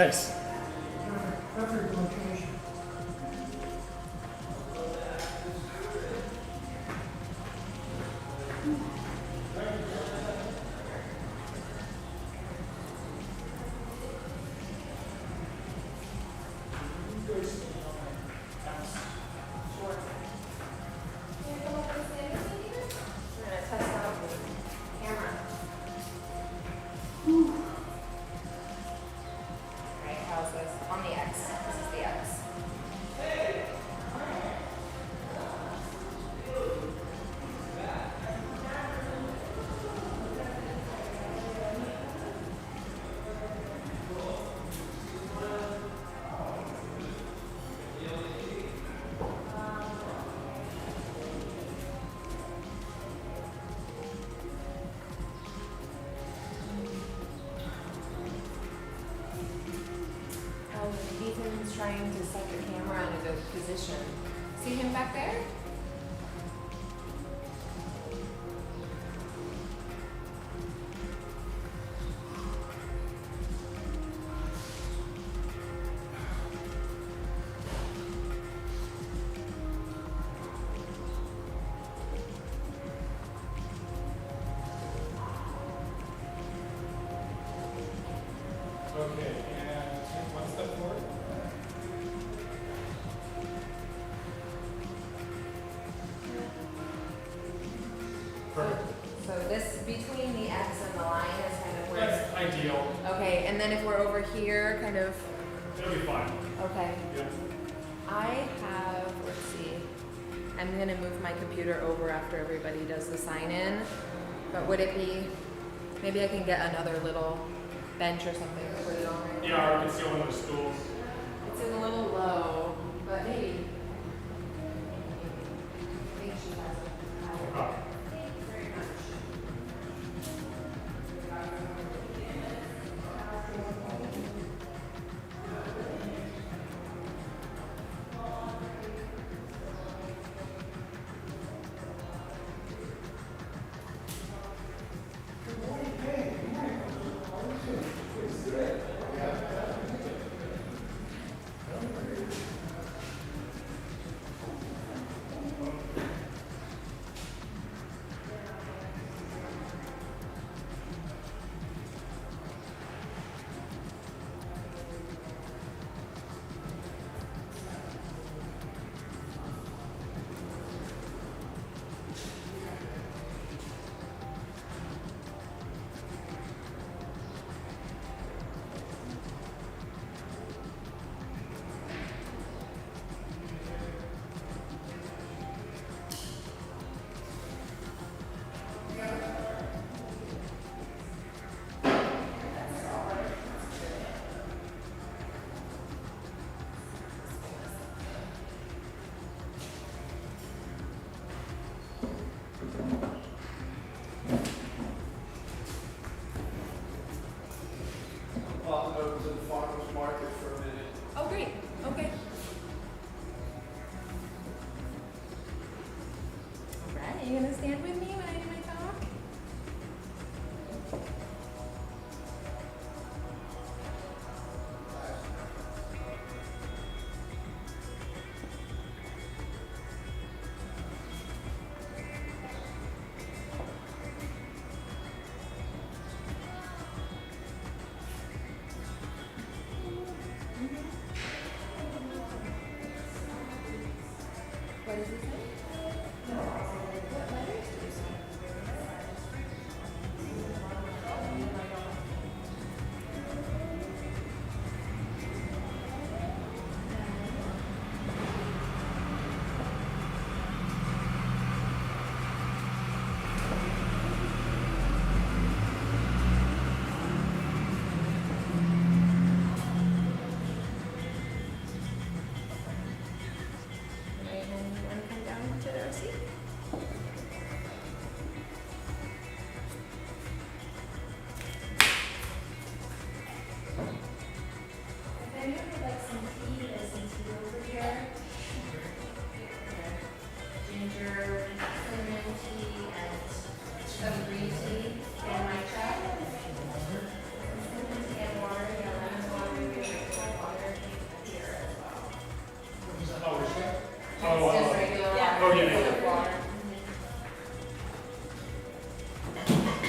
Nice. Perfect location. Ethan's trying to set the camera in a good position. See him back there? Okay, and take one step forward. Perfect. So this between the X and the line is kind of where That's ideal. okay, and then if we're over here, kind of It'll be fine. okay. Yeah. I have, let's see, I'm gonna move my computer over after everybody does the sign in, but would it be, maybe I can get another little bench or something to put it on right Yeah, or you can see one of the stools. It's a little low, but maybe. I think she has it. Okay. Thank you very much. Popping over to the farmer's market for a minute. Oh, great, okay. All right, you gonna stand with me when I do my talk?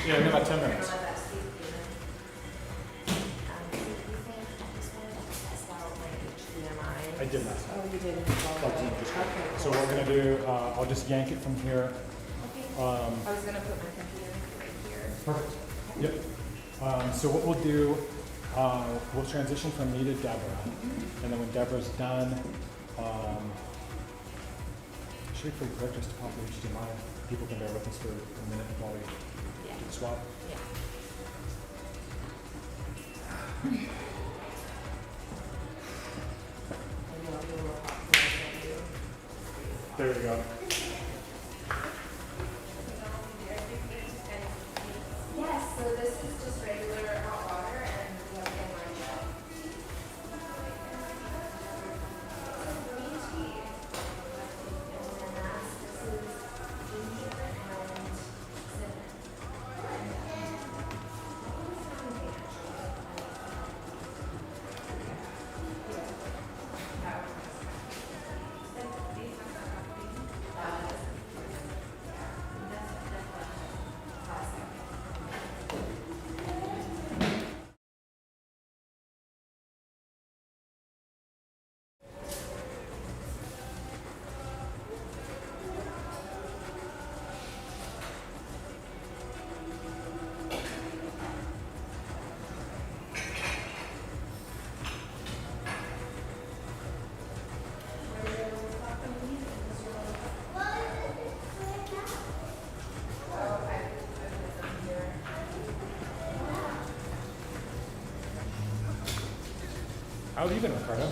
Yeah, in about 10 You're minutes. gonna let that speak, Steve, you think this one test out my HDMI? I did not. Oh, you didn't install it? Plugged in. Okay, So cool. what we're gonna do, I'll just yank it from here. Okay. Um, I was gonna put my computer right here. Perfect. Yep. So what we'll do, we'll transition from me to Deborah, and then when Deborah's done, should be pretty quick just to pop the HDMI. People can bear with us for a minute while we Yeah. do the swap. Yeah. Maybe I'll do a little hot for you. There we go. Yes, so this is just regular hot water and we have samurai shell. Green tea. And then this is ginger and cinnamon. How have you been, Ricardo?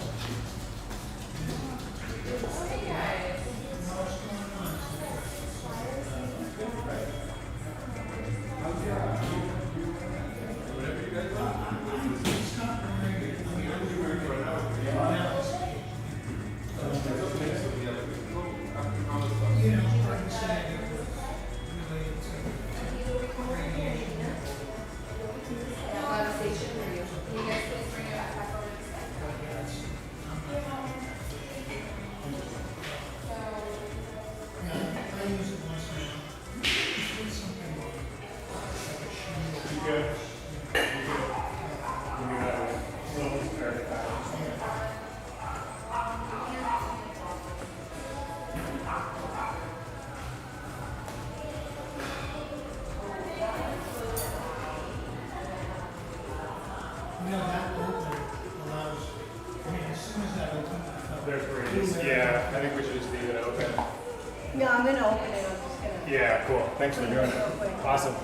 You know, like you said, related to I'll have a station for you. Can you guys please bring it back over this way? yeah, I use it once in a while. It's something like a shield. You good? You good? Give me that little spare. You know, that opener allows, I mean, as soon as that opens, There's where it is. Yeah, I think we should just leave it open. Yeah, I'm gonna open it, I'm just gonna. Yeah, cool. Thanks for doing it. Awesome.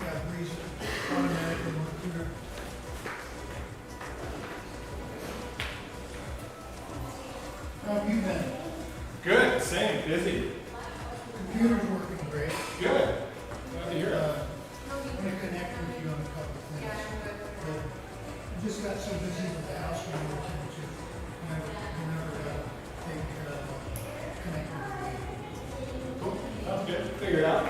yeah, breeze it automatically on the computer. How have you been? Good. Same. Busy. Computer's working great. Good. Glad to hear it. I'm gonna connect with you on a couple of things. I just got so busy with the house when we were to, never take, connected with me. Cool. Sounds good. Figure it out.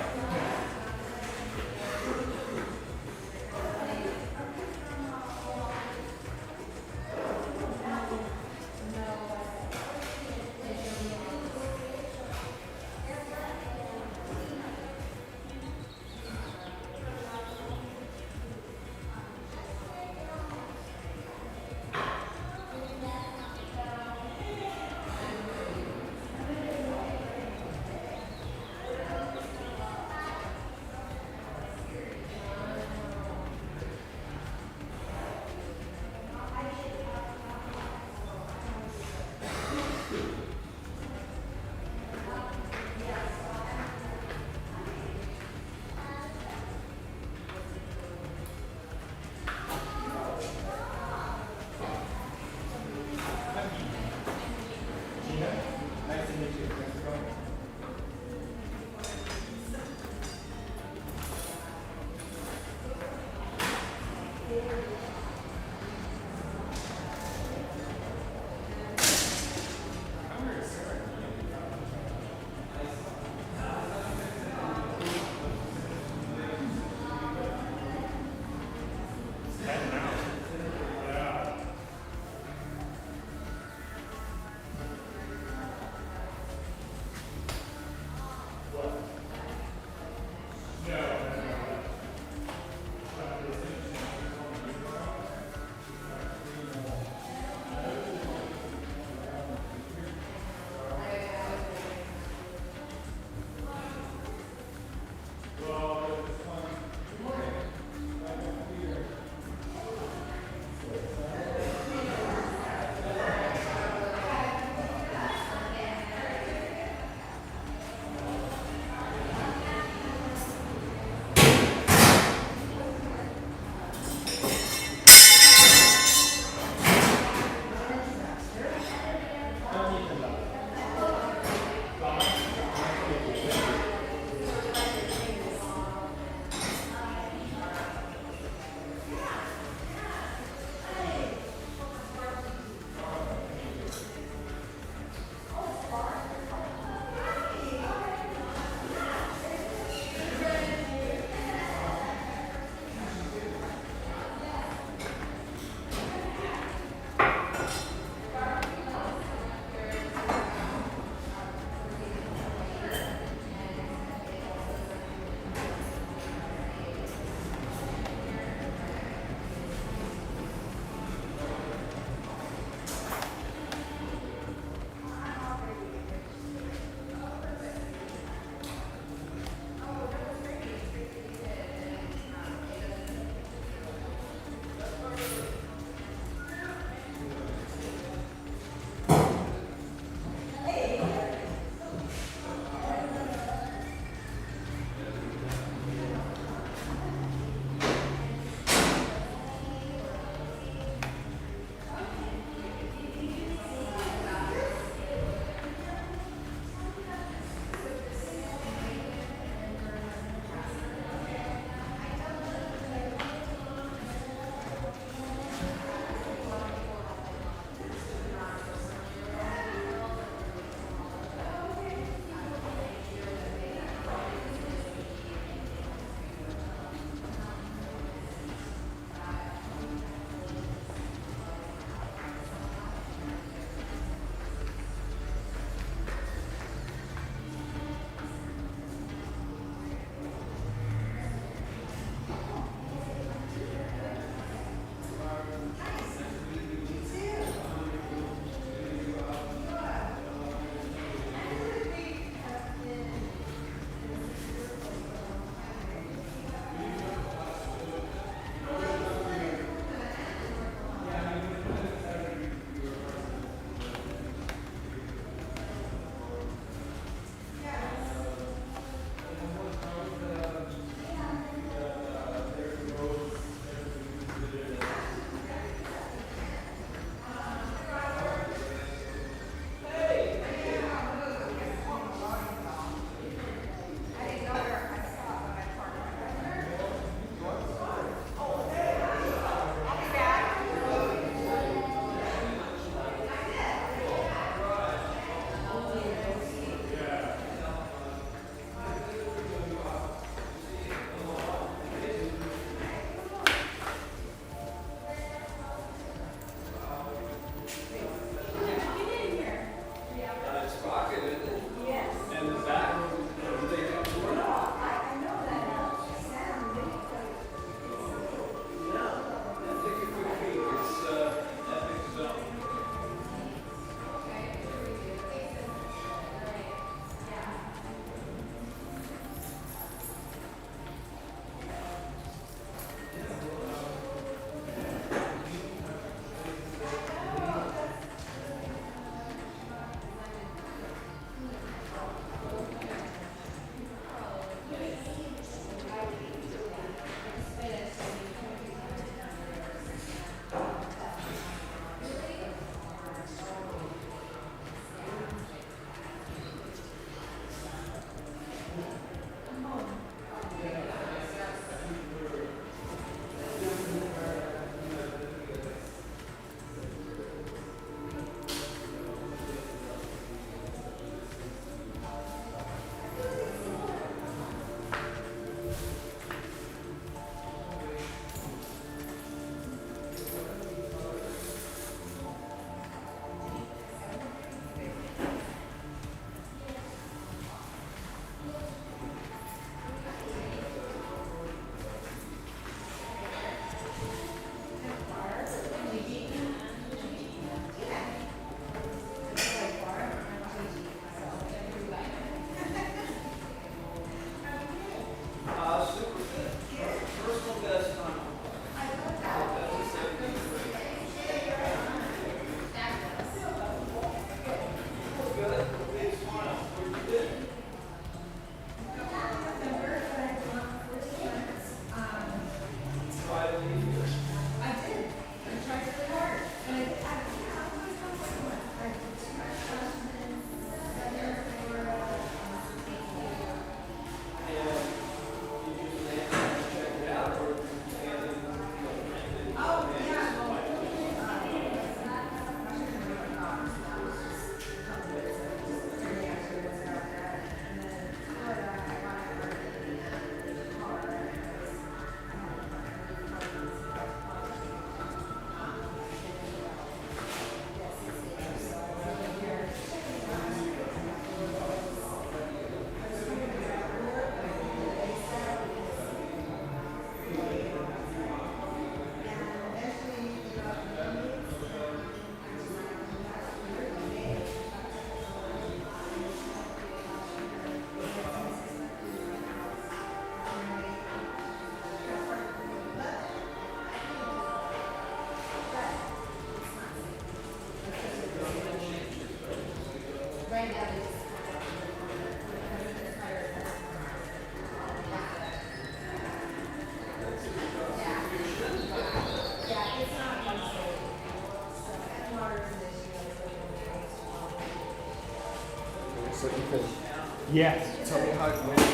Yes. Tell me how you want me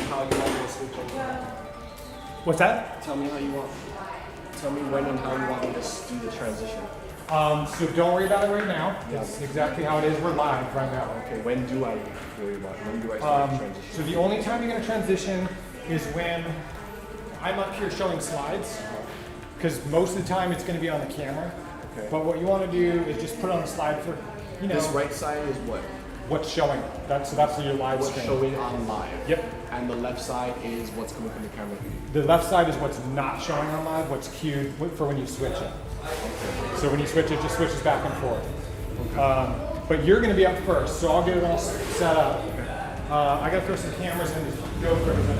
to switch over. What's that? Tell me how you want. Tell me when and how you want me to do the transition. So don't worry about it right now. Yeah. It's exactly how it is. We're live right now. Okay, when do I worry about it? When do I start the transition? So the only time you're going to transition is when I'm up here showing slides, because most of the time it's going to be on the camera. Okay. But what you want to do is just put it on the slide for, you know, This right side is what? what's showing. That's your live What's stream. showing on live. Yep. And the left side is what's coming from the camera feed. The left side is what's not showing on live, what's queued for when you switch it. So when you switch it just switches back and forth. But you're going to be up first, so I'll get it all set up. I got to throw some cameras in to go for everything.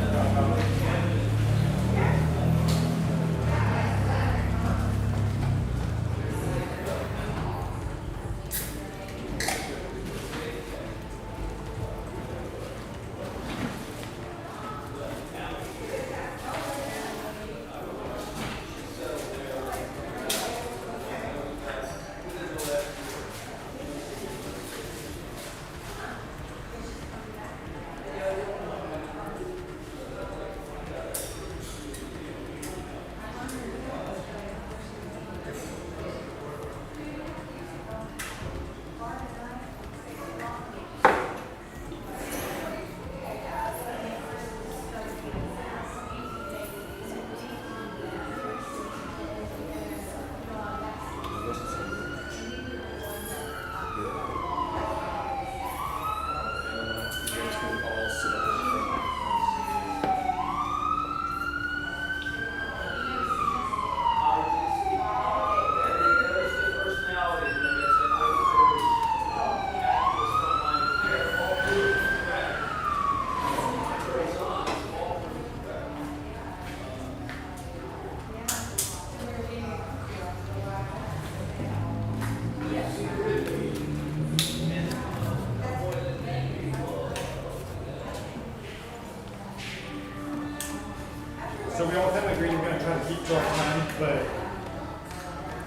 So we all kind of agree we're going to try to keep to our time, but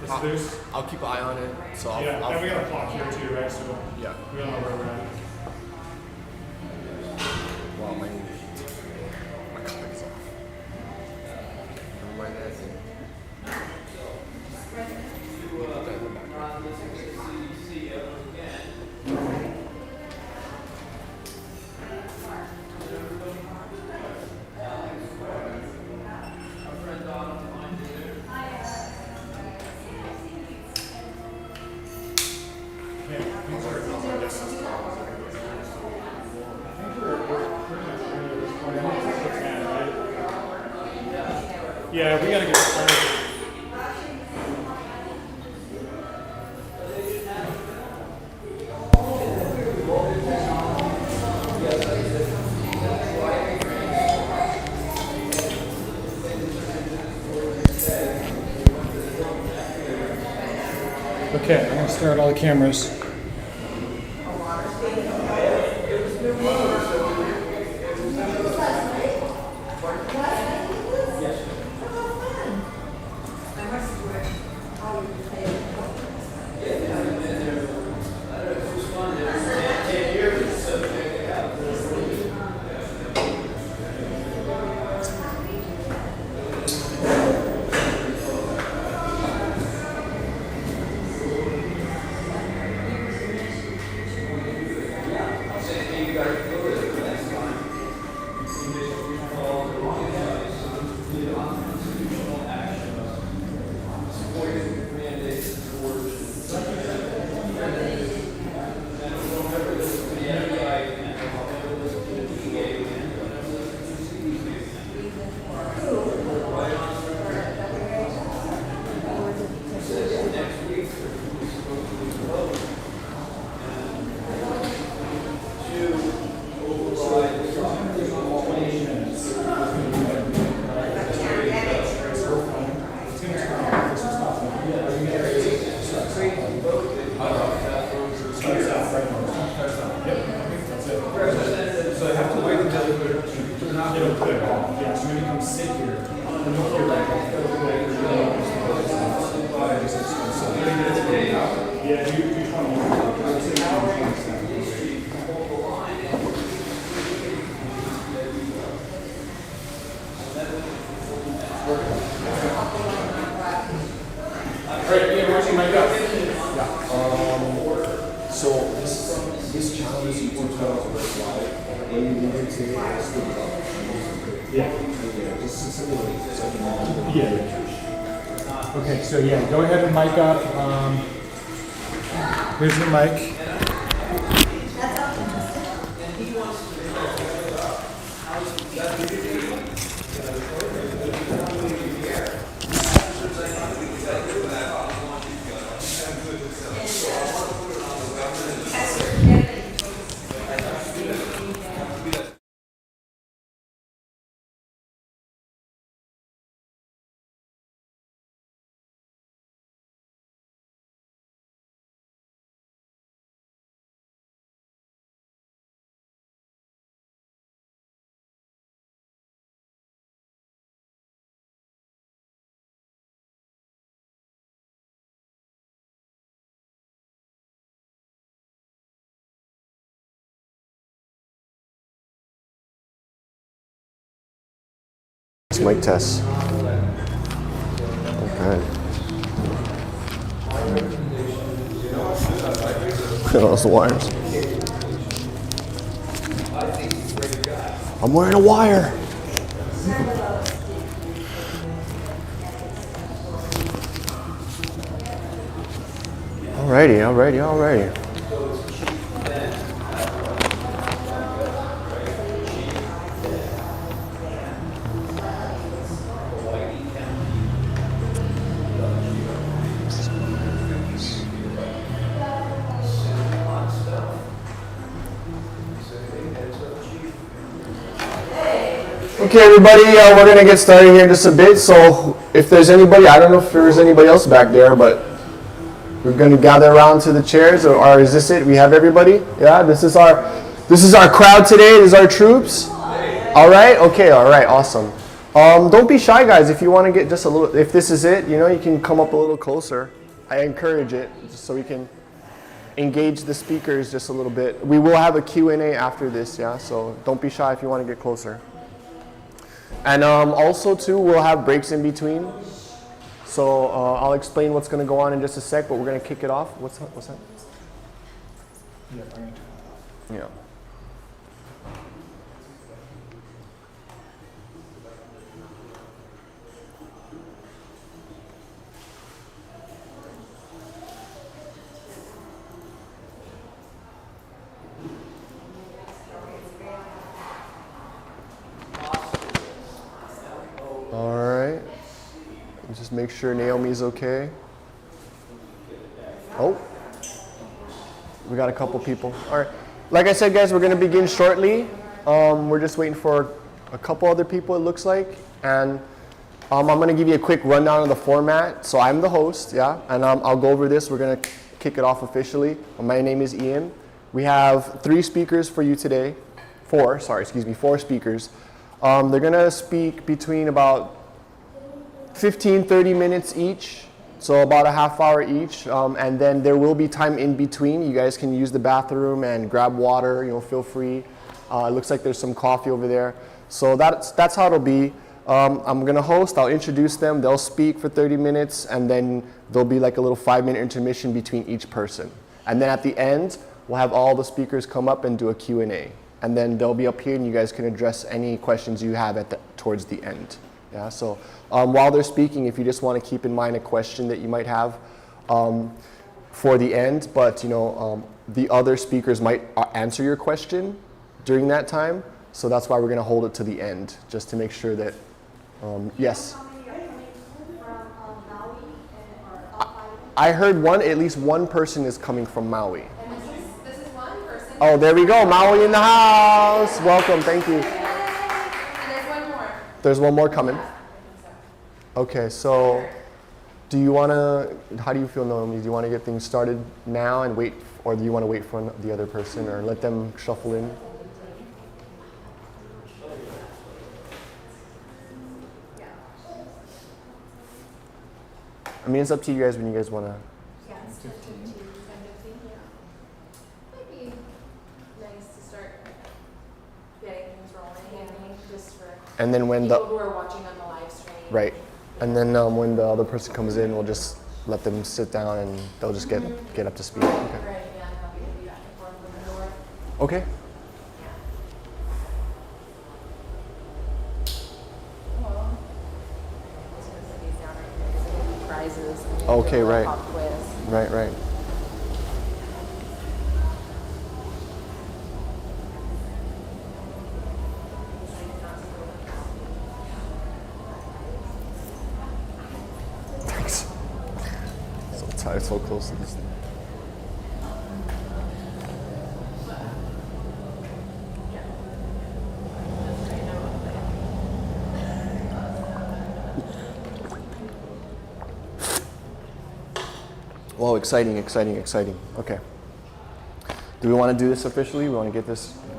it's loose. I'll keep an eye on it. So I'll, Yeah, I'll and we got a clock here too, right? So yeah. we don't know where we're at. Wow, my color's off. Never mind that thing. Put that in the background. Yeah, things are I think we're pretty much ready at this point. I think it's like 10, right? Yeah, we got to get started. Okay, I'm going to start all the cameras. Yeah, so maybe come sit here. Yeah, do 20. Alright, Ian, where's your mic up? So this channel is YouTube channel worldwide. When you leave it today, it's still up. Yeah. Just something like that. Yeah. Okay, so yeah, go ahead and mic up. Here's your mic. Mic test. Okay. Those wires. I'm wearing a wire. Alrighty. Okay, everybody, we're going to get started here in just a bit. So if there's anybody, I don't know if there's anybody else back there, but we're going to gather around to the chairs, or is this it? We have everybody? Yeah, this is our crowd today. This is our troops. All right? Okay, all right, awesome. Don't be shy, guys. If you want to get just a little, if this is it, you can come up a little closer. I encourage it, just so we can engage the speakers just a little bit. We will have a Q&A after this, yeah? So don't be shy if you want to get closer. And also, too, we'll have breaks in between. So I'll explain what's going to go on in just a sec, but we're going to kick it off. What's that? Yeah, I'm going to. Yeah. All right. Just make sure Naomi's okay. Oh, we got a couple people. All right. Like I said, guys, we're going to begin shortly. We're just waiting for a couple other people, it looks like. And I'm going to give you a quick rundown of the format. So I'm the host, yeah, and I'll go over this. We're going to kick it off officially. My name is Ian. We have 3 speakers for you today. 4 speakers. They're going to speak between about 15-30 minutes each, so about a half hour each, and then there will be time in between. You guys can use the bathroom and grab water, feel free. It looks like there's some coffee over there. So that's how it'll be. I'm going to host, I'll introduce them, they'll speak for 30 minutes, and then there'll be like a little 5-minute intermission between each person. And then at the end, we'll have all the speakers come up and do a Q&A. And then they'll be up here and you guys can address any questions you have towards the end. Yeah, so while they're speaking, if you just want to keep in mind a question that you might have for the end, but the other speakers might answer your question during that time. So that's why we're going to hold it to the end, just to make sure that, yes. I heard at least one person is coming from Maui. This is one person. Oh, there we go. Maui in the house. Welcome. Thank you. And there's one more. There's one more coming. Okay, so do you want to, how do you feel, Naomi? Do you want to get things started now and wait, or do you want to wait for the other person, or let them shuffle in? I mean, it's up to you guys when you guys want to. Might be nice to start getting things rolling, just for And then when people who are watching on the live stream. Right. And then when the other person comes in, we'll just let them sit down and they'll just get up to speed. Okay. Right, yeah, and I'll be back and forth from the door. Okay. Well, I was gonna set these down right here, 'cause it'll be prizes. And Okay, do a right. pop quiz. Right. Thanks. So tired, so close to this thing. Whoa, exciting. Okay. Do we want to do this officially? We want to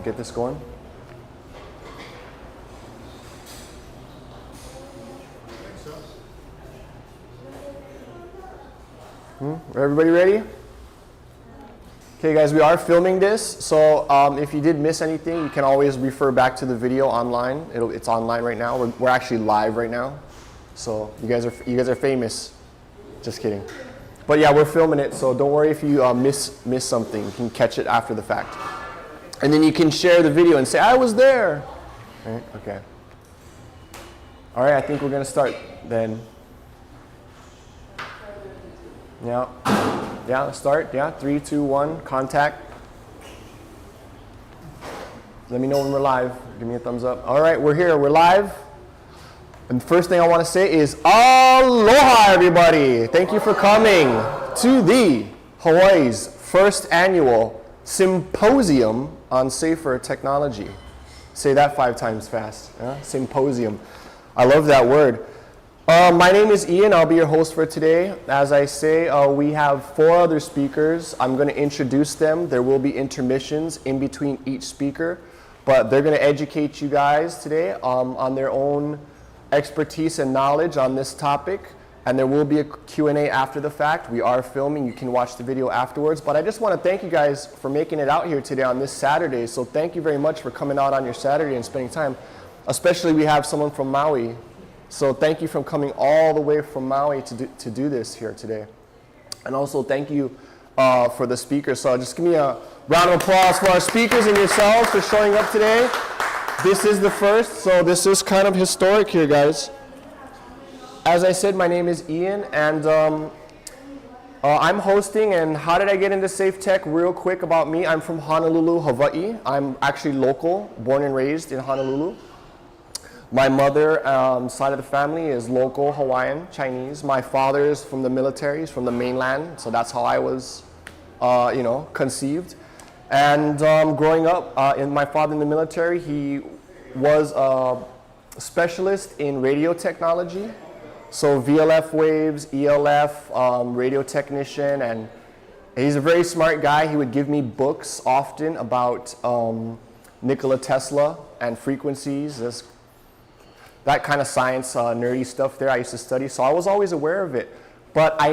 get this going? Everybody ready? Okay, guys, we are filming this, so if you did miss anything, you can always refer back to the video online. It's online right now. We're actually live right now, so you guys are famous. Just kidding. But yeah, we're filming it, so don't worry if you miss something. You can catch it after the fact, and then you can share the video and say, "I was there." Right? Okay. All right, I think we're gonna start then. Yeah. Let's start. Yeah, 3, 2, 1, contact. Let me know when we're live. Give me a thumbs up. All right, we're here. We're live. And the first thing I want to say is aloha, everybody. Thank you for coming to the Hawaii's first annual Symposium on Safer Technology. Say that 5 times fast. Symposium. I love that word. My name is Ian. I'll be your host for today. As I say, we have 4 other speakers. I'm going to introduce them. There will be intermissions in between each speaker, but they're going to educate you guys today on their own expertise and knowledge on this topic, and there will be a Q&A after the fact. We are filming. You can watch the video afterwards, but I just want to thank you guys for making it out here today on this Saturday. So thank you very much for coming out on your Saturday and spending time. Especially we have someone from Maui. So thank you for coming all the way from Maui to do this here today. And also thank you for the speakers. So just give me a round of applause for our speakers and yourselves for showing up today. This is the first, so this is kind of historic here, guys. As I said, my name is Ian, and I'm hosting. And how did I get into Safe Tech? Real quick about me, I'm from Honolulu, Hawaii. I'm actually local, born and raised in Honolulu. My mother side of the family is local Hawaiian, Chinese. My father is from the military, he's from the mainland, so that's how I was, conceived. And growing up, my father in the military, he was a specialist in radio technology. So VLF waves, ELF, radio technician, and he's a very smart guy. He would give me books often about Nikola Tesla and frequencies, that kind of science, nerdy stuff there I used to study. So I was always aware of it. But I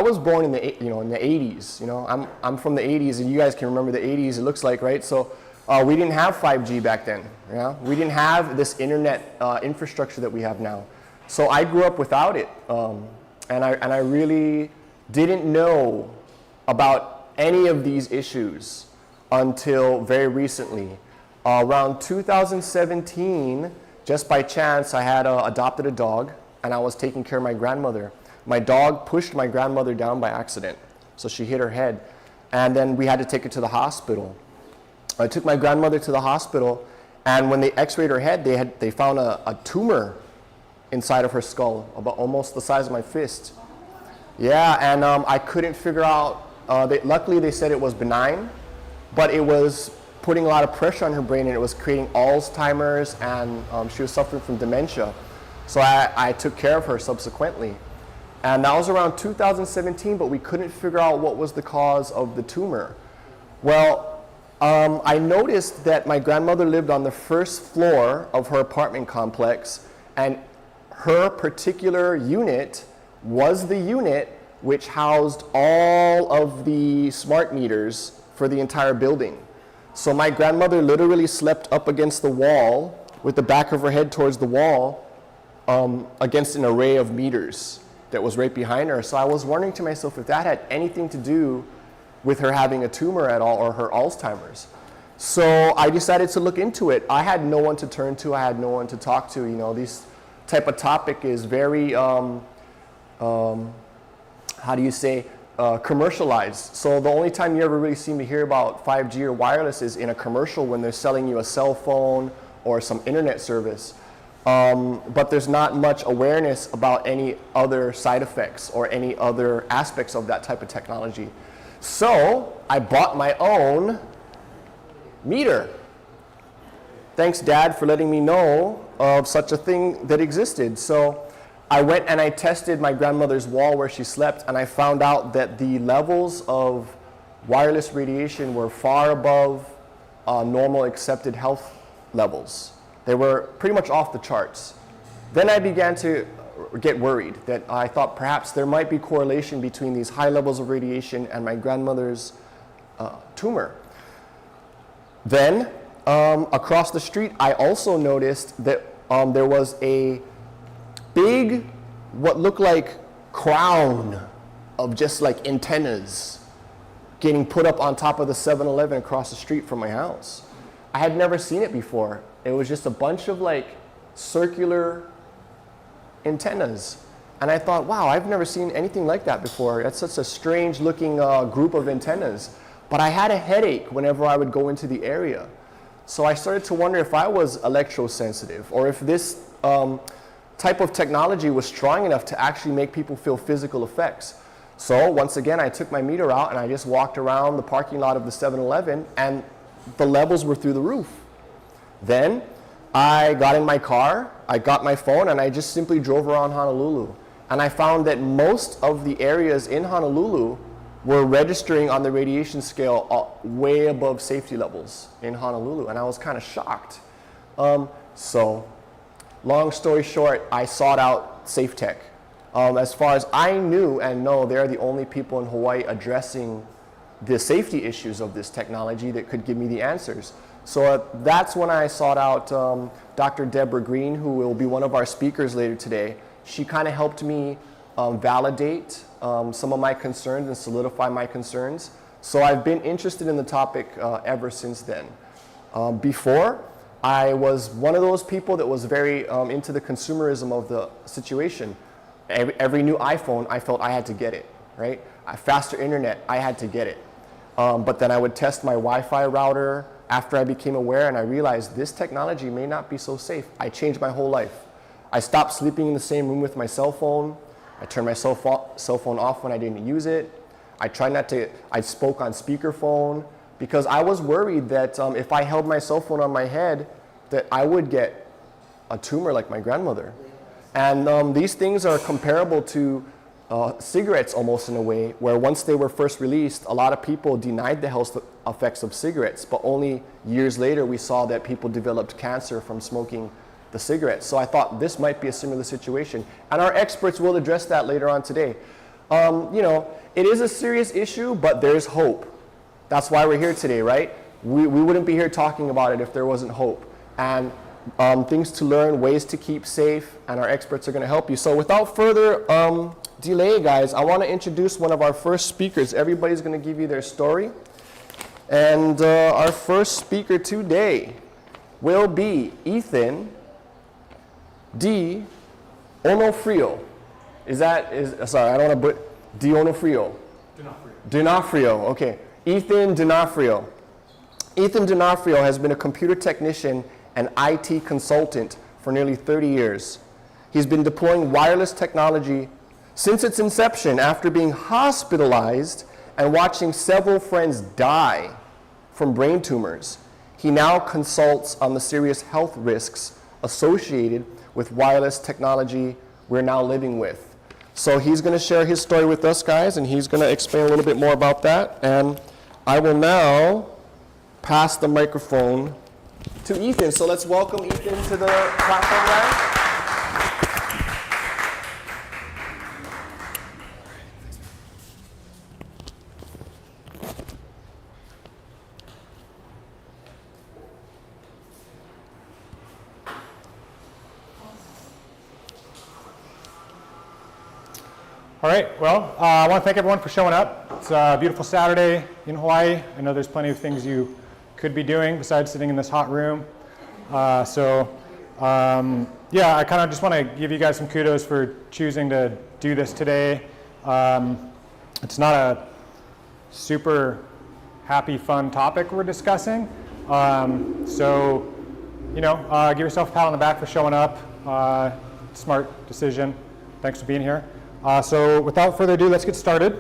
was born in the 80s. I'm from the 80s, and you guys can remember the 80s, it looks like, right? So we didn't have 5G back then. We didn't have this internet infrastructure that we have now. So I grew up without it, and I really didn't know about any of these issues until very recently. Around 2017, just by chance, I had adopted a dog, and I was taking care of my grandmother. My dog pushed my grandmother down by accident, so she hit her head, and then we had to take her to the hospital. I took my grandmother to the hospital, and when they x-rayed her head, they found a tumor inside of her skull, about almost the size of my fist. Yeah, and I couldn't figure out, luckily they said it was benign, but it was putting a lot of pressure on her brain, and it was creating Alzheimer's, and she was suffering from dementia. So I took care of her subsequently. And that was around 2017, but we couldn't figure out what was the cause of the tumor. Well, I noticed that my grandmother lived on the first floor of her apartment complex, and her particular unit was the unit which housed all of the smart meters for the entire building. So my grandmother literally slept up against the wall with the back of her head towards the wall, against an array of meters that was right behind her. So I was wondering to myself if that had anything to do with her having a tumor at all or her Alzheimer's. So I decided to look into it. I had no one to turn to. I had no one to talk to. You know, this type of topic is very, how do you say, commercialized. So the only time you ever really seem to hear about 5G or wireless is in a commercial when they're selling you a cell phone or some internet service. But there's not much awareness about any other side effects or any other aspects of that type of technology. So I bought my own meter. Thanks, Dad, for letting me know of such a thing that existed. So I went and I tested my grandmother's wall where she slept, and I found out that the levels of wireless radiation were far above normal accepted health levels. They were pretty much off the charts. Then I began to get worried that I thought perhaps there might be correlation between these high levels of radiation and my grandmother's tumor. Then across the street, I also noticed that there was a big, what looked like crown of just like antennas getting put up on top of the 7-Eleven across the street from my house. I had never seen it before. It was just a bunch of like circular antennas. And I thought, wow, I've never seen anything like that before. That's such a strange looking group of antennas. But I had a headache whenever I would go into the area. So I started to wonder if I was electrosensitive or if this type of technology was strong enough to actually make people feel physical effects. So once again, I took my meter out and I just walked around the parking lot of the 7-Eleven, and the levels were through the roof. Then I got in my car, I got my phone, and I just simply drove around Honolulu. And I found that most of the areas in Honolulu were registering on the radiation scale way above safety levels in Honolulu, and I was kind of shocked. So long story short, I sought out Safe Tech. As far as I knew and know, they're the only people in Hawaii addressing the safety issues of this technology that could give me the answers. So that's when I sought out Dr. Deborah Green, who will be one of our speakers later today. She kind of helped me validate some of my concerns and solidify my concerns. So I've been interested in the topic ever since then. Before, I was one of those people that was very into the consumerism of the situation. Every new iPhone, I felt I had to get it, right? Faster internet, I had to get it. But then I would test my Wi-Fi router after I became aware, and I realized this technology may not be so safe. I changed my whole life. I stopped sleeping in the same room with my cell phone. I turned my cell phone off when I didn't use it. I tried not to, I spoke on speakerphone because I was worried that if I held my cell phone on my head, that I would get a tumor like my grandmother. And these things are comparable to cigarettes almost in a way, where once they were first released, a lot of people denied the health effects of cigarettes, but only years later we saw that people developed cancer from smoking the cigarettes. So I thought this might be a similar situation. And our experts will address that later on today. You know, it is a serious issue, but there's hope. That's why we're here today, right? We wouldn't be here talking about it if there wasn't hope. And things to learn, ways to keep safe, and our experts are going to help you. So without further delay, guys, I want to introduce one of our first speakers. Everybody's going to give you their story. And our first speaker today will be Ethan D. Onofrio. Sorry, I don't want to put D'Onofrio. D'Onofrio, okay. Ethan D'Onofrio. Ethan D'Onofrio has been a computer technician and IT consultant for nearly 30 years. He's been deploying wireless technology since its inception after being hospitalized and watching several friends die from brain tumors. He now consults on the serious health risks associated with wireless technology we're now living with. So he's going to share his story with us, guys, and he's going to explain a little bit more about that. And I will now pass the microphone to Ethan. So let's welcome Ethan to the platform, guys. All right, well, I want to thank everyone for showing up. It's a beautiful Saturday in Hawaii. I know there's plenty of things you could be doing besides sitting in this hot room. Yeah, I kind of just want to give you guys some kudos for choosing to do this today. It's not a super happy, fun topic we're discussing. Give yourself a pat on the back for showing up. Smart decision. Thanks for being here. So without further ado, let's get started.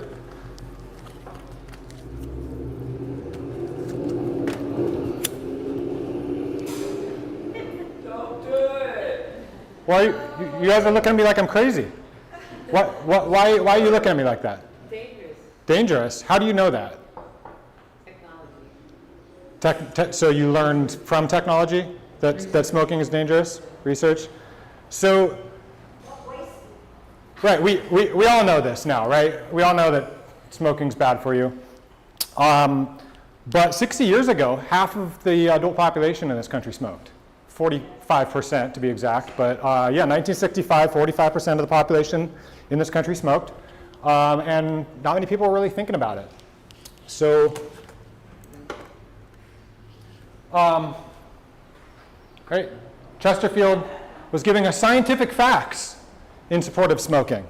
Don't do it. Why you guys are looking at me like I'm crazy? Why are you looking at me like that? Dangerous Dangerous? How do you know that? technology. So you learned from technology that smoking is dangerous? Research? So, right, we all know this now, right? We all know that smoking's bad for you. But 60 years ago, half of the adult population in this country smoked. 45% to be exact, but 1965, 45% of the population in this country smoked, and not many people were really thinking about it. So, right, Chesterfield was giving us scientific facts in support of smoking.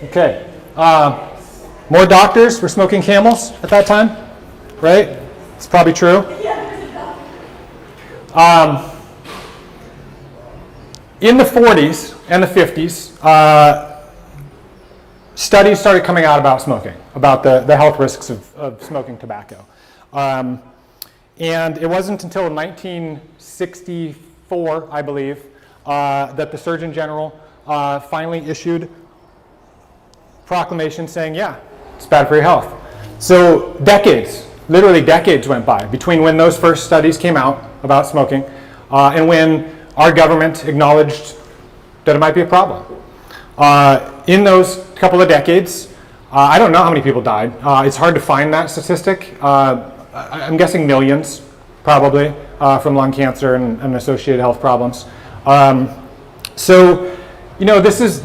Okay, more doctors were smoking Camels at that time, right? It's probably true. In the 40s and the 50s, studies started coming out about smoking, about the health risks of smoking tobacco. And it wasn't until 1964, I believe, that the Surgeon General finally issued proclamation saying, yeah, it's bad for your health. So decades, literally decades went by between when those first studies came out about smoking and when our government acknowledged that it might be a problem. In those couple of decades, I don't know how many people died. It's hard to find that statistic. I'm guessing millions, probably, from lung cancer and associated health problems. This is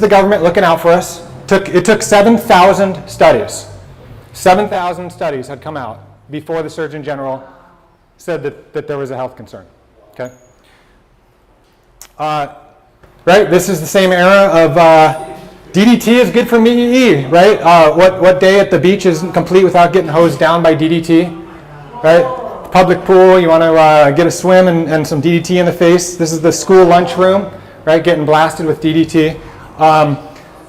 the government looking out for us. It took 7,000 studies. 7,000 studies had come out before the Surgeon General said that there was a health concern. Okay. Right. This is the same era of DDT is good for me. Right. What day at the beach isn't complete without getting hosed down by DDT? Right. Public pool. You want to get a swim and some DDT in the face. This is the school lunchroom. Right. Getting blasted with DDT.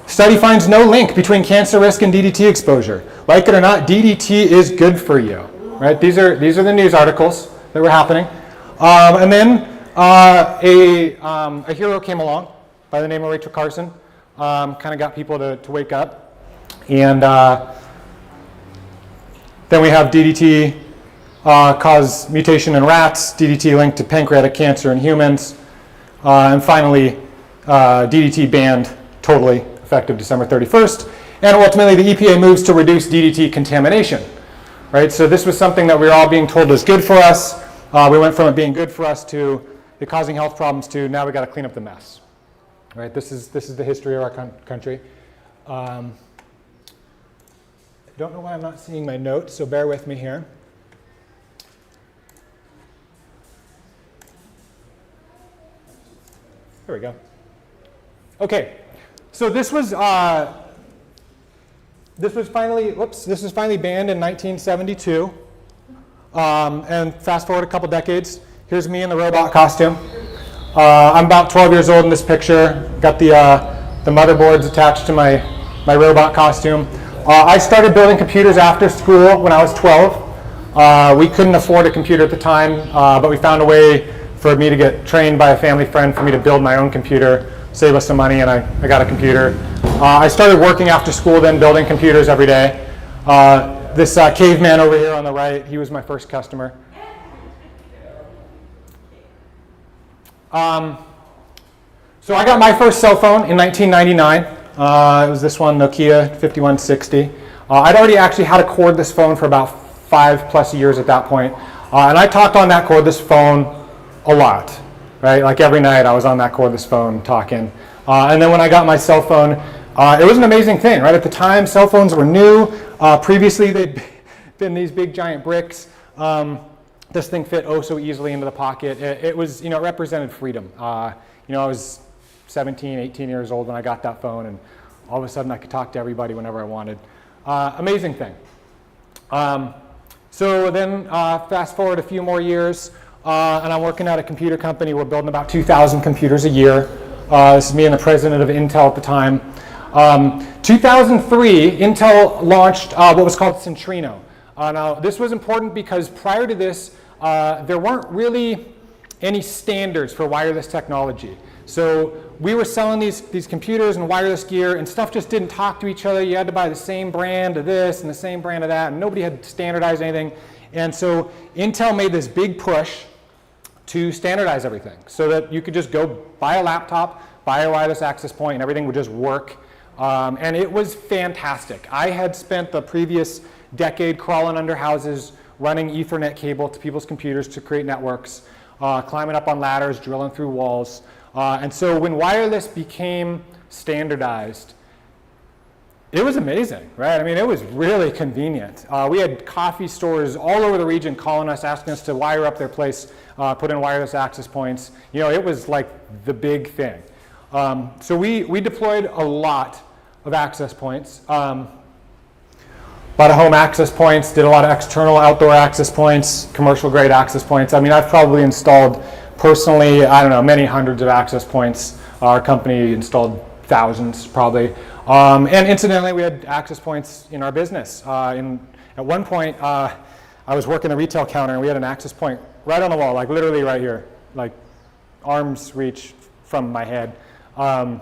Study finds no link between cancer risk and DDT exposure. Like it or not, DDT is good for you. Right? These are the news articles that were happening. And then a hero came along by the name of Rachel Carson. Kind of got people to wake up. And then we have DDT cause mutation in rats, DDT linked to pancreatic cancer in humans, and finally DDT banned totally, effective December 31st, and ultimately the EPA moves to reduce DDT contamination, right? So this was something that we were all being told was good for us. We went from it being good for us to it causing health problems to now we got to clean up the mess, right? This is the history of our country. I don't know why I'm not seeing my notes, so bear with me here. There we go. Okay. So this was finally banned in 1972, and fast forward a couple decades. Here's me in the robot costume. I'm about 12 years old in this picture. Got the motherboards attached to my robot costume. I started building computers after school when I was 12. We couldn't afford a computer at the time, but we found a way for me to get trained by a family friend for me to build my own computer. Save us some money, and I got a computer. I started working after school, then building computers every day. This caveman over here on the right, he was my first customer. So I got my first cell phone in 1999. It was this one, Nokia 5160. I'd already actually had to cord this phone for about 5+ years at that point. And I talked on that cordless phone a lot, right? Like every night I was on that cordless phone talking. And then when I got my cell phone, it was an amazing thing, right? At the time, cell phones were new. Previously, they'd been these big giant bricks. This thing fit oh so easily into the pocket. It was, it represented freedom. I was 17, 18 years old when I got that phone, and all of a sudden I could talk to everybody whenever I wanted. Amazing thing. So then fast forward a few more years, and I'm working at a computer company. We're building about 2,000 computers a year. This is me and the president of Intel at the time. 2003, Intel launched what was called Centrino. Now, this was important because prior to this, there weren't really any standards for wireless technology. So we were selling these computers and wireless gear, and stuff just didn't talk to each other. You had to buy the same brand of this and the same brand of that, and nobody had standardized anything. And so Intel made this big push to standardize everything so that you could just go buy a laptop, buy a wireless access point, and everything would just work. And it was fantastic. I had spent the previous decade crawling under houses, running Ethernet cable to people's computers to create networks, climbing up on ladders, drilling through walls. And so when wireless became standardized, it was amazing, right? I mean, it was really convenient. We had coffee stores all over the region calling us, asking us to wire up their place, put in wireless access points. It was like the big thing. So we deployed a lot of access points. A lot of home access points, did a lot of external outdoor access points, commercial grade access points. I mean, I've probably installed personally, I don't know, many hundreds of access points. Our company installed thousands probably. And incidentally, we had access points in our business. At one point, I was working the retail counter and we had an access point right on the wall, like literally right here, like arm's reach from my head. And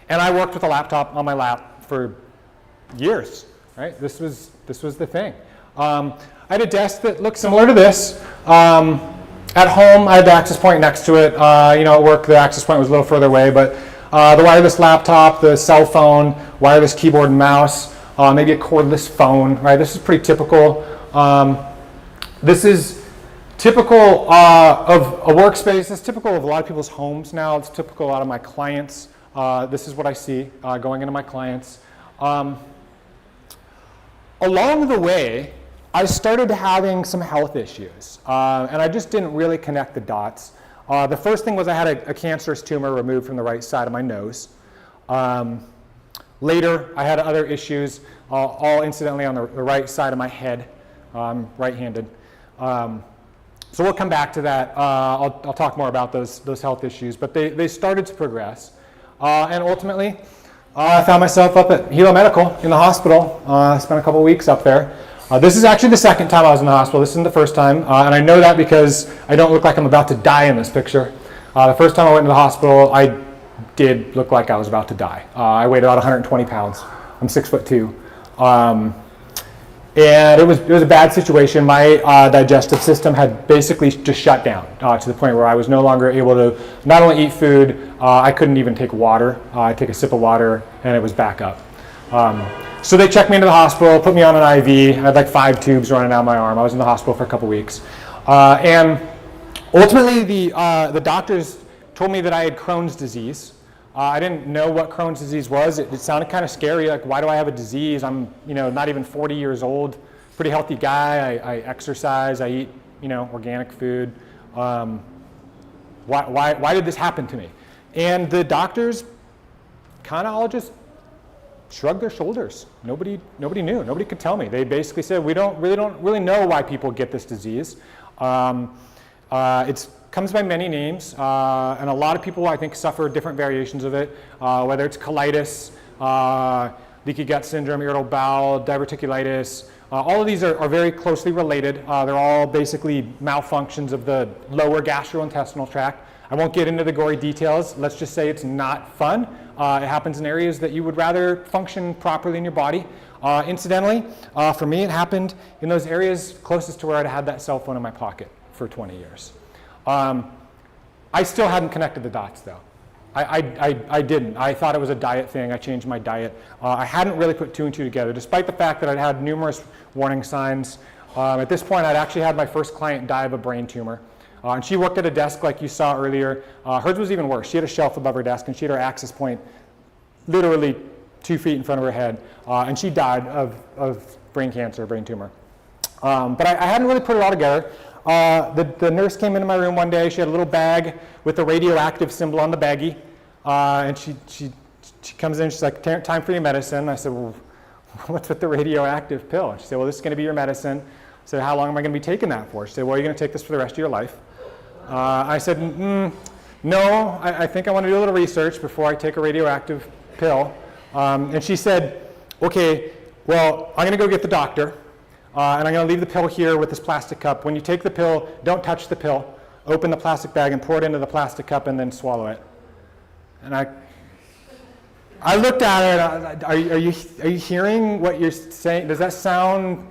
I worked with a laptop on my lap for years, right? This was the thing. I had a desk that looked similar to this. At home, I had the access point next to it. At work, the access point was a little further away, but the wireless laptop, the cell phone, wireless keyboard and mouse, maybe a cordless phone, right? This is pretty typical. This is typical of a workspace. It's typical of a lot of people's homes now. It's typical of a lot of my clients. This is what I see going into my clients. Along the way, I started having some health issues, and I just didn't really connect the dots. The first thing was I had a cancerous tumor removed from the right side of my nose. Later, I had other issues, all incidentally on the right side of my head, right-handed. So we'll come back to that. I'll talk more about those health issues, but they started to progress. And ultimately, I found myself up at Hilo Medical in the hospital. I spent a couple weeks up there. This is actually the second time I was in the hospital. This isn't the first time, and I know that because I don't look like I'm about to die in this picture. The first time I went into the hospital, I did look like I was about to die. I weighed about 120 pounds. I'm 6'2". And it was a bad situation. My digestive system had basically just shut down to the point where I was no longer able to not only eat food, I couldn't even take water. I'd take a sip of water and it was back up. So they checked me into the hospital, put me on an IV. I had like 5 tubes running down my arm. I was in the hospital for a couple weeks. And ultimately the doctors told me that I had Crohn's disease. I didn't know what Crohn's disease was. It sounded kind of scary. Like, why do I have a disease? I'm, not even 40 years old. Pretty healthy guy. I exercise. I eat, organic food. Why did this happen to me? And the doctors kind of all just shrugged their shoulders. Nobody knew. Nobody could tell me. They basically said, we don't really know why people get this disease. It comes by many names, and a lot of people, I think, suffer different variations of it, whether it's colitis, leaky gut syndrome, irritable bowel, diverticulitis. All of these are very closely related. They're all basically malfunctions of the lower gastrointestinal tract. I won't get into the gory details. Let's just say it's not fun. It happens in areas that you would rather function properly in your body. Incidentally, for me, it happened in those areas closest to where I'd had that cell phone in my pocket for 20 years. I I still hadn't connected the dots though. I didn't. I thought it was a diet thing. I changed my diet. I hadn't really put 2 and 2 together, despite the fact that I'd had numerous warning signs. At this point, I'd actually had my first client die of a brain tumor. And she worked at a desk like you saw earlier. Hers was even worse. She had a shelf above her desk, and she had her access point literally 2 feet in front of her head. And she died of brain cancer, brain tumor. But I hadn't really put it all together. The nurse came into my room one day. She had a little bag with the radioactive symbol on the baggie. And she comes in, she's like, time for your medicine. I said, well, what's with the radioactive pill? And she said, well, this is going to be your medicine. I said, how long am I going to be taking that for? She said, well, you're going to take this for the rest of your life. I said, no, I think I want to do a little research before I take a radioactive pill. And she said, okay, well, I'm going to go get the doctor. And I'm going to leave the pill here with this plastic cup. When you take the pill, don't touch the pill. Open the plastic bag and pour it into the plastic cup and then swallow it. And I looked at her. Are you hearing what you're saying? Does that sound?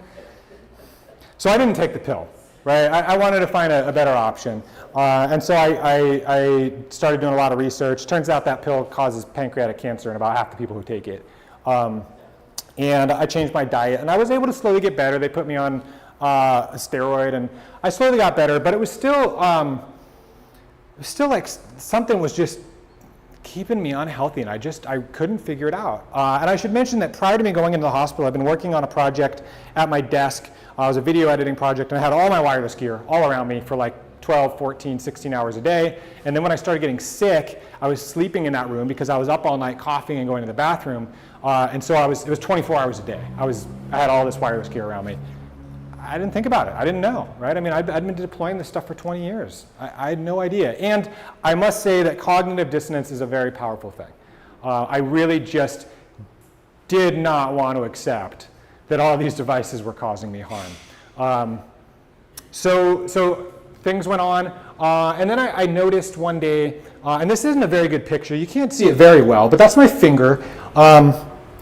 So I didn't take the pill, right? I wanted to find a better option. And so I started doing a lot of research. Turns out that pill causes pancreatic cancer in about half the people who take it. And I changed my diet, and I was able to slowly get better. They put me on a steroid, and I slowly got better, but it was still like something was just keeping me unhealthy, and I couldn't figure it out. And I should mention that prior to me going into the hospital, I've been working on a project at my desk. It was a video editing project, and I had all my wireless gear all around me for like 12, 14, 16 hours a day. And then when I started getting sick, I was sleeping in that room because I was up all night coughing and going to the bathroom. And so it was 24 hours a day. I had all this wireless gear around me. I didn't think about it. I didn't know, right? I mean, I'd been deploying this stuff for 20 years. I had no idea. And I must say that cognitive dissonance is a very powerful thing. I really just did not want to accept that all of these devices were causing me harm. So things went on, and then I noticed one day, and this isn't a very good picture. You can't see it very well, but that's my finger.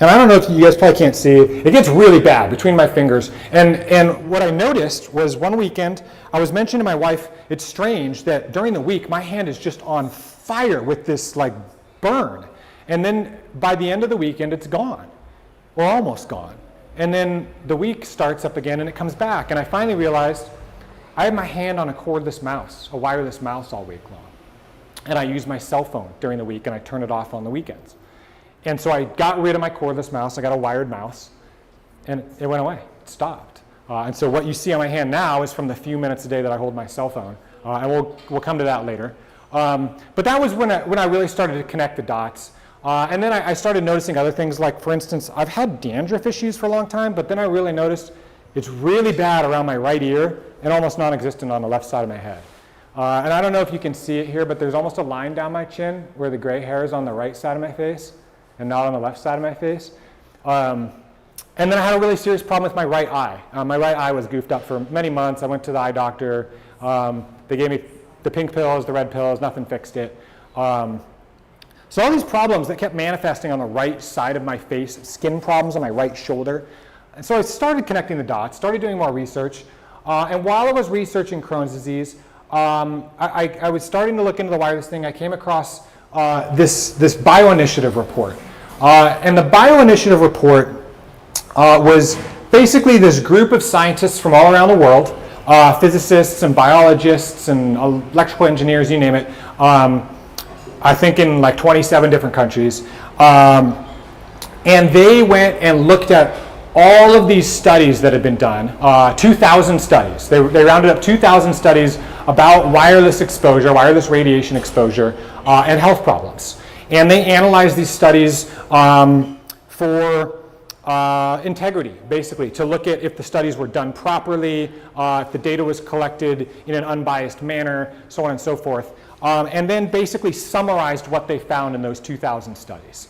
And I don't know if you guys probably can't see it. It gets really bad between my fingers. And what I noticed was one weekend, I was mentioning to my wife, it's strange that during the week, my hand is just on fire with this like burn. And then by the end of the weekend, it's gone, or almost gone. And then the week starts up again and it comes back. And I finally realized I had my hand on a cordless mouse, a wireless mouse all week long. And I use my cell phone during the week and I turn it off on the weekends. And so I got rid of my cordless mouse, I got a wired mouse, and it went away, it stopped. And so what you see on my hand now is from the few minutes a day that I hold my cell phone. And we'll come to that later. But that was when I really started to connect the dots. And then I started noticing other things, like for instance, I've had dandruff issues for a long time, but then I really noticed it's really bad around my right ear and almost non-existent on the left side of my head. And I don't know if you can see it here, but there's almost a line down my chin where the gray hair is on the right side of my face and not on the left side of my face. And then I had a really serious problem with my right eye. My right eye was goofed up for many months. I went to the eye doctor. They gave me the pink pills, the red pills, nothing fixed it. So all these problems that kept manifesting on the right side of my face, skin problems on my right shoulder. And so I started connecting the dots, started doing more research. And while I was researching Crohn's disease, I was starting to look into the wireless thing. I came across this bioinitiative report. And the bioinitiative report was basically this group of scientists from all around the world, physicists and biologists and electrical engineers, you name it, I think in like 27 different countries. And they went and looked at all of these studies that had been done, 2,000 studies. They rounded up 2,000 studies about wireless exposure, wireless radiation exposure, and health problems. And they analyzed these studies for integrity, basically, to look at if the studies were done properly, if the data was collected in an unbiased manner, so on and so forth. And then basically summarized what they found in those 2,000 studies.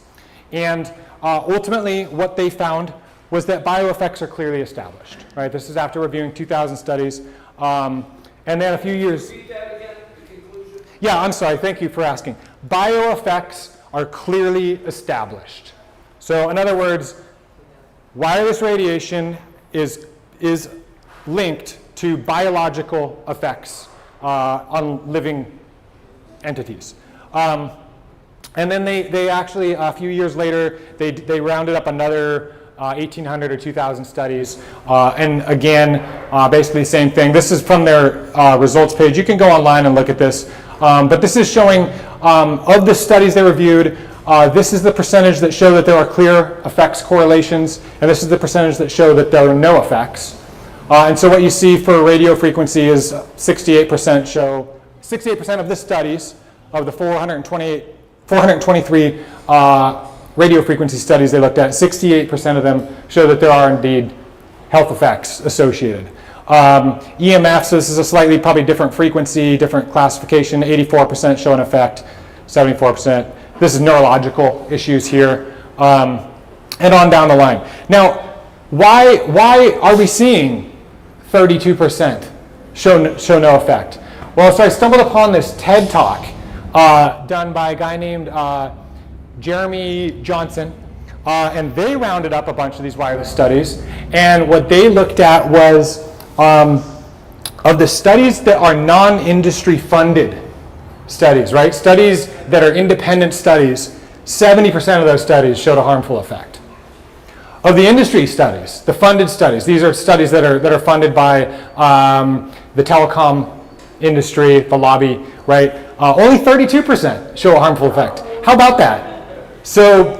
And ultimately, what they found was that bioeffects are clearly established. Right? This is after reviewing 2,000 studies. And then a few years... Repeat that again, the conclusion. Yeah, I'm sorry, thank you for asking. Bioeffects are clearly established. So in other words, wireless radiation is linked to biological effects on living entities. And then they actually, a few years later, they rounded up another 1,800 or 2,000 studies. And again, basically the same thing. This is from their results page. You can go online and look at this. But this is showing, of the studies they reviewed, this is the percentage that show that there are clear effects correlations, and this is the percentage that show that there are no effects. And so what you see for radio frequency is 68% show, 68% of the studies, of the 423 radio frequency studies they looked at, 68% of them show that there are indeed health effects associated. EMF, so this is a slightly probably different frequency, different classification, 84% show an effect, 74%. This is neurological issues here, and on down the line. Now, why are we seeing 32% show no effect? Well, so I stumbled upon this TED Talk done by a guy named Jeremy Johnson, and they rounded up a bunch of these wireless studies, and what they looked at was of the studies that are non-industry funded studies, right? Studies that are independent studies, 70% of those studies showed a harmful effect. Of the industry studies, the funded studies, these are studies that are funded by the telecom industry, the lobby, right? Only 32% show a harmful effect. How about that? So,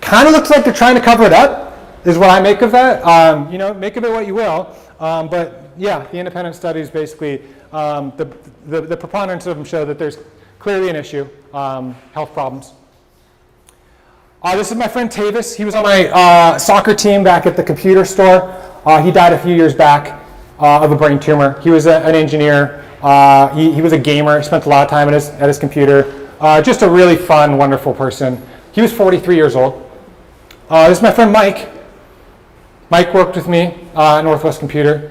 kind of looks like they're trying to cover it up, is what I make of that. You know, make of it what you will. But yeah, the independent studies basically, the preponderance of them show that there's clearly an issue, health problems. This is my friend Tavis. He was on my soccer team back at the computer store. He died a few years back of a brain tumor. He was an engineer. He was a gamer, spent a lot of time at his computer. Just a really fun, wonderful person. He was 43 years old. This is my friend Mike. Mike worked with me at Northwest Computer.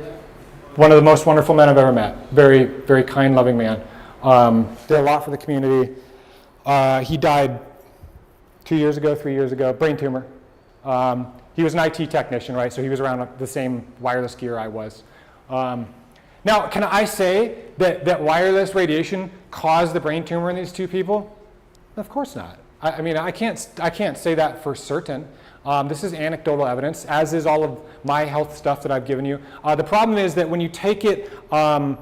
One of the most wonderful men I've ever met. Very, very kind, loving man. Did a lot for the community. He died 3 years ago, brain tumor. He was an IT technician, right? So he was around the same wireless gear I was. Now, can I say that wireless radiation caused the brain tumor in these two people? Of course not. I mean, I can't say that for certain. This is anecdotal evidence, as is all of my health stuff that I've given you. The problem is that when you take it on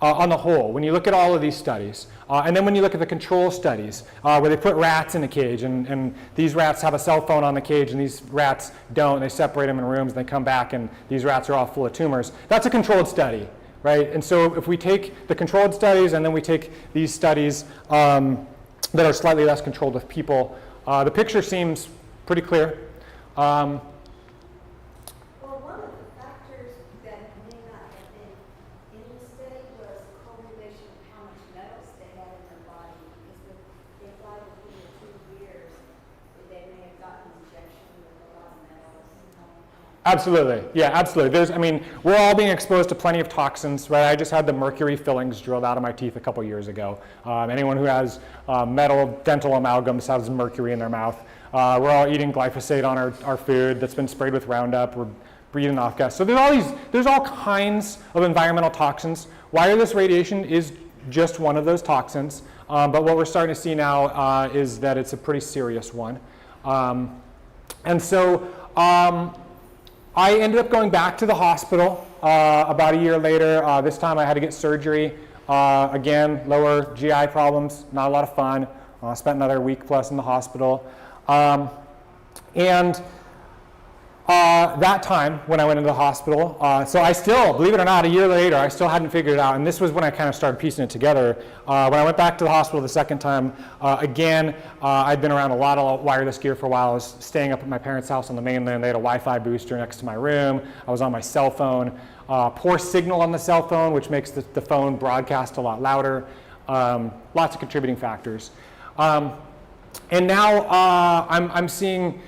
the whole, when you look at all of these studies, and then when you look at the control studies, where they put rats in a cage, and these rats have a cell phone on the cage, and these rats don't, and they separate them in rooms, and they come back, and these rats are all full of tumors. That's a controlled study, right? And so if we take the controlled studies, and then we take these studies that are slightly less controlled with people, the picture seems pretty clear. Well, one of the factors that may not have been in the study was the correlation of how much metals they had in their body, because if I was within 2 years, they may have gotten an injection with a lot of metals. Absolutely, yeah, absolutely. I mean, we're all being exposed to plenty of toxins, right? I just had the mercury fillings drilled out of my teeth a couple years ago. Anyone who has metal dental amalgams has mercury in their mouth. We're all eating glyphosate on our food that's been sprayed with Roundup. We're breathing off gas. So there's all kinds of environmental toxins. Wireless radiation is just one of those toxins. But what we're starting to see now is that it's a pretty serious one. And so I ended up going back to the hospital about a year later. This time I had to get surgery. Again, lower GI problems, not a lot of fun. Spent another week plus in the hospital. That time when I went into the hospital, so I still, believe it or not, a year later, I still hadn't figured it out, and this was when I kind of started piecing it together. When I went back to the hospital the second time, again, I'd been around a lot of wireless gear for a while. I was staying up at my parents' house on the mainland. They had a Wi-Fi booster next to my room. I was on my cell phone. Poor signal on the cell phone, which makes the phone broadcast a lot louder. Lots of contributing factors. And now I'm seeing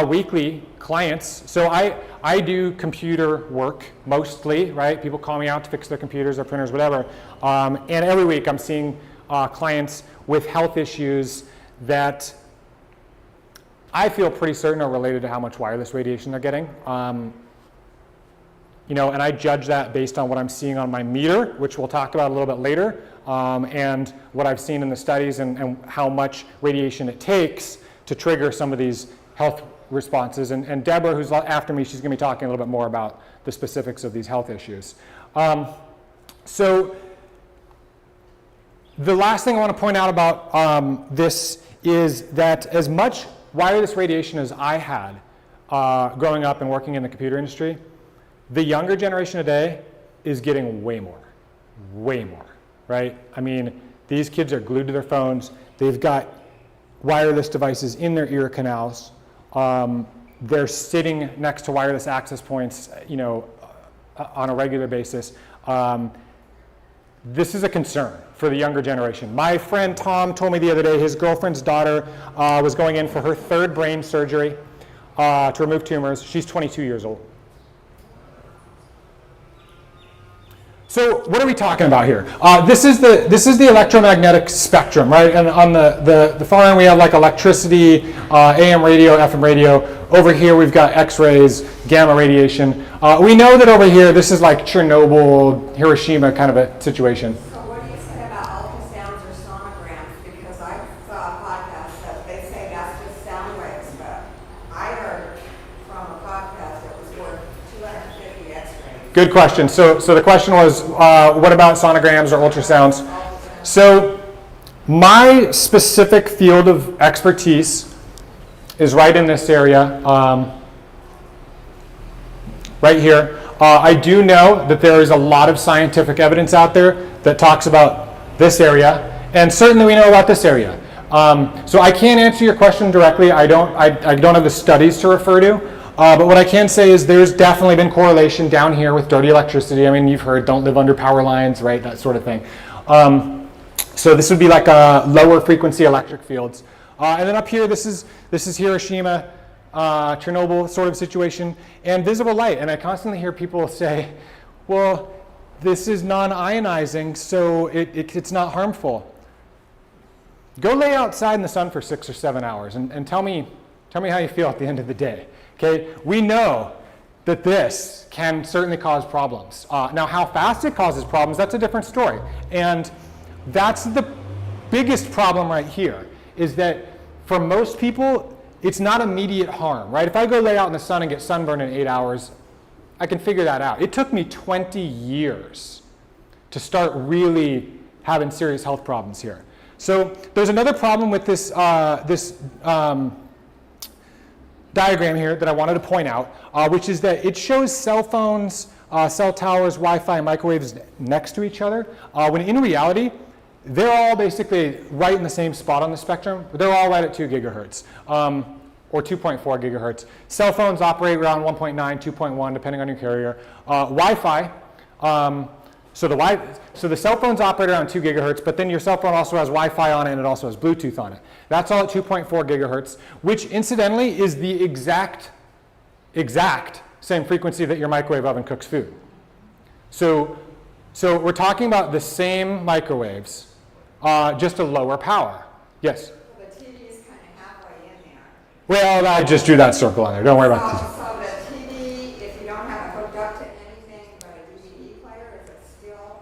weekly clients. So I do computer work mostly, right? People call me out to fix their computers, their printers, whatever. And every week I'm seeing clients with health issues that I feel pretty certain are related to how much wireless radiation they're getting. and I judge that based on what I'm seeing on my meter, which we'll talk about a little bit later, and what I've seen in the studies and how much radiation it takes to trigger some of these health responses. And Deborah, who's after me, she's going to be talking a little bit more about the specifics of these health issues. So the last thing I want to point out about this is that as much wireless radiation as I had growing up and working in the computer industry, the younger generation today is getting way more, right? I mean, these kids are glued to their phones. They've got wireless devices in their ear canals. They're sitting next to wireless access points, on a regular basis. This is a concern for the younger generation. My friend Tom told me the other day his girlfriend's daughter was going in for her 3rd brain surgery to remove tumors. She's 22 years old. So what are we talking about here? This is the electromagnetic spectrum, right? And on the far end we have like electricity, AM radio, FM radio. Over here we've got X-rays, gamma radiation. We know that over here this is like Chernobyl, Hiroshima kind of a situation. So what do you say about ultrasounds or sonograms? Because I saw a podcast that they say that's just sound waves, but I heard from a podcast that was worth 250 X-rays. Good question. So the question was, what about sonograms or ultrasounds? So my specific field of expertise is right in this area, right here. I do know that there is a lot of scientific evidence out there that talks about this area, and certainly we know about this area. So I can't answer your question directly. I don't have the studies to refer to. But what I can say is there's definitely been correlation down here with dirty electricity. I mean, you've heard don't live under power lines, right? That sort of thing. So this would be like lower frequency electric fields. And then up here, this is Hiroshima, Chernobyl sort of situation, and visible light. And I constantly hear people say, well, this is non-ionizing, so it's not harmful. Go lay outside in the sun for 6 or 7 hours and tell me how you feel at the end of the day. Okay, we know that this can certainly cause problems. Now, how fast it causes problems, that's a different story. And that's the biggest problem right here, is that for most people, it's not immediate harm, right? If I go lay out in the sun and get sunburned in 8 hours, I can figure that out. It took me 20 years to start really having serious health problems here. So there's another problem with this diagram here that I wanted to point out, which is that it shows cell phones, cell towers, Wi-Fi, and microwaves next to each other, when in reality, they're all basically right in the same spot on the spectrum. They're all right at 2 gigahertz, or 2.4 gigahertz. Cell phones operate around 1.9, 2.1, depending on your carrier. Wi-Fi, so the cell phones operate around 2 gigahertz, but then your cell phone also has Wi-Fi on it, and it also has Bluetooth on it. That's all at 2.4 gigahertz, which incidentally is the exact same frequency that your microwave oven cooks food. So we're talking about the same microwaves, just a lower power. Yes? The TV is kind of halfway in there. Well, I just drew that circle on there. Don't worry about it. So the TV, if you don't have it hooked up to anything but a DVD player, is it still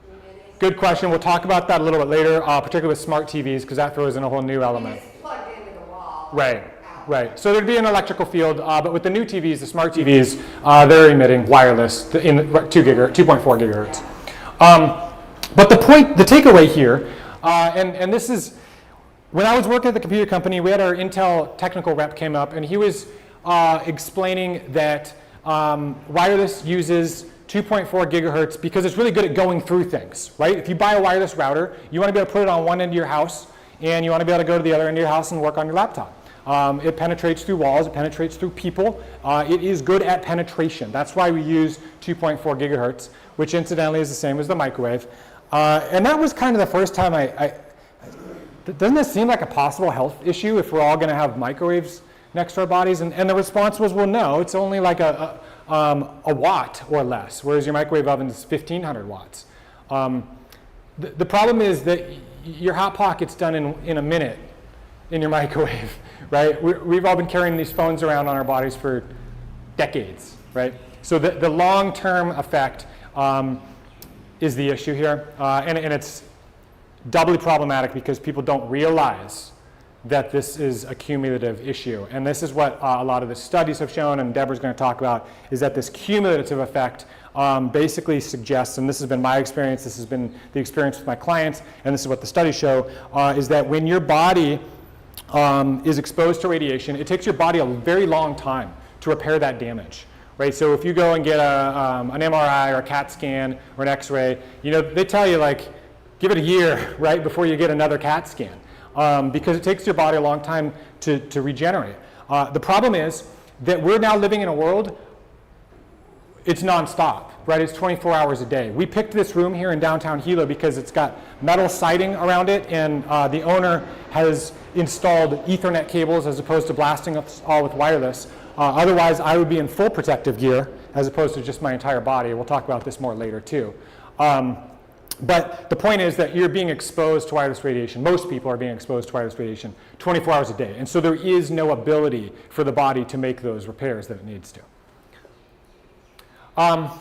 emitting? Good question. We'll talk about that a little bit later, particularly with smart TVs, because that throws in a whole new element. It's plugged into the wall. Right. So there'd be an electrical field, but with the new TVs, the smart TVs, they're emitting wireless in 2.4 gigahertz. But the takeaway here, and this is, when I was working at the computer company, we had our Intel technical rep came up, and he was explaining that wireless uses 2.4 gigahertz because it's really good at going through things, right? If you buy a wireless router, you want to be able to put it on one end of your house, and you want to be able to go to the other end of your house and work on your laptop. It penetrates through walls, it penetrates through people. It is good at penetration. That's why we use 2.4 gigahertz, which incidentally is the same as the microwave. And that was kind of the first time doesn't this seem like a possible health issue if we're all going to have microwaves next to our bodies? And the response was, well, no, it's only like a watt or less, whereas your microwave oven is 1,500 watts. The problem is that your hot pocket's done in a minute in your microwave, right? We've all been carrying these phones around on our bodies for decades, right? So the long-term effect is the issue here, and it's doubly problematic because people don't realize that this is a cumulative issue. And this is what a lot of the studies have shown, and Deborah's going to talk about, is that this cumulative effect basically suggests, and this has been my experience, this has been the experience with my clients, and this is what the studies show, is that when your body is exposed to radiation, it takes your body a very long time to repair that damage. Right, so if you go and get an MRI or a CAT scan or an X-ray, they tell you like, give it a year, right, before you get another CAT scan, because it takes your body a long time to regenerate. The problem is that we're now living in a world, it's nonstop, right? It's 24 hours a day. We picked this room here in downtown Hilo because it's got metal siding around it, and the owner has installed Ethernet cables as opposed to blasting us all with wireless. Otherwise, I would be in full protective gear as opposed to just my entire body. We'll talk about this more later too. But the point is that you're being exposed to wireless radiation. Most people are being exposed to wireless radiation 24 hours a day. And so there is no ability for the body to make those repairs that it needs to. I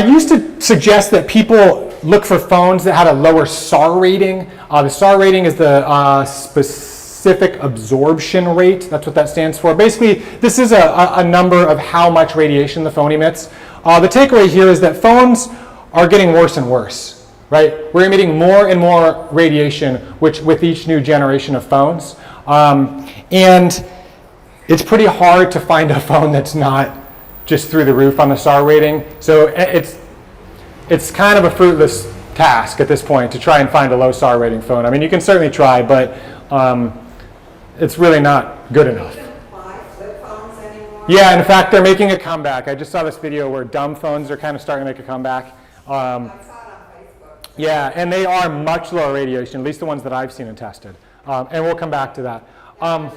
used to suggest that people look for phones that had a lower SAR rating. The SAR rating is the specific absorption rate. That's what that stands for. Basically, this is a number of how much radiation the phone emits. The takeaway here is that phones are getting worse and worse, right? We're emitting more and more radiation with each new generation of phones. And it's pretty hard to find a phone that's not just through the roof on the SAR rating. So it's kind of a fruitless task at this point to try and find a low SAR rating phone. I mean, you can certainly try, but it's really not good enough. Buy flip phones anymore? Yeah, in fact, they're making a comeback. I just saw this video where dumb phones are kind of starting to make a comeback. I saw it on Facebook. Yeah, and they are much lower radiation, at least the ones that I've seen and tested. And we'll come back to that. It's not a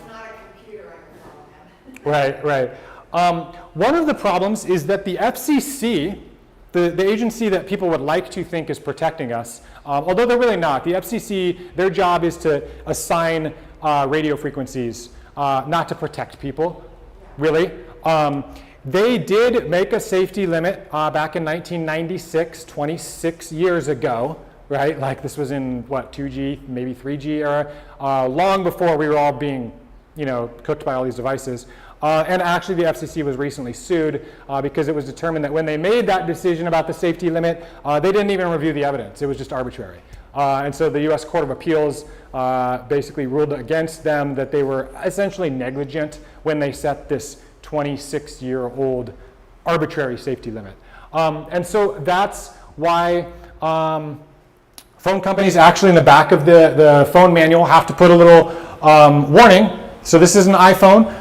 computer on your phone. Right. One of the problems is that the FCC, the agency that people would like to think is protecting us, although they're really not. The FCC, their job is to assign radio frequencies, not to protect people, really. They did make a safety limit back in 1996, 26 years ago, right? Like this was in, 2G, maybe 3G era, long before we were all being, cooked by all these devices. And actually the FCC was recently sued because it was determined that when they made that decision about the safety limit, they didn't even review the evidence. It was just arbitrary. And so the US Court of Appeals basically ruled against them that they were essentially negligent when they set this 26-year-old arbitrary safety limit. And so that's why phone companies actually in the back of the phone manual have to put a little warning. So this is an iPhone.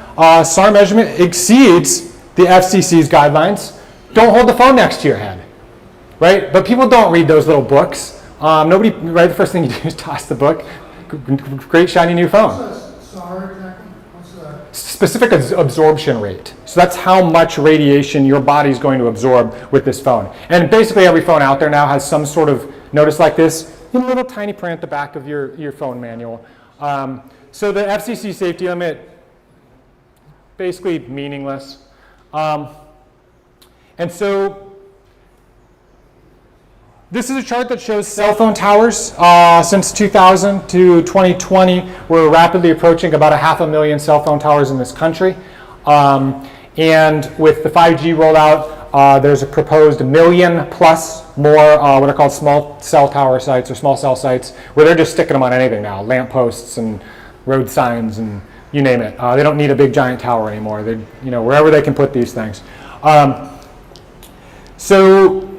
SAR measurement exceeds the FCC's guidelines. Don't hold the phone next to your head, right? But people don't read those little books. Nobody, right? The first thing you do is toss the book. Great shiny new phone. What's the SAR exactly? What's the Specific absorption rate. So that's how much radiation your body's going to absorb with this phone. And basically every phone out there now has some sort of notice like this in a little tiny print at the back of your phone manual. So the FCC safety limit, basically meaningless. And so this is a chart that shows cell phone towers. Since 2000 to 2020, we're rapidly approaching about 500,000 cell phone towers in this country. And with the 5G rollout, there's a proposed 1 million plus more what are called small cell tower sites or small cell sites, where they're just sticking them on anything now, lampposts and road signs and you name it. They don't need a big giant tower anymore. They, wherever they can put these things. So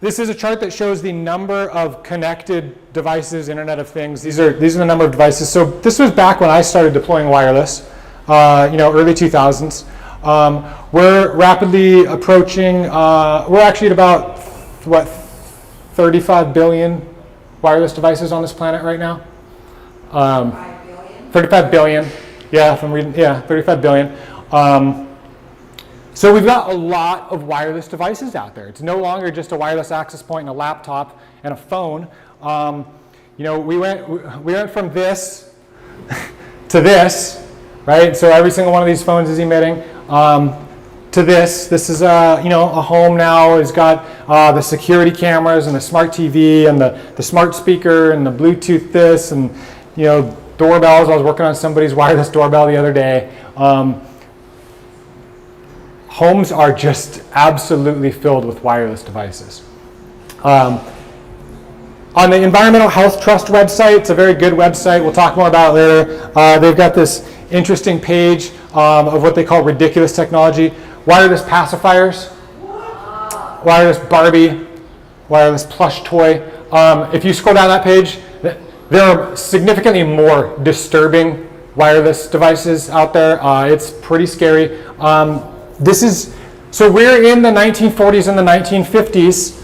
this is a chart that shows the number of connected devices, Internet of Things. These are the number of devices. So this was back when I started deploying wireless, early 2000s. We're rapidly approaching. We're actually at about 35 billion wireless devices on this planet right now. 35 billion. Yeah, if I'm reading. Yeah, 35 billion. So we've got a lot of wireless devices out there. It's no longer just a wireless access point and a laptop and a phone. We went from this to this, right? So every single one of these phones is emitting. to this. This is a home now. It's got the security cameras and the smart TV and the smart speaker and the Bluetooth this and doorbells. I was working on somebody's wireless doorbell the other day. Homes are just absolutely filled with wireless devices. On the Environmental Health Trust website, it's a very good website. We'll talk more about it later. They've got this interesting page of what they call ridiculous technology. Wireless pacifiers, wireless Barbie, wireless plush toy. If you scroll down that page, there are significantly more disturbing wireless devices out there. It's pretty scary. So we're in the 1940s and the 1950s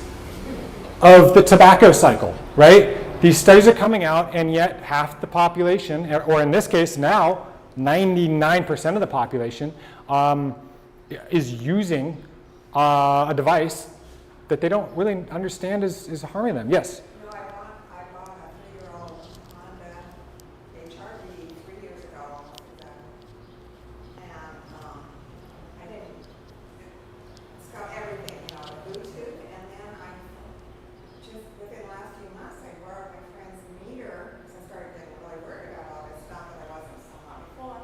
of the tobacco cycle, right? These studies are coming out, and yet half the population, or in this case now, 99% of the population, is using a device that they don't really understand is harming them. Yes? I bought a 3-year-old Honda HRV 3 years ago, and I didn't, it's got everything, the Bluetooth, and then just within the last few months, I borrowed my friend's meter, because I started getting really worried about all this stuff that I wasn't somehow before,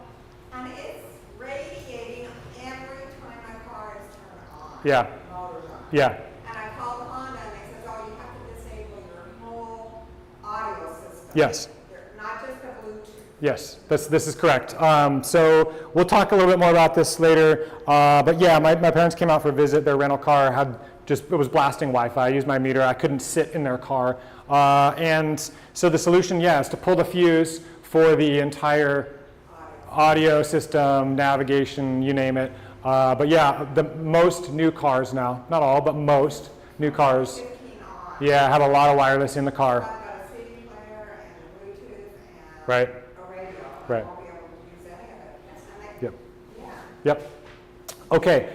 and it's radiating every time my car is turned on. Yeah. Motor's on. Yeah. And I called Honda and they said, oh, you have to disable your whole audio system. Yes. Not just the Bluetooth. Yes, this is correct. So we'll talk a little bit more about this later. But yeah, my parents came out for a visit. Their rental car it was blasting Wi-Fi. I used my meter. I couldn't sit in their car. And so the solution, is to pull the fuse for the entire audio system, navigation, you name it. But yeah, the most new cars now, not all, but most new cars, 15 on. have a lot of wireless in the car. I've got a CD player and a Bluetooth and Right. a radio. Right. I won't be able to use any of it. And Yep. yeah. Yep. Okay.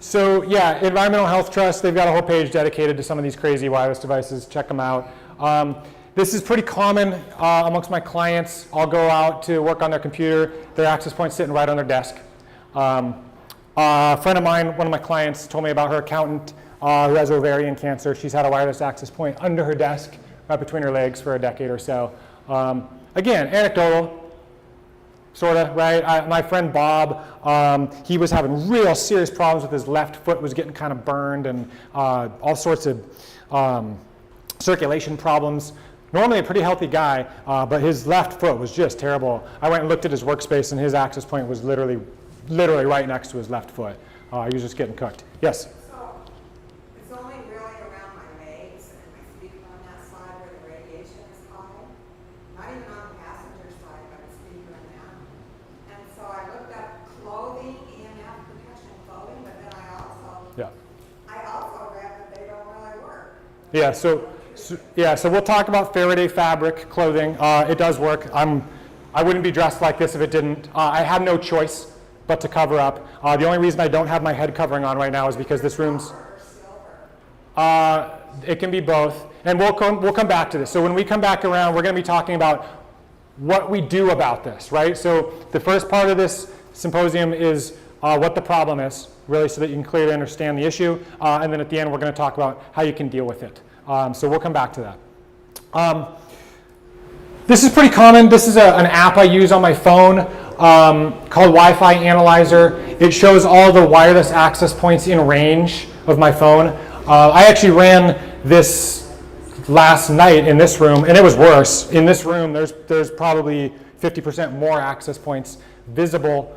So yeah, Environmental Health Trust, they've got a whole page dedicated to some of these crazy wireless devices. Check them out. This is pretty common amongst my clients. I'll go out to work on their computer, their access point's sitting right on their desk. A friend of mine, one of my clients, told me about her accountant who has ovarian cancer. She's had a wireless access point under her desk, right between her legs for a decade or so. Again, anecdotal, sort of, right? My friend Bob, he was having real serious problems with his left foot, was getting kind of burned and all sorts of circulation problems. Normally a pretty healthy guy, but his left foot was just terrible. I went and looked at his workspace and his access point was literally right next to his left foot. He was just getting cooked. Yes? So it's only really around my legs and my speaker on that side where the radiation is high. Not even on the passenger side, but the speaker in that. And so I looked up clothing, EMF protection clothing, but then I also read that they don't really work. Yeah, so we'll talk about Faraday fabric clothing. It does work. I wouldn't be dressed like this if it didn't. I have no choice but to cover up. The only reason I don't have my head covering on right now is because this room's... It can be both. And we'll come back to this. So when we come back around, we're going to be talking about what we do about this, right? So the first part of this symposium is what the problem is, really, so that you can clearly understand the issue. And then at the end, we're going to talk about how you can deal with it. So we'll come back to that. This is pretty common. This is an app I use on my phone called Wi-Fi Analyzer. It shows all the wireless access points in range of my phone. I actually ran this last night in this room, and it was worse. In this room, there's probably 50% more access points visible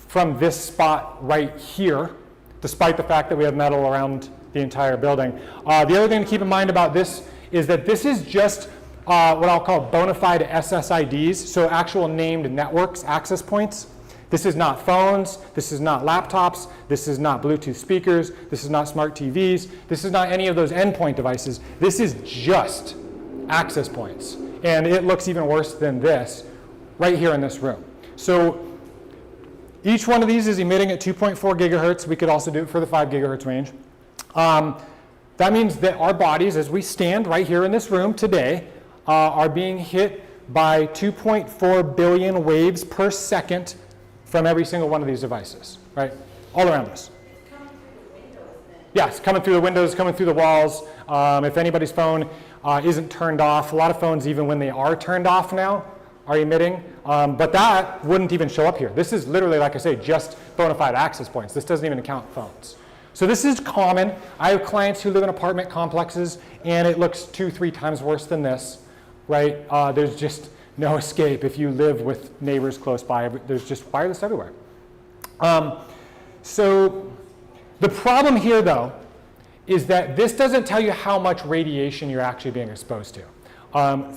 from this spot right here, despite the fact that we have metal around the entire building. The other thing to keep in mind about this is that this is just what I'll call bona fide SSIDs, so actual named networks access points. This is not phones, this is not laptops, this is not Bluetooth speakers, this is not smart TVs, this is not any of those endpoint devices. This is just access points. And it looks even worse than this right here in this room. So each one of these is emitting at 2.4 gigahertz. We could also do it for the 5 gigahertz range. That means that our bodies, as we stand right here in this room today, are being hit by 2.4 billion waves per second from every single one of these devices, right? All around us. Yes, coming through the windows, coming through the walls. If anybody's phone isn't turned off, a lot of phones, even when they are turned off now, are emitting. But that wouldn't even show up here. This is literally, like I say, just bona fide access points. This doesn't even count phones. So this is common. I have clients who live in apartment complexes, and it looks 2-3 times worse than this, right? There's just no escape if you live with neighbors close by. There's just wireless everywhere. So the problem here, though, is that this doesn't tell you how much radiation you're actually being exposed to.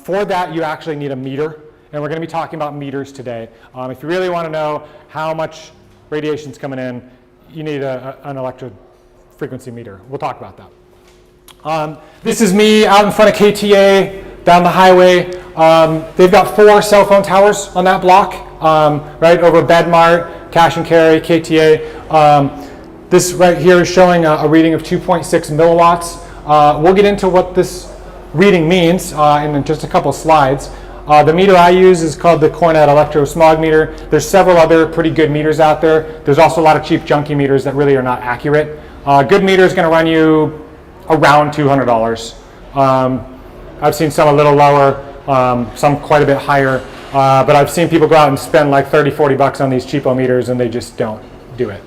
For that, you actually need a meter, and we're going to be talking about meters today. If you really want to know how much radiation is coming in, you need an electro frequency meter. We'll talk about that. This is me out in front of KTA, down the highway. They've got 4 cell phone towers on that block, right over Bedmart, Cash and Carry, KTA. This right here is showing a reading of 2.6 milliwatts. We'll get into what this reading means in just a couple slides. The meter I use is called the Cornet Electro Smog Meter. There's several other pretty good meters out there. There's also a lot of cheap junky meters that really are not accurate. Good meter is going to run you around $200. I've seen some a little lower, some quite a bit higher, but I've seen people go out and spend like 30-40 bucks on these cheapo meters, and they just don't do it.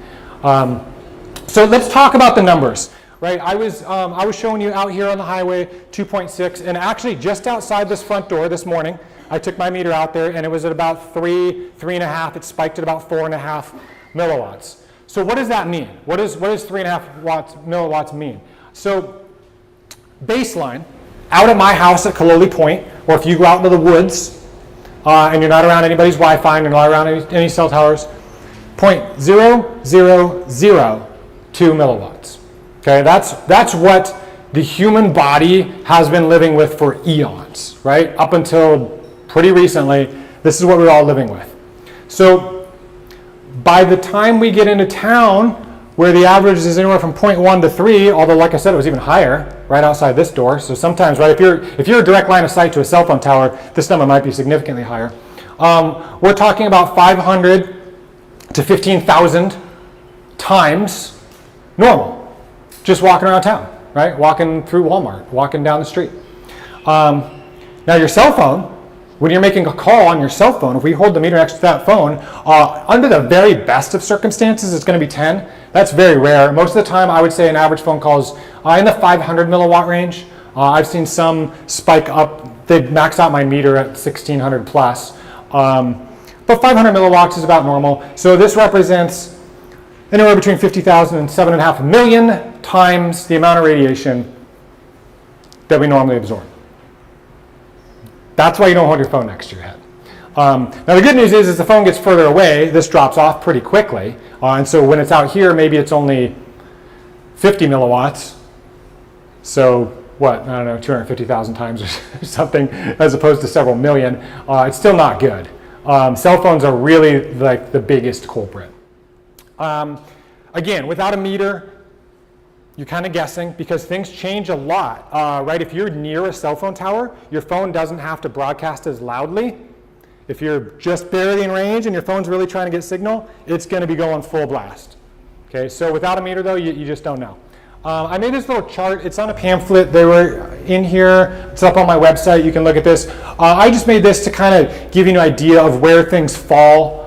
So let's talk about the numbers, right? I was showing you out here on the highway 2.6, and actually just outside this front door this morning, I took my meter out there, and it was at about 3.5. It spiked at about 4.5 milliwatts. So what does that mean? What does 3.5 milliwatts mean? So baseline, out at my house at Kaloli Point, or if you go out into the woods and you're not around anybody's Wi-Fi and you're not around any cell towers, 0.0002 milliwatts. Okay, that's what the human body has been living with for eons, right? Up until pretty recently, this is what we're all living with. So by the time we get into town, where the average is anywhere from 0.1 to 3, although like I said, it was even higher right outside this door. So sometimes, right, if you're a direct line of sight to a cell phone tower, this number might be significantly higher. We're talking about 500 to 15,000 times normal, just walking around town, right? Walking through Walmart, walking down the street. Now your cell phone, when you're making a call on your cell phone, if we hold the meter next to that phone, under the very best of circumstances, it's going to be 10. That's very rare. Most of the time, I would say an average phone call is in the 500 milliwatt range. I've seen some spike up. They max out my meter at 1600 plus. But 500 milliwatts is about normal. So this represents anywhere between 50,000 and 7.5 million times the amount of radiation that we normally absorb. That's why you don't hold your phone next to your head. Now the good news is as the phone gets further away, this drops off pretty quickly. And so when it's out here, maybe it's only 50 milliwatts. So what, I don't know, 250,000 times or something, as opposed to several million. It's still not good. Cell phones are really like the biggest culprit. Again, without a meter, you're kind of guessing because things change a lot, right? If you're near a cell phone tower, your phone doesn't have to broadcast as loudly. If you're just barely in range and your phone's really trying to get signal, it's going to be going full blast. Okay, so without a meter though, you just don't know. I made this little chart. It's on a pamphlet. They were in here. It's up on my website. You can look at this. I just made this to kind of give you an idea of where things fall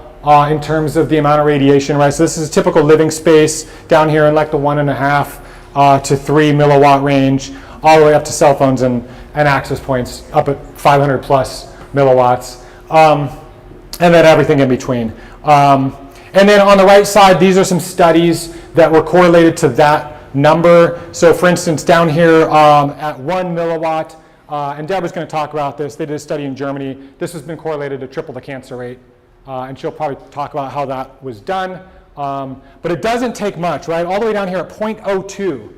in terms of the amount of radiation, right? So this is a typical living space down here in like the 1.5 to 3 milliwatt range, all the way up to cell phones and access points up at 500 plus milliwatts, and then everything in between. And then on the right side, these are some studies that were correlated to that number. So for instance, down here at 1 milliwatt, and Deborah's going to talk about this. They did a study in Germany. This has been correlated to triple the cancer rate, and she'll probably talk about how that was done. But it doesn't take much, right? All the way down here at 0.02,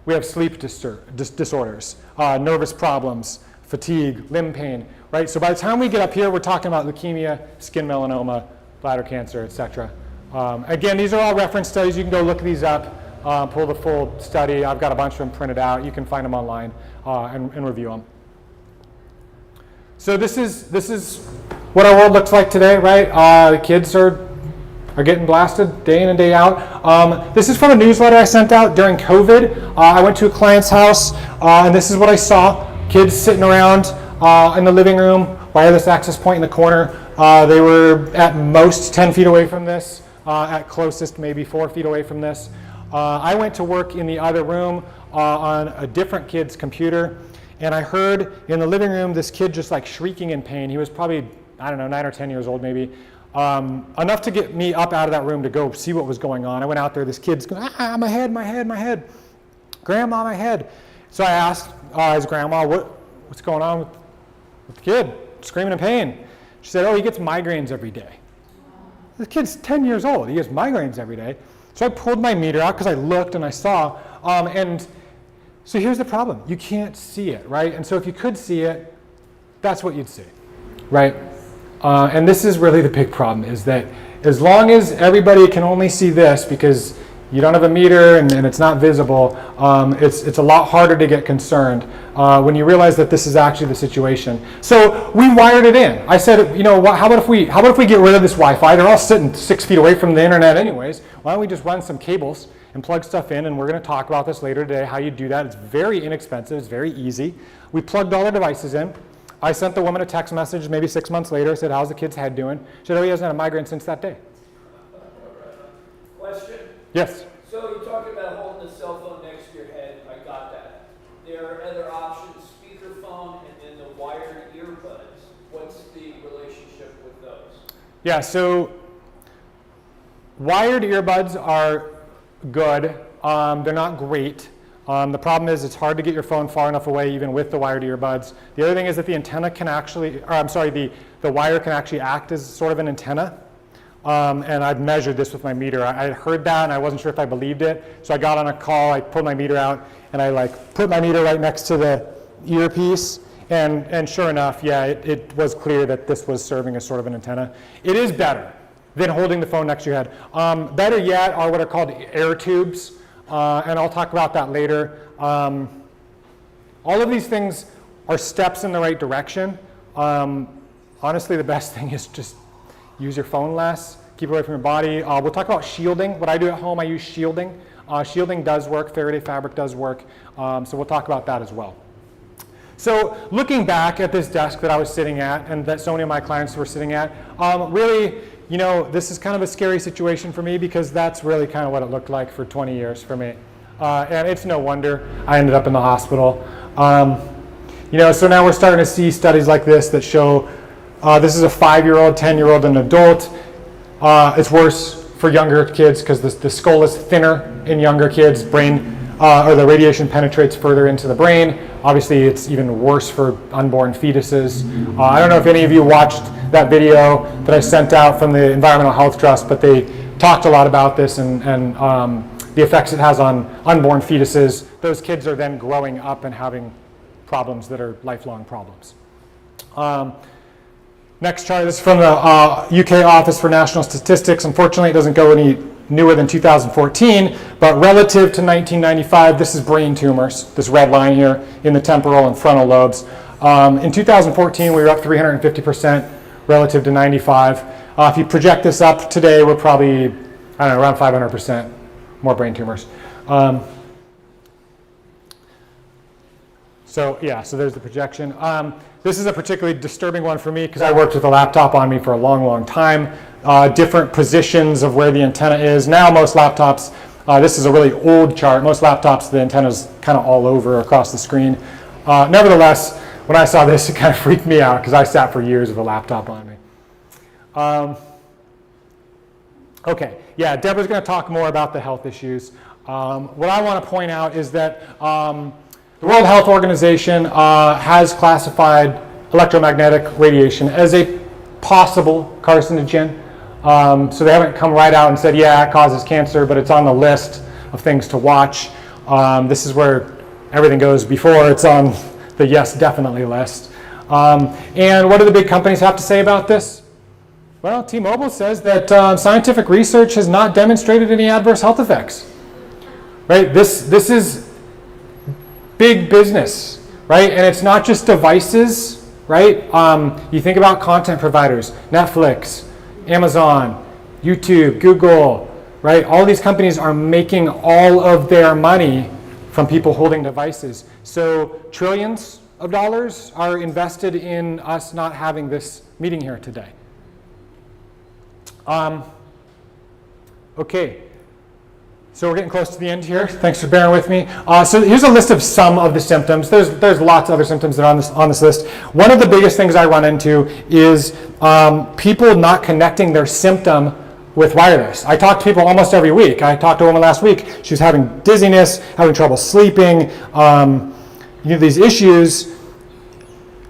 we have sleep disorders, nervous problems, fatigue, limb pain, right? So by the time we get up here, we're talking about leukemia, skin melanoma, bladder cancer, etc. Again, these are all reference studies. You can go look these up, pull the full study. I've got a bunch of them printed out. You can find them online and review them. So this is what our world looks like today, right? The kids are are getting blasted day in and day out. This is from a newsletter I sent out during COVID. I went to a client's house, and this is what I saw. Kids sitting around in the living room, wireless access point in the corner. They were at most 10 feet away from this, at closest maybe 4 feet away from this. I went to work in the other room on a different kid's computer, and I heard in the living room this kid just like shrieking in pain. He was probably, I don't know, 9 or 10 years old maybe. Enough to get me up out of that room to go see what was going on. I went out there, this kid's going, my head, my head, my head. Grandma, my head. So I asked his grandma, what's going on with the kid? Screaming in pain. She said, oh, he gets migraines every day. The kid's 10 years old. He gets migraines every day. So I pulled my meter out because I looked and I saw. And so here's the problem. You can't see it, right? And so if you could see it, that's what you'd see, right? And this is really the big problem, is that as long as everybody can only see this because you don't have a meter and it's not visible, it's a lot harder to get concerned when you realize that this is actually the situation. So we wired it in. I said, you know, how about if we get rid of this Wi-Fi? They're all sitting 6 feet away from the internet anyways. Why don't we just run some cables and plug stuff in? And we're going to talk about this later today, how you do that. It's very inexpensive. It's very easy. We plugged all our devices in. I sent the woman a text message maybe 6 months later. I said, how's the kid's head doing? She said, oh, he hasn't had a migraine since that day. Question? Yes. So you're talking about holding the cell phone next to your head. I got that. There are other options, speakerphone and then the wired earbuds. What's the relationship with those? Yeah, so wired earbuds are good. They're not great. The problem is it's hard to get your phone far enough away even with the wired earbuds. The other thing is that the antenna can actually, or I'm sorry, the wire can actually act as sort of an antenna. And I've measured this with my meter. I had heard that and I wasn't sure if I believed it. So I got on a call, I pulled my meter out and I like put my meter right next to the earpiece. And sure enough, yeah, it was clear that this was serving as sort of an antenna. It is better than holding the phone next to your head. Better yet are what are called air tubes. And I'll talk about that later. All of these things are steps in the right direction. Honestly, the best thing is just use your phone less, keep it away from your body. We'll talk about shielding. What I do at home, I use shielding. Shielding does work, Faraday fabric does work. So we'll talk about that as well. So looking back at this desk that I was sitting at and that so many of my clients were sitting at, really, you know, this is kind of a scary situation for me because that's really kind of what it looked like for 20 years for me. And it's no wonder I ended up in the hospital. You know, so now we're starting to see studies like this that show this is a 5-year-old, 10-year-old, and an adult. It's worse for younger kids because the skull is thinner in younger kids. Or the radiation penetrates further into the brain. Obviously, it's even worse for unborn fetuses. I don't know if any of you watched that video that I sent out from the Environmental Health Trust, but they talked a lot about this and the effects it has on unborn fetuses. Those kids are then growing up and having problems that are lifelong problems. Next chart is from the UK Office for National Statistics. Unfortunately, it doesn't go any newer than 2014, but relative to 1995, this is brain tumors, this red line here in the temporal and frontal lobes. In 2014, we were up 350% relative to 95. If you project this up today, we're probably, I don't know, around 500% more brain tumors. So yeah, so there's the projection. This is a particularly disturbing one for me because I worked with a laptop on me for a long, long time. Different positions of where the antenna is. Now most laptops, this is a really old chart. Most laptops, the antenna's kind of all over across the screen. Nevertheless, when I saw this, it kind of freaked me out because I sat for years with a laptop on me. Okay, yeah, Deborah's going to talk more about the health issues. What I want to point out is that the World Health Organization has classified electromagnetic radiation as a possible carcinogen. So they haven't come right out and said, yeah, it causes cancer, but it's on the list of things to watch. This is where everything goes before it's on the yes, definitely list. And what do the big companies have to say about this? Well, T-Mobile says that scientific research has not demonstrated any adverse health effects. Right? This is big business, right? And it's not just devices, right? You think about content providers, Netflix, Amazon, YouTube, Google, right? All these companies are making all of their money from people holding devices. So trillions of dollars are invested in us not having this meeting here today. Okay, so we're getting close to the end here. Thanks for bearing with me. So here's a list of some of the symptoms. There's lots of other symptoms that are on this list. One of the biggest things I run into is people not connecting their symptom with wireless. I talk to people almost every week. I talked to a woman last week. She was having dizziness, having trouble sleeping, these issues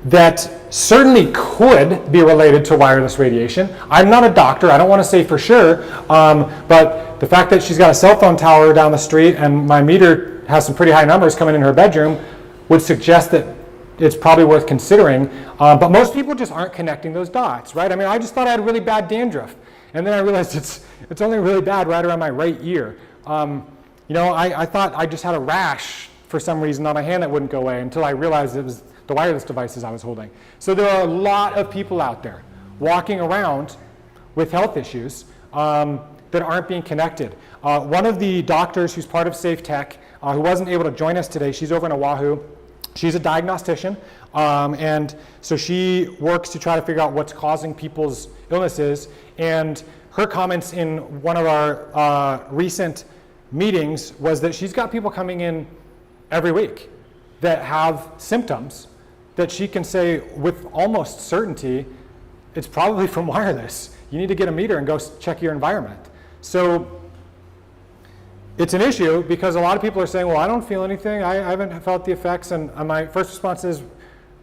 that certainly could be related to wireless radiation. I'm not a doctor, I don't want to say for sure, but the fact that she's got a cell phone tower down the street and my meter has some pretty high numbers coming in her bedroom would suggest that it's probably worth considering. But most people just aren't connecting those dots, right? I mean, I just thought I had really bad dandruff, and then I realized it's only really bad right around my right ear. I thought I just had a rash for some reason on my hand that wouldn't go away until I realized it was the wireless devices I was holding. So there are a lot of people out there walking around with health issues that aren't being connected. One of the doctors who's part of Safe Tech, who wasn't able to join us today, she's over in Oahu. She's a diagnostician, and so she works to try to figure out what's causing people's illnesses. And her comments in one of our recent meetings was that she's got people coming in every week that have symptoms that she can say with almost certainty, it's probably from wireless. You need to get a meter and go check your environment. So it's an issue because a lot of people are saying, well, I don't feel anything. I haven't felt the effects. And my first response is,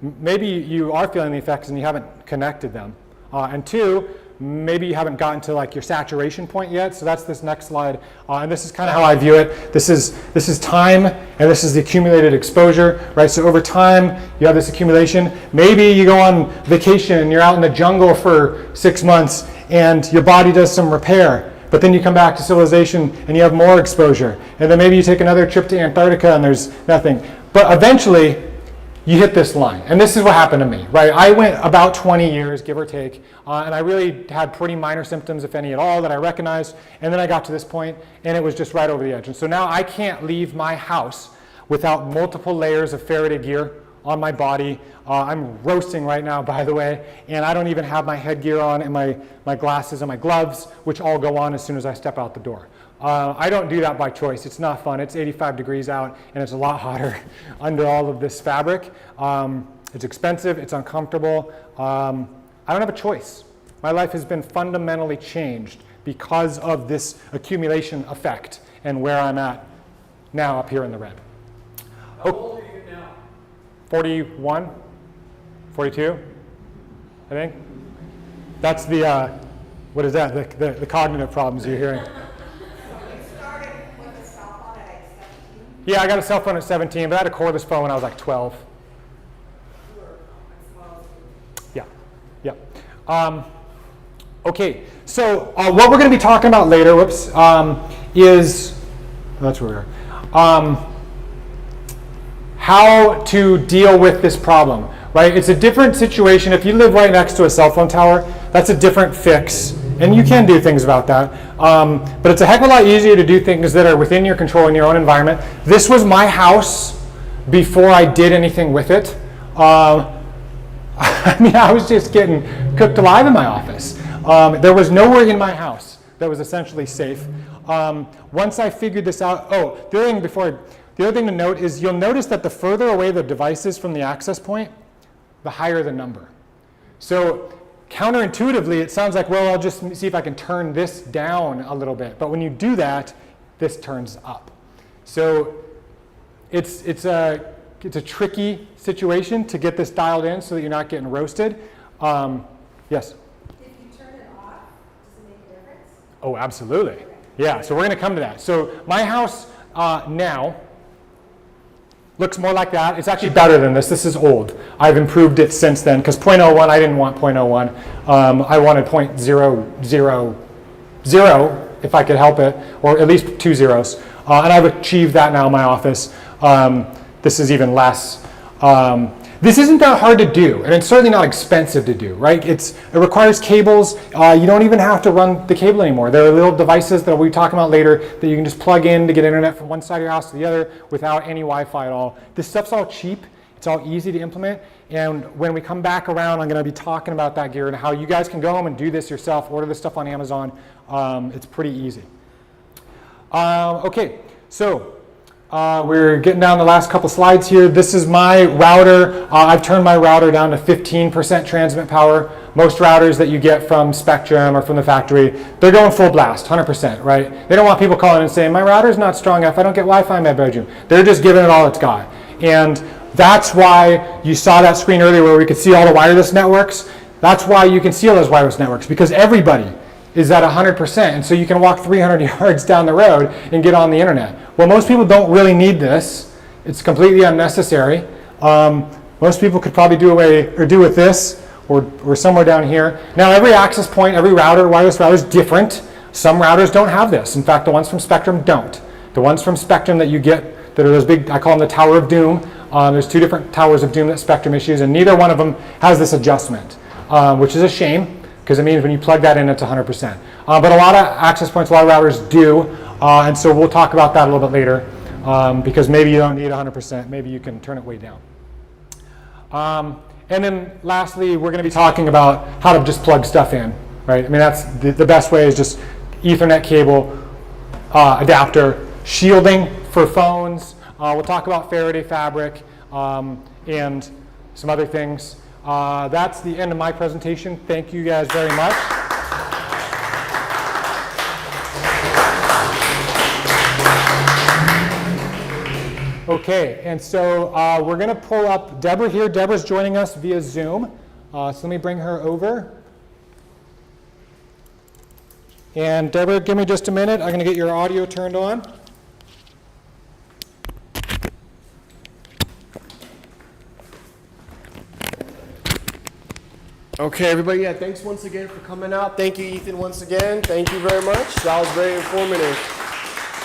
maybe you are feeling the effects and you haven't connected them. And two, maybe you haven't gotten to like your saturation point yet. So that's this next slide. And this is kind of how I view it. This is time, and this is the accumulated exposure, right? So over time, you have this accumulation. Maybe you go on vacation and you're out in the jungle for 6 months and your body does some repair. But then you come back to civilization and you have more exposure. And then maybe you take another trip to Antarctica and there's nothing. But eventually, you hit this line. And this is what happened to me, right? I went about 20 years, give or take, and I really had pretty minor symptoms, if any at all, that I recognized. And then I got to this point, and it was just right over the edge. And so now I can't leave my house without multiple layers of Faraday gear on my body. I'm roasting right now, by the way, and I don't even have my headgear on, and my glasses and my gloves, which all go on as soon as I step out the door. I don't do that by choice. It's not fun. It's 85 degrees out, and it's a lot hotter under all of this fabric. It's expensive. It's uncomfortable. I don't have a choice. My life has been fundamentally changed because of this accumulation effect and where I'm at now up here in the red. How old are you now? 41, 42, I think. That's the, what is that? The cognitive problems you're hearing. Yeah, I got a cell phone at 17, but I had a cordless phone when I was like 12. Yeah. Okay, so what we're going to be talking about later, is, that's where we are, how to deal with this problem, right? It's a different situation. If you live right next to a cell phone tower, that's a different fix. And you can do things about that. But it's a heck of a lot easier to do things that are within your control in your own environment. This was my house before I did anything with it. I mean, I was just getting cooked alive in my office. There was nowhere in my house that was essentially safe. Once I figured this out, the other thing to note is you'll notice that the further away the device is from the access point, the higher the number. So counterintuitively, it sounds like, well, I'll just see if I can turn this down a little bit. But when you do that, this turns up. So it's a tricky situation to get this dialed in so that you're not getting roasted. Yes? If you turn it off, does it make a difference? Oh, absolutely. Yeah, so we're going to come to that. So my house now looks more like that. It's actually better than this. This is old. I've improved it since then because 0.01, I didn't want 0.01. I wanted 0.000 if I could help it, or at least 2 zeros. And I've achieved that now in my office. This is even less. this isn't that hard to do, and it's certainly not expensive to do, right? It requires cables. You don't even have to run the cable anymore. There are little devices that we'll be talking about later that you can just plug in to get internet from one side of your house to the other without any Wi-Fi at all. This stuff's all cheap. It's all easy to implement. And when we come back around, I'm going to be talking about that gear and how you guys can go home and do this yourself. Order this stuff on Amazon. It's pretty easy. Okay, so we're getting down the last couple slides here. This is my router. I've turned my router down to 15% transmit power. Most routers that you get from Spectrum or from the factory, they're going full blast, 100%, right? They don't want people calling and saying, my router's not strong enough, I don't get Wi-Fi in my bedroom. They're just giving it all it's got. And that's why you saw that screen earlier where we could see all the wireless networks. That's why you can see all those wireless networks, because everybody is at 100%, and so you can walk 300 yards down the road and get on the internet. Well, most people don't really need this. It's completely unnecessary. Most people could probably do with this or somewhere down here. Now, every access point, every router, wireless router is different. Some routers don't have this. In fact, the ones from Spectrum don't. The ones from Spectrum that you get that are those big, I call them the Tower of Doom. There's 2 different Towers of Doom that Spectrum issues, and neither one of them has this adjustment, which is a shame, because it means when you plug that in, it's 100%. But a lot of access points, a lot of routers do, and so we'll talk about that a little bit later, because maybe you don't need 100%, maybe you can turn it way down. And then lastly, we're going to be talking about how to just plug stuff in, right? I mean, that's the best way is just Ethernet cable, adapter, shielding for phones. We'll talk about Faraday fabric and some other things. That's the end of my presentation. Thank you guys very much. Okay, and so we're going to pull up Deborah here. Deborah's joining us via Zoom. So let me bring her over. And Deborah, give me just a minute. I'm going to get your audio turned on. Okay, everybody, yeah, thanks once again for coming out. Thank you, Ethan, once again. Thank you very much. That was very informative.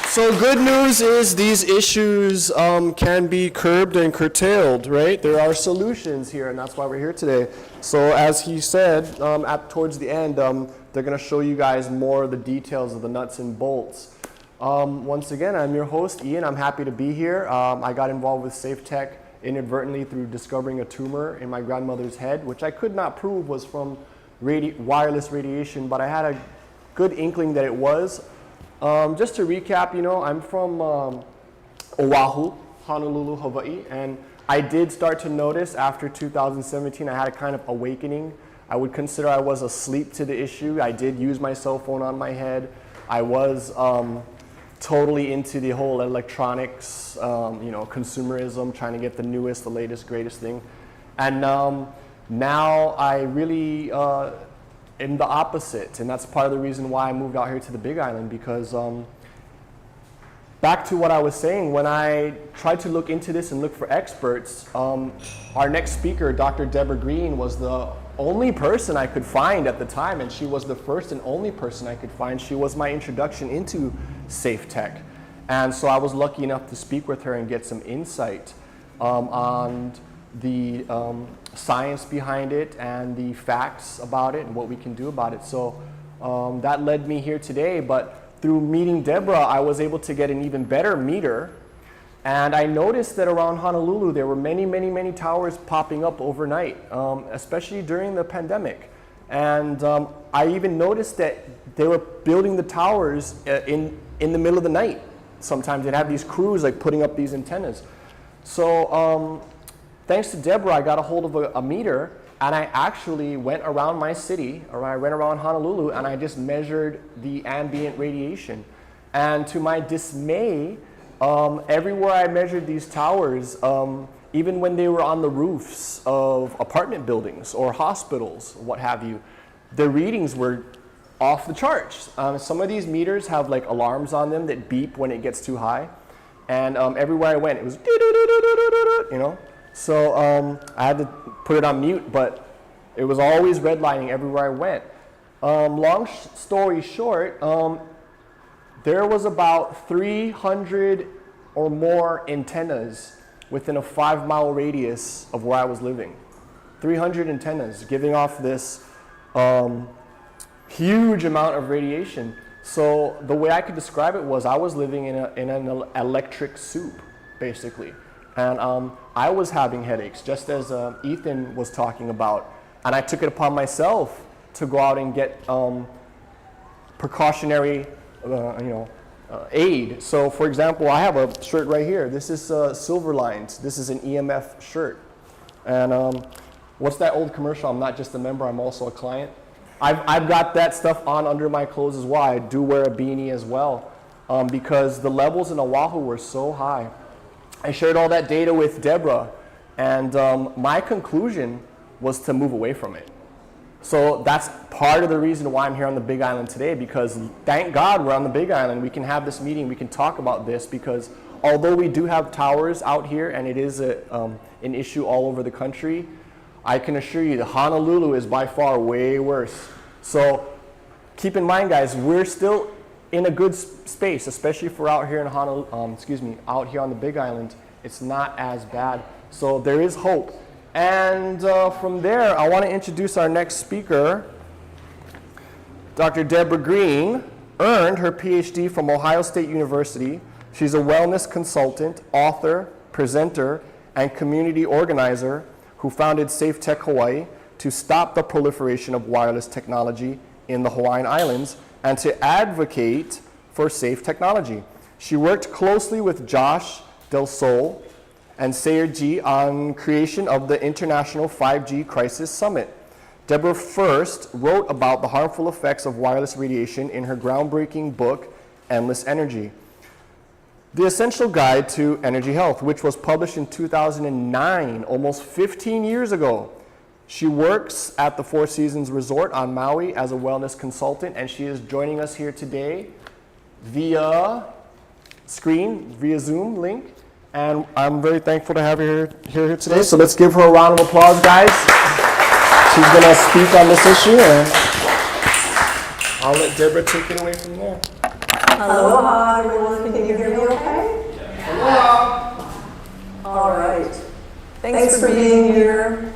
So good news is these issues can be curbed and curtailed, right? There are solutions here, and that's why we're here today. So as he said, towards the end, they're going to show you guys more of the details of the nuts and bolts. Once again, I'm your host, Ian. I'm happy to be here. I got involved with SafeTech inadvertently through discovering a tumor in my grandmother's head, which I could not prove was from wireless radiation, but I had a good inkling that it was. Just to recap, I'm from Oahu, Honolulu, Hawaii, and I did start to notice after 2017, I had a kind of awakening. I would consider I was asleep to the issue. I did use my cell phone on my head. I was totally into the whole electronics, consumerism, trying to get the newest, the latest, greatest thing. And now I really am the opposite, and that's part of the reason why I moved out here to the Big Island, because back to what I was saying, when I tried to look into this and look for experts, our next speaker, Dr. Deborah Green, was the only person I could find at the time, and she was the first and only person I could find. She was my introduction into SafeTech. And so I was lucky enough to speak with her and get some insight on the science behind it and the facts about it and what we can do about it. So that led me here today, but through meeting Deborah, I was able to get an even better meter. And I noticed that around Honolulu, there were many, many, many towers popping up overnight, especially during the pandemic. And I even noticed that they were building the towers in the middle of the night. Sometimes they'd have these crews like putting up these antennas. So thanks to Deborah, I got a hold of a meter, and I actually went around my city, or I went around Honolulu, and I just measured the ambient radiation. And to my dismay, everywhere I measured these towers, even when they were on the roofs of apartment buildings or hospitals, what have you, the readings were off the charts. Some of these meters have like alarms on them that beep when it gets too high. And everywhere I went, it was, So I had to put it on mute, but it was always redlining everywhere I went. Long story short, there was about 300 or more antennas within a 5-mile radius of where I was living. 300 antennas giving off this huge amount of radiation. So the way I could describe it was I was living in an electric soup, basically. And I was having headaches, just as Ethan was talking about. And I took it upon myself to go out and get precautionary aid. So for example, I have a shirt right here. This is Silver Lines. This is an EMF shirt. And what's that old commercial? I'm not just a member, I'm also a client. I've got that stuff on under my clothes as well. I do wear a beanie as well because the levels in Oahu were so high. I shared all that data with Deborah, and my conclusion was to move away from it. So that's part of the reason why I'm here on the Big Island today, because thank God we're on the Big Island. We can have this meeting, we can talk about this, because although we do have towers out here and it is an issue all over the country, I can assure you that Honolulu is by far way worse. So keep in mind, guys, we're still in a good space, especially if we're out here in out here on the Big Island. It's not as bad. So there is hope. And from there, I want to introduce our next speaker. Dr. Deborah Green earned her PhD from Ohio State University. She's a wellness consultant, author, presenter, and community organizer who founded Safe Tech Hawaii to stop the proliferation of wireless technology in the Hawaiian Islands and to advocate for safe technology. She worked closely with Josh Del Sol and Sayer G on creation of the International 5G Crisis Summit. Deborah first wrote about the harmful effects of wireless radiation in her groundbreaking book, Endless Energy, The Essential Guide to Energy Health, which was published in 2009, almost 15 years ago. She works at the Four Seasons Resort on Maui as a wellness consultant, and she is joining us here today via screen, via Zoom link. And I'm very thankful to have her here today. So let's give her a round of applause, guys. She's going to speak on this issue, and I'll let Deborah take it away from there. Aloha, everyone. Can you hear me okay? Hello. All right. Thanks for being here.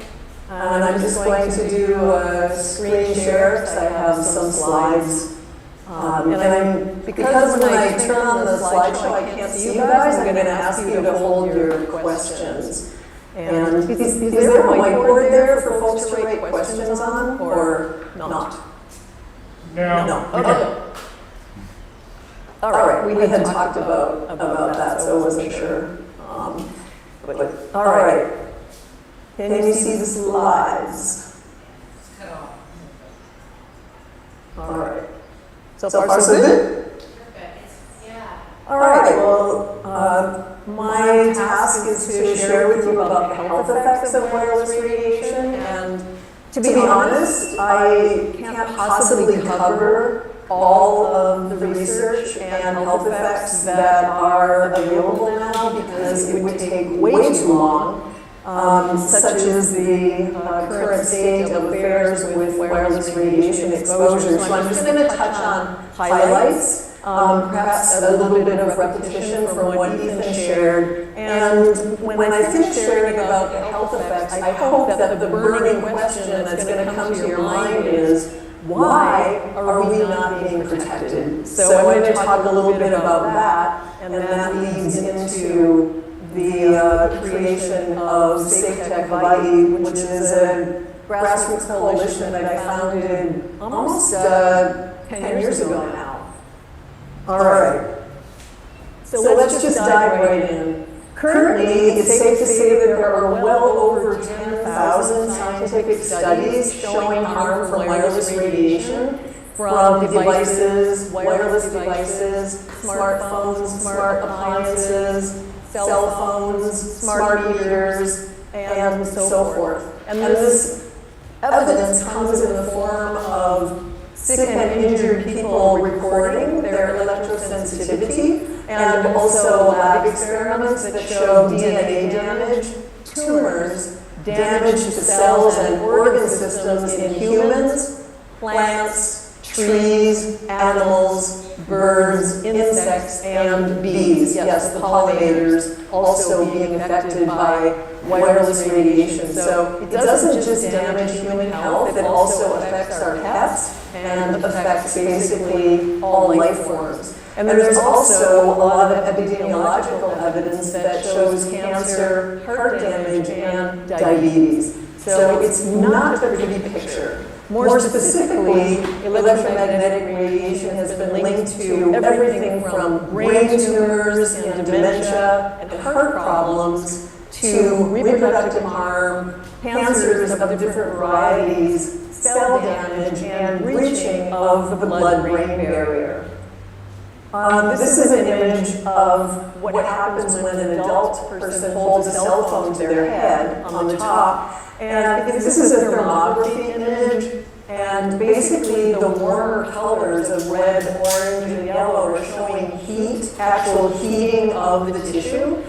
And I'm just going to do a screen share because I have some slides. Because when I turn on the slideshow, I can't see you guys, I'm going to ask you to hold your questions. And is there a whiteboard there for folks to write questions on, or not? No. Okay. All right, we had talked about that, so I wasn't sure. All right. Can you see the slides? All right. So far, so good? Yeah. All right, well, my task is to share with you about the health effects of wireless radiation, and to be honest, I can't possibly cover all of the research and health effects that are available now because it would take way too long. Such as the current state of affairs with wireless radiation exposure. So I'm just going to touch on highlights, perhaps a little bit of repetition from what Ethan shared. And when I finish sharing about the health effects, I hope that the burning question that's going to come to your mind is, why are we not being protected? So I'm going to talk a little bit about that, and then that leads into the creation of Safe Tech Hawaii, which is a grassroots coalition that I founded almost 10 years ago now. All right. So let's just dive right in. Currently, it's safe to say that there are well over 10,000 scientific studies showing harm from wireless radiation from devices, wireless devices, smartphones, smart appliances, cell phones, smart meters, and so forth. And this evidence comes in the form of sick and injured people reporting their electrosensitivity, and also lab experiments that show DNA damage, tumors, damage to cells and organ systems in humans, plants, trees, animals, birds, insects, and bees. Yes, the pollinators also being affected by wireless radiation. So it doesn't just damage human health, it also affects our pets and affects basically all life forms. And there's also a lot of epidemiological evidence that shows cancer, heart damage, and diabetes. So it's not a pretty picture. More specifically, electromagnetic radiation has been linked to everything from brain tumors and dementia and heart problems to reproductive harm, cancers of different varieties, cell damage, and breaching of the blood-brain barrier. This is an image of what happens when an adult person holds a cell phone to their head on the top. And this is a thermography image. And basically the warmer colors of red, orange, and yellow are showing heat, actual heating of the tissue.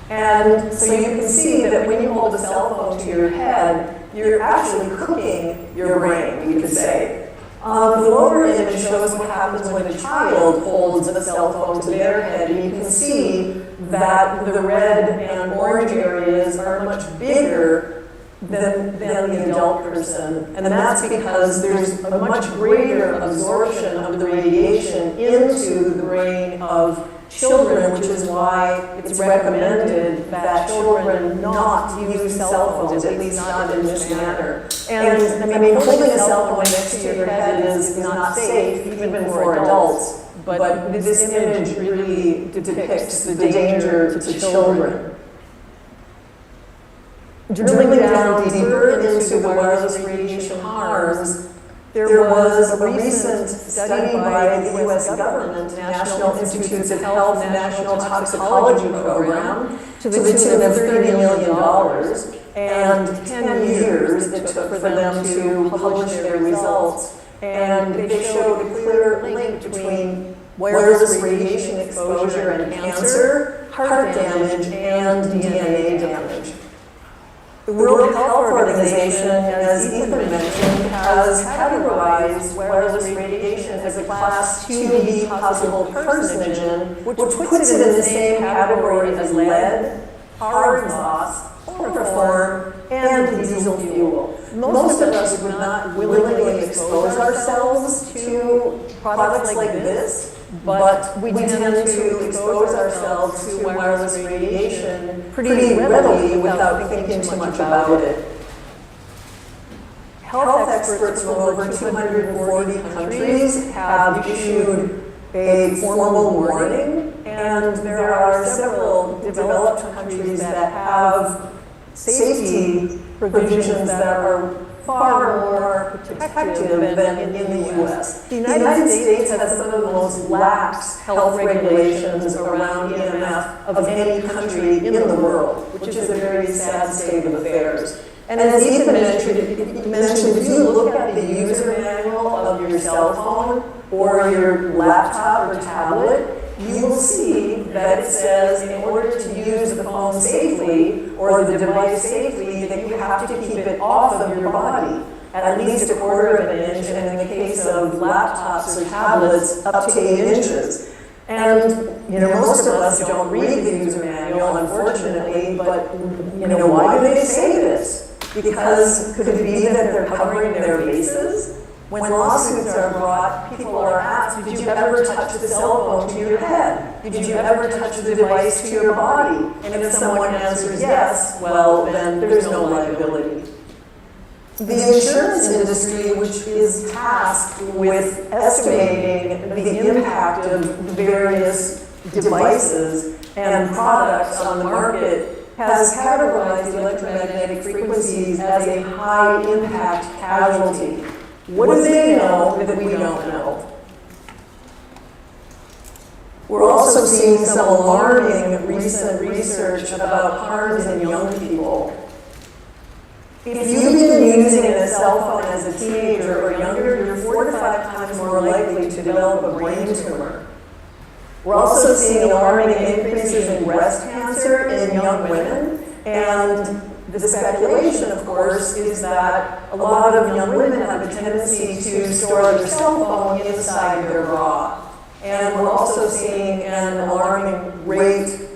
And so you can see that when you hold a cell phone to your head, you're actually cooking your brain, you could say. The lower image shows what happens when a child holds a cell phone to their head, and you can see that the red and orange areas are much bigger than the adult person. And that's because there's a much greater absorption of the radiation into the brain of children, which is why it's recommended that children not use cell phones, at least not in this manner. And I mean, holding a cell phone next to your head is not safe, even for adults. But this image really depicts the danger to children. Drilling down deeper into the wireless radiation harms, there was a recent study by the US government, National Institutes of Health National Toxicology Program, to the tune of $30 million, and 10 years it took for them to publish their results. And they showed a clear link between wireless radiation exposure and cancer, heart damage, and DNA damage. The World Health Organization, as Ethan mentioned, has categorized wireless radiation as a class 2B possible carcinogen, which puts it in the same category as lead, tar exhaust, chloroform, and diesel fuel. Most of us would not willingly expose ourselves to products like this, but we tend to expose ourselves to wireless radiation pretty readily without thinking too much about it. Health experts from over 240 countries have issued a formal warning, and there are several developed countries that have safety provisions that are far more protective than in the US. The United States has some of the most lax health regulations around EMF of any country in the world, which is a very sad state of affairs. And as Ethan mentioned, if you look at the user manual of your cell phone or your laptop or tablet, you will see that it says in order to use the phone safely or the device safely that you have to keep it off of your body at least 1/4 of an inch, and in the case of laptops or tablets, up to 8 inches. And most of us don't read the user manual, unfortunately, but why do they say this? Because could it be that they're covering their bases? When lawsuits are brought, people are asked, did you ever touch the cell phone to your head? Did you ever touch the device to your body? And if someone answers yes, well, then there's no liability. The insurance industry, which is tasked with estimating the impact of various devices and products on the market, has categorized electromagnetic frequencies as a high-impact casualty. What do they know that we don't know? We're also seeing some alarming recent research about harms in young people. If you've been using a cell phone as a teenager or younger, you're 4 to 5 times more likely to develop a brain tumor. We're also seeing alarming increases in breast cancer in young women, and the speculation, of course, is that a lot of young women have a tendency to store their cell phone inside their bra. And we're also seeing an alarming rate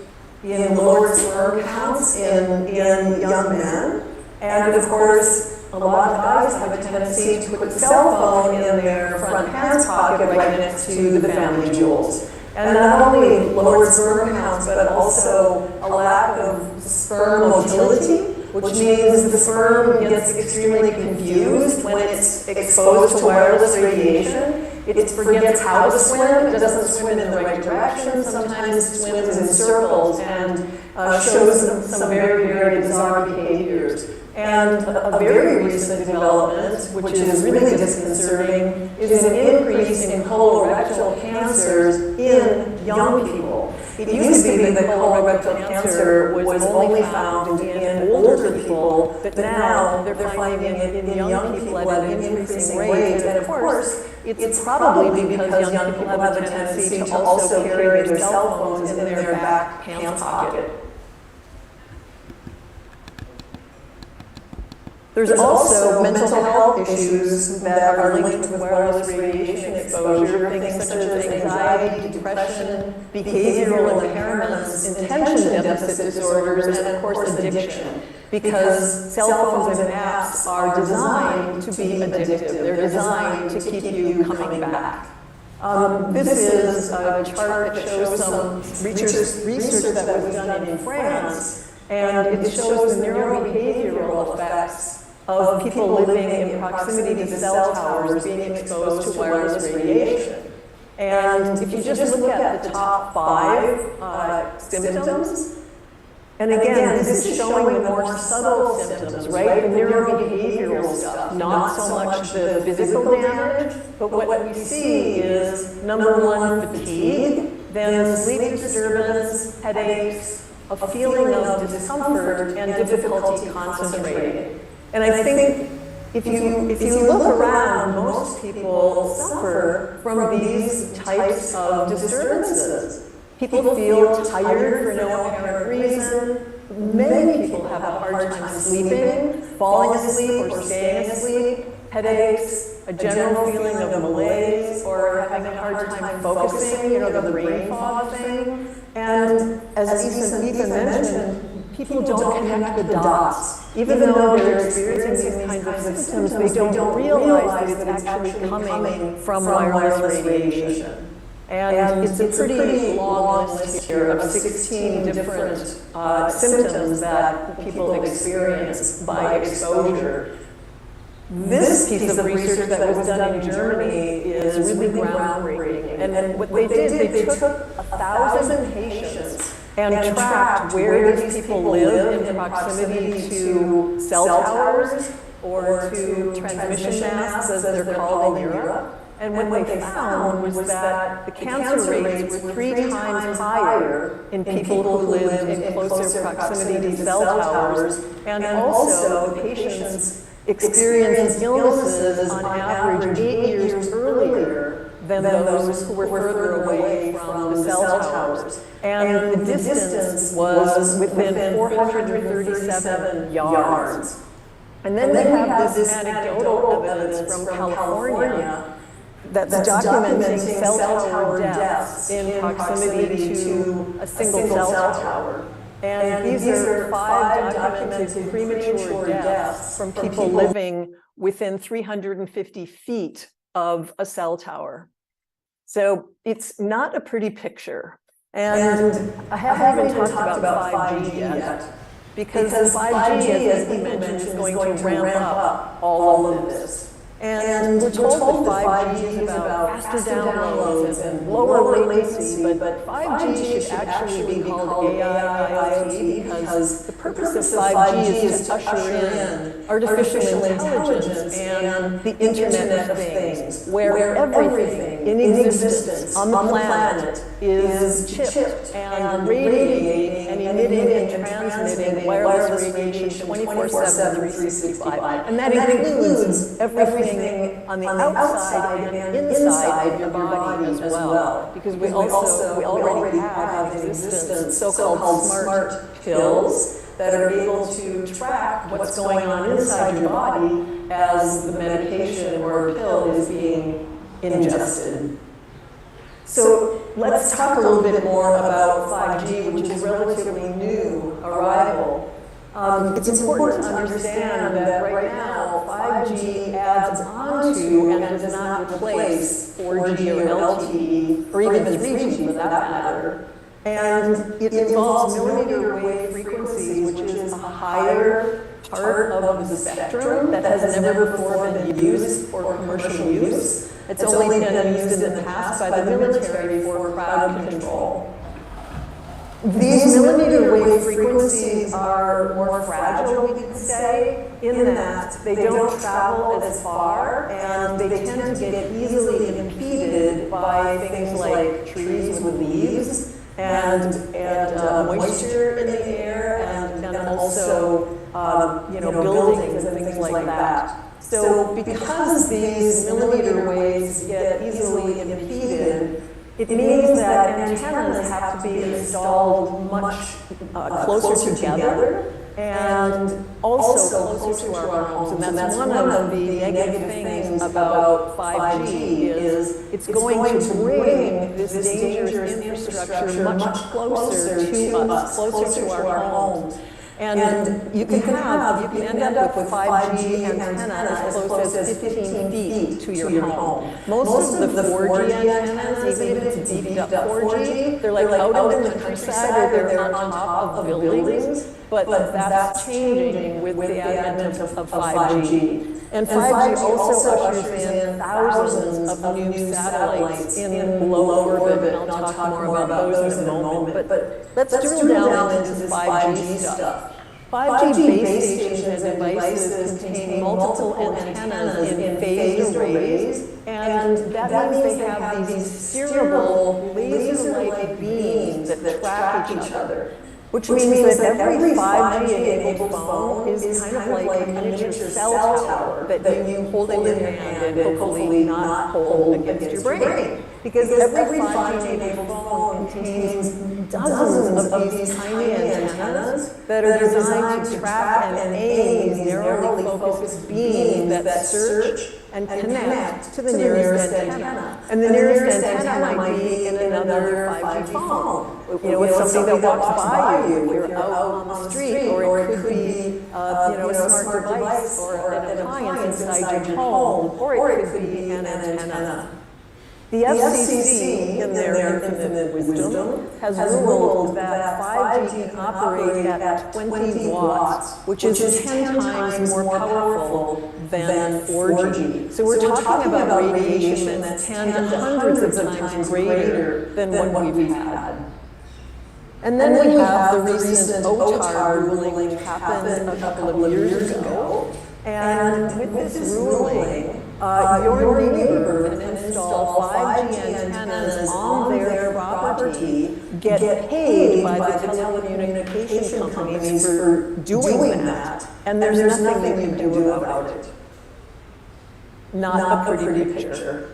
in lowered sperm counts in young men. And of course, a lot of guys have a tendency to put the cell phone in their front pants pocket right next to the family jewels. And not only lowered sperm counts, but also a lack of sperm motility, which means the sperm gets extremely confused when it's exposed to wireless radiation. It forgets how to swim, it doesn't swim in the right direction, sometimes swims in circles and shows some very, very bizarre behaviors. And a very recent development, which is really disconcerting, is an increase in colorectal cancers in young people. It used to be that colorectal cancer was only found in older people, but now they're finding it in young people at an increasing rate. And of course, it's probably because young people have a tendency to also carry their cell phones in their back pants pocket. There's also mental health issues that are linked with wireless radiation exposure, things such as anxiety, depression, behavioral impairments, attention deficit disorders, and of course addiction. Because cell phones and apps are designed to be addictive. They're designed to keep you coming back. This is a chart that shows some research that was done in France, and it shows the neurobehavioral effects of people living in proximity to cell towers being exposed to wireless radiation. And if you just look at the top 5 symptoms, and again, this is showing the more subtle symptoms, right? The neurobehavioral stuff, not so much the physical damage, but what we see is number 1, fatigue, then sleep disturbance, headaches, a feeling of discomfort, and difficulty concentrating. And I think if you look around, most people suffer from these types of disturbances. People feel tired for no apparent reason. Many people have a hard time sleeping, falling asleep or staying asleep, headaches, a general feeling of malaise, or having a hard time focusing, the brain fog thing. And as Ethan mentioned, people don't connect the dots. Even though they're experiencing these kinds of symptoms, they don't realize that it's actually coming from wireless radiation. And it's a pretty long list here of 16 different symptoms that people experience by exposure. This piece of research that was done in Germany is really groundbreaking. And what they did, they took 1,000 patients and tracked where these people live in proximity to cell towers or to transmission masts, as they're called in Europe. And what they found was that the cancer rates were 3 times higher in people who lived in closer proximity to cell towers, and also the patients experienced illnesses on average 8 years earlier than those who were further away from the cell towers. And the distance was within 437 yards. And then they have this anecdotal evidence from California that's documenting cell tower deaths in proximity to a single cell tower. And these are 5 documented premature deaths from people living within 350 feet of a cell tower. So it's not a pretty picture. And I haven't even talked about 5G yet, because 5G, as we mentioned, is going to ramp up all of this. And we're told that 5G is about faster downloads and lower latency, but 5G should actually be called AI IoT, because the purpose of 5G is to usher in artificial intelligence and the Internet of Things, where everything in existence on the planet is chipped and radiating and emitting and transmitting wireless radiation 24/7, 365. And that includes everything on the outside and inside of your body as well. Because we already have in existence so-called smart pills that are able to track what's going on inside your body as the medication or pill is being ingested. So let's talk a little bit more about 5G, which is a relatively new arrival. It's important to understand that right now 5G adds onto and does not replace 4G or LTE, or even 3G for that matter. And it involves millimeter wave frequencies, which is a higher part of the spectrum that has never before been used for commercial use. It's only been used in the past by the military for crowd control. These millimeter wave frequencies are more fragile, we could say, in that they don't travel as far and they tend to get easily impeded by things like trees with leaves and moisture in the air and also buildings and things like that. So because these millimeter waves get easily impeded, it means that antennas have to be installed much closer together and also closer to our homes. And that's one of the negative things about 5G is it's going to bring this dangerous infrastructure much closer to us, closer to our homes. And you can end up with 5G antennas as close as 15 feet to your home. Most of the 4G antennas, even if it's beefed up 4G, they're like out in the countryside or they're on top of buildings. But that's changing with the advent of 5G. And 5G also ushers in thousands of new satellites in low orbit, and I'll talk more about those in a moment. But let's drill down into this 5G stuff. 5G base stations and devices contain multiple antennas in phased arrays, and that means they have these steerable laser-like beams that track each other. Which means that every 5G-enabled phone is kind of like a miniature cell tower that you hold in your hand and hopefully not hold against your brain. Because every 5G-enabled phone contains dozens of these tiny antennas that are designed to track and aim these narrowly focused beams that search and connect to the nearest antenna. And the nearest antenna might be in another 5G phone. With somebody that walks by you, if you're out on the street, or it could be a smart device or an appliance inside your home, or it could be an antenna. The FCC, in their infinite wisdom, has ruled that 5G can operate at 20 watts, which is 10 times more powerful than 4G. So we're talking about radiation that's 10 to hundreds of times greater than what we've had. And then we have the recent OTAR ruling which happened a couple of years ago. And with this ruling, your neighbor can install 5G antennas on their property, get paid by the telecommunication companies for doing that, and there's nothing you can do about it. Not a pretty picture.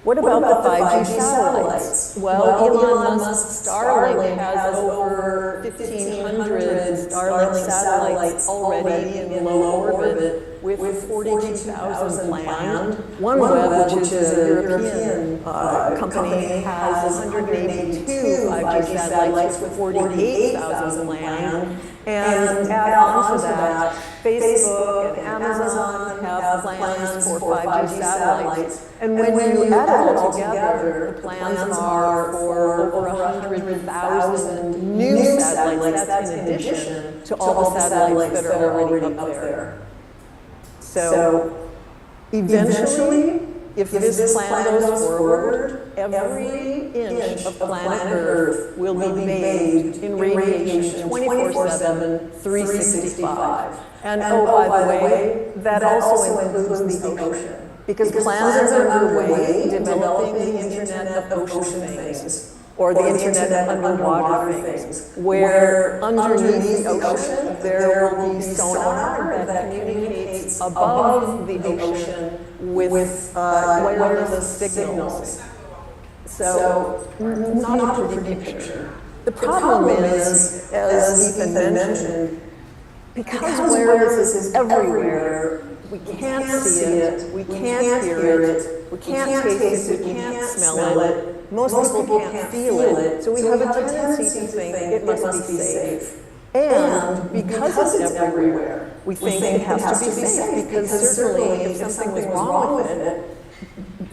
What about the 5G satellites? Well, Elon Musk's Starlink has over 1,500 Starlink satellites already in low orbit, with 42,000 planned. OneWeb, which is a European company, has 182 5G satellites with 48,000 planned. And add on to that, Facebook and Amazon have plans for 5G satellites. And when you add it all together, the plans are for over 100,000 new satellites. That's in addition to all the satellites that are already up there. So eventually, if this plan goes forward, every inch of planet Earth will be bathed in radiation 24/7, 365. And oh, by the way, that also includes the ocean. Because plans are underway developing the Internet of Ocean Things, or the Internet of Underwater Things, where underneath the ocean there will be sonar that communicates above the ocean with wireless signals. So, not a pretty picture. The problem is, as Ethan mentioned, because wireless is everywhere, we can't see it, we can't hear it, we can't taste it, we can't smell it, most people can't feel it, so we have a tendency to think it must be safe. And because it's everywhere, we think it has to be safe, because certainly if something was wrong with it,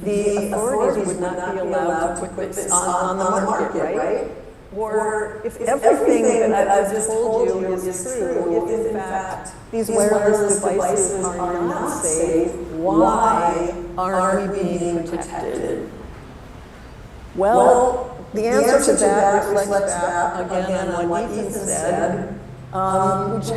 the authorities would not be allowed to put this on the market, right? Or if everything that I've just told you is true, if in fact these wireless devices are not safe, why aren't we being protected? Well, the answer to that reflects back again on what Ethan said, which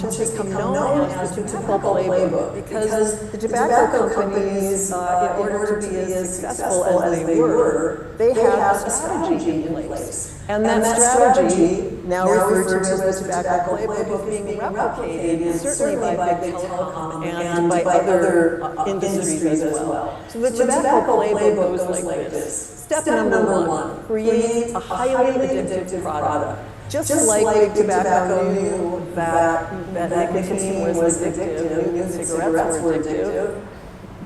has become known as the tobacco playbook, because the tobacco companies, in order to be as successful as they were, they had a strategy in place. And that strategy, now referred to as the tobacco playbook, is being replicated certainly by big telecom and by other industries as well. So the tobacco playbook goes like this. Step number one, create a highly addictive product. Just like Big Tobacco knew that nicotine was addictive, knew that cigarettes were addictive,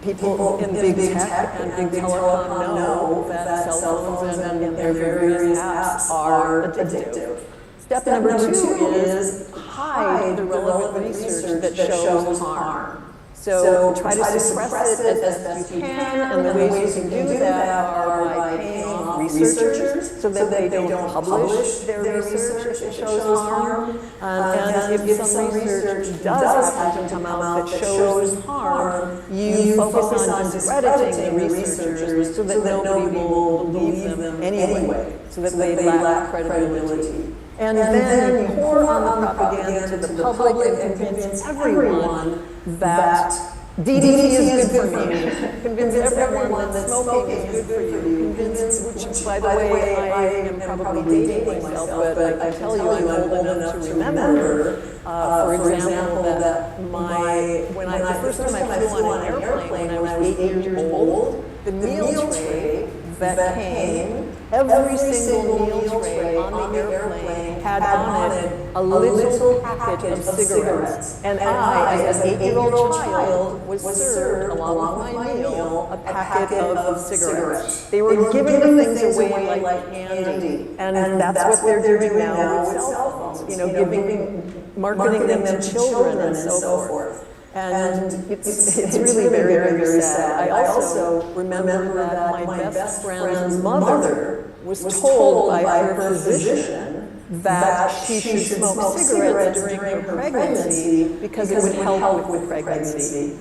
people in big tech and big telecom know that cell phones and their various apps are addictive. Step number two is hide the relevant research that shows harm. So try to suppress it as best you can, and the ways you can do that are by paying off researchers so that they don't publish their research that shows harm. And if some research does happen to come out that shows harm, you focus on discrediting the researchers so that nobody will believe them anyway, so that they lack credibility. And then you pour on the propaganda to the public and convince everyone that DDT is good for me. Convince everyone that smoking is good for you. Convince, which by the way, I am probably dating myself, but I can tell you I'm old enough to remember, for example, that the first time I flew on an airplane when I was 8 years old, the meal tray that came, every single meal tray on the airplane had on it a little packet of cigarettes. And I, as an 8-year-old child, was served, along with my meal, a packet of cigarettes. They were giving the things away like candy. And that's what they're doing now with cell phones, marketing them to children and so forth. And it's really very, very sad. I also remember that my best friend's mother was told by her physician that she should smoke cigarettes during her pregnancy because it would help with pregnancy.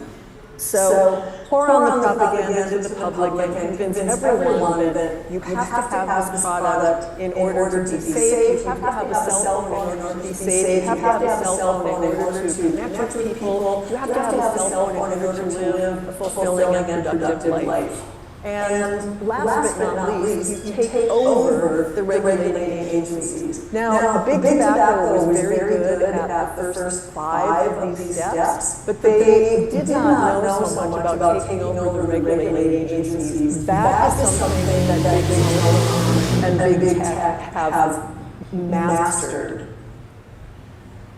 So pour on the propaganda to the public and convince everyone that you have to have this product in order to be safe. You have to have a cell phone in order to be safe. You have to have a cell phone in order to connect with people. You have to have a cell phone in order to live a fulfilling and productive life. And last but not least, you take over the regulating agencies. Now, Big Tobacco was very good at the first 5 of these steps, but they did not know so much about taking over the regulating agencies. That is something that Big Telecom and Big Tech have mastered.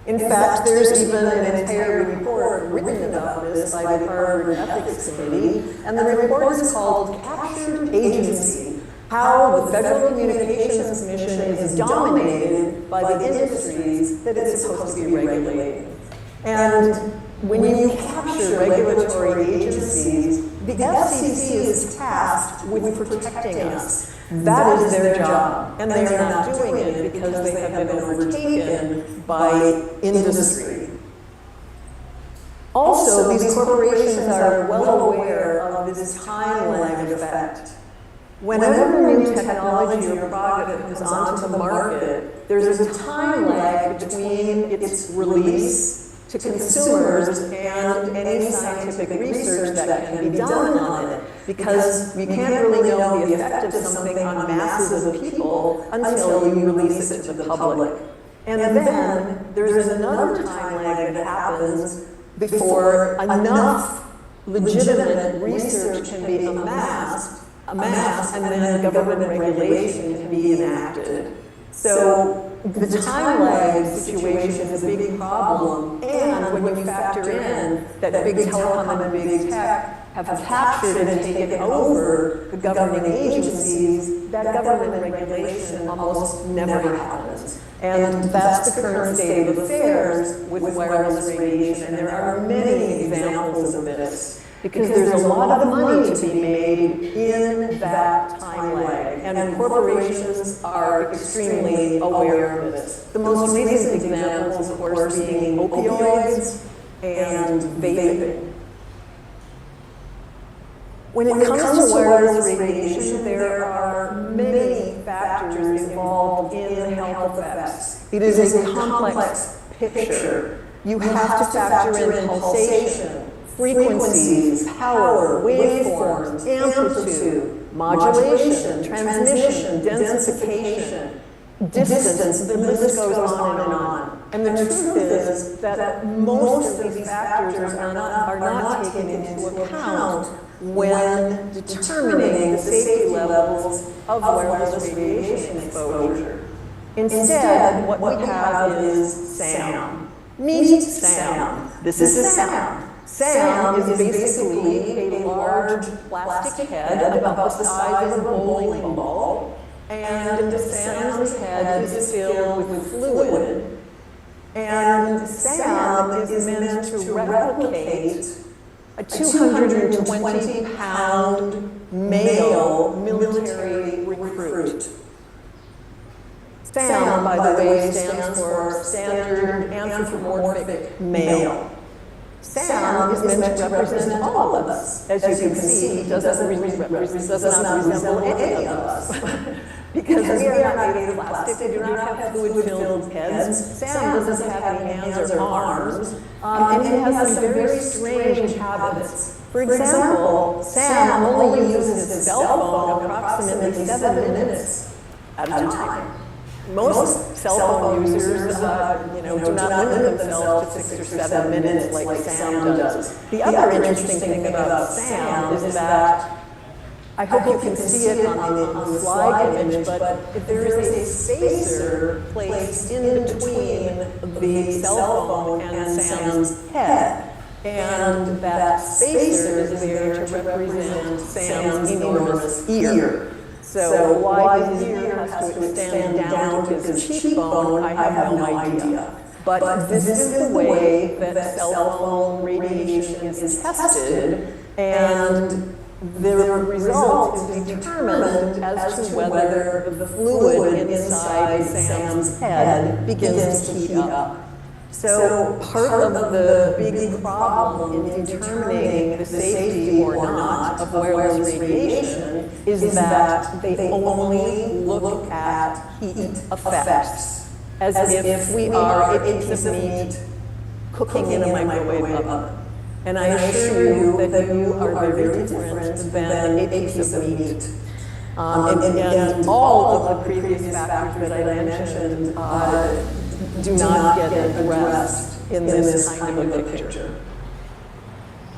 In fact, there's even an entire report written about this by the Harvard Ethics Committee, and the report is called Captured Agency: How the Federal Communications Commission is Dominated by the Industries that it's supposed to be regulating. And when you capture regulatory agencies, the FCC is tasked with protecting us. That is their job, and they are not doing it because they have been overtaken by industry. Also, these corporations are well aware of this time lag effect. Whenever new technology or product comes onto the market, there's a time lag between its release to consumers and any scientific research that can be done on it. because you can't really know the effect of something on masses of people until you release it to the public. And then there's another time lag that happens before enough legitimate research can be amassed, and then government regulation can be enacted. So the time lag situation is a big problem, and when you factor in that big telecom and big tech have captured and taken over the governing agencies, that government regulation almost never happens. And that's the current state of affairs with wireless radiation, and there are many examples of this. Because there's a lot of money to be made in that time lag, and corporations are extremely aware of this. The most recent examples, of course, being opioids and vaping. When it comes to wireless radiation, there are many factors involved in health effects. It is a complex picture. You have to factor in pulsation, frequencies, power, waveforms, amplitude, modulation, transmission, densification, distance, the list goes on and on. And the truth is that most of these factors are not taken into account when determining the safety levels of wireless radiation exposure. Instead, what we have is SAM. Meet SAM. This is SAM. SAM is basically a large plastic head about the size of a bowling ball, and SAM's head is filled with fluid. And SAM is meant to replicate a 220-pound male military recruit. SAM, by the way, stands for Standard Anthropomorphic Male. SAM is meant to represent all of us. As you can see, does not resemble any of us. Because we are not made of plastic, we do not have fluid-filled heads. SAM doesn't have any hands or arms, and it has some very strange habits. For example, SAM only uses his cell phone approximately 7 minutes at a time. Most cell phone users do not limit themselves to 6 or 7 minutes like Sam does. The other interesting thing about Sam is that, I hope you can see it on the slide image, but there is a spacer placed in between the cell phone and Sam's head. And that spacer is there to represent Sam's enormous ear. So why his ear has to extend down to his cheekbone, I have no idea. But this is the way that cell phone radiation is tested, and the result is determined as to whether the fluid inside Sam's head begins to heat up. So part of the big problem in determining the safety or not of wireless radiation is that they only look at heat effects, as if we are a piece of meat cooking in a microwave oven. And I assure you that you are very different than a piece of meat. And all of the previous factors that I mentioned do not get addressed in this kind of a picture.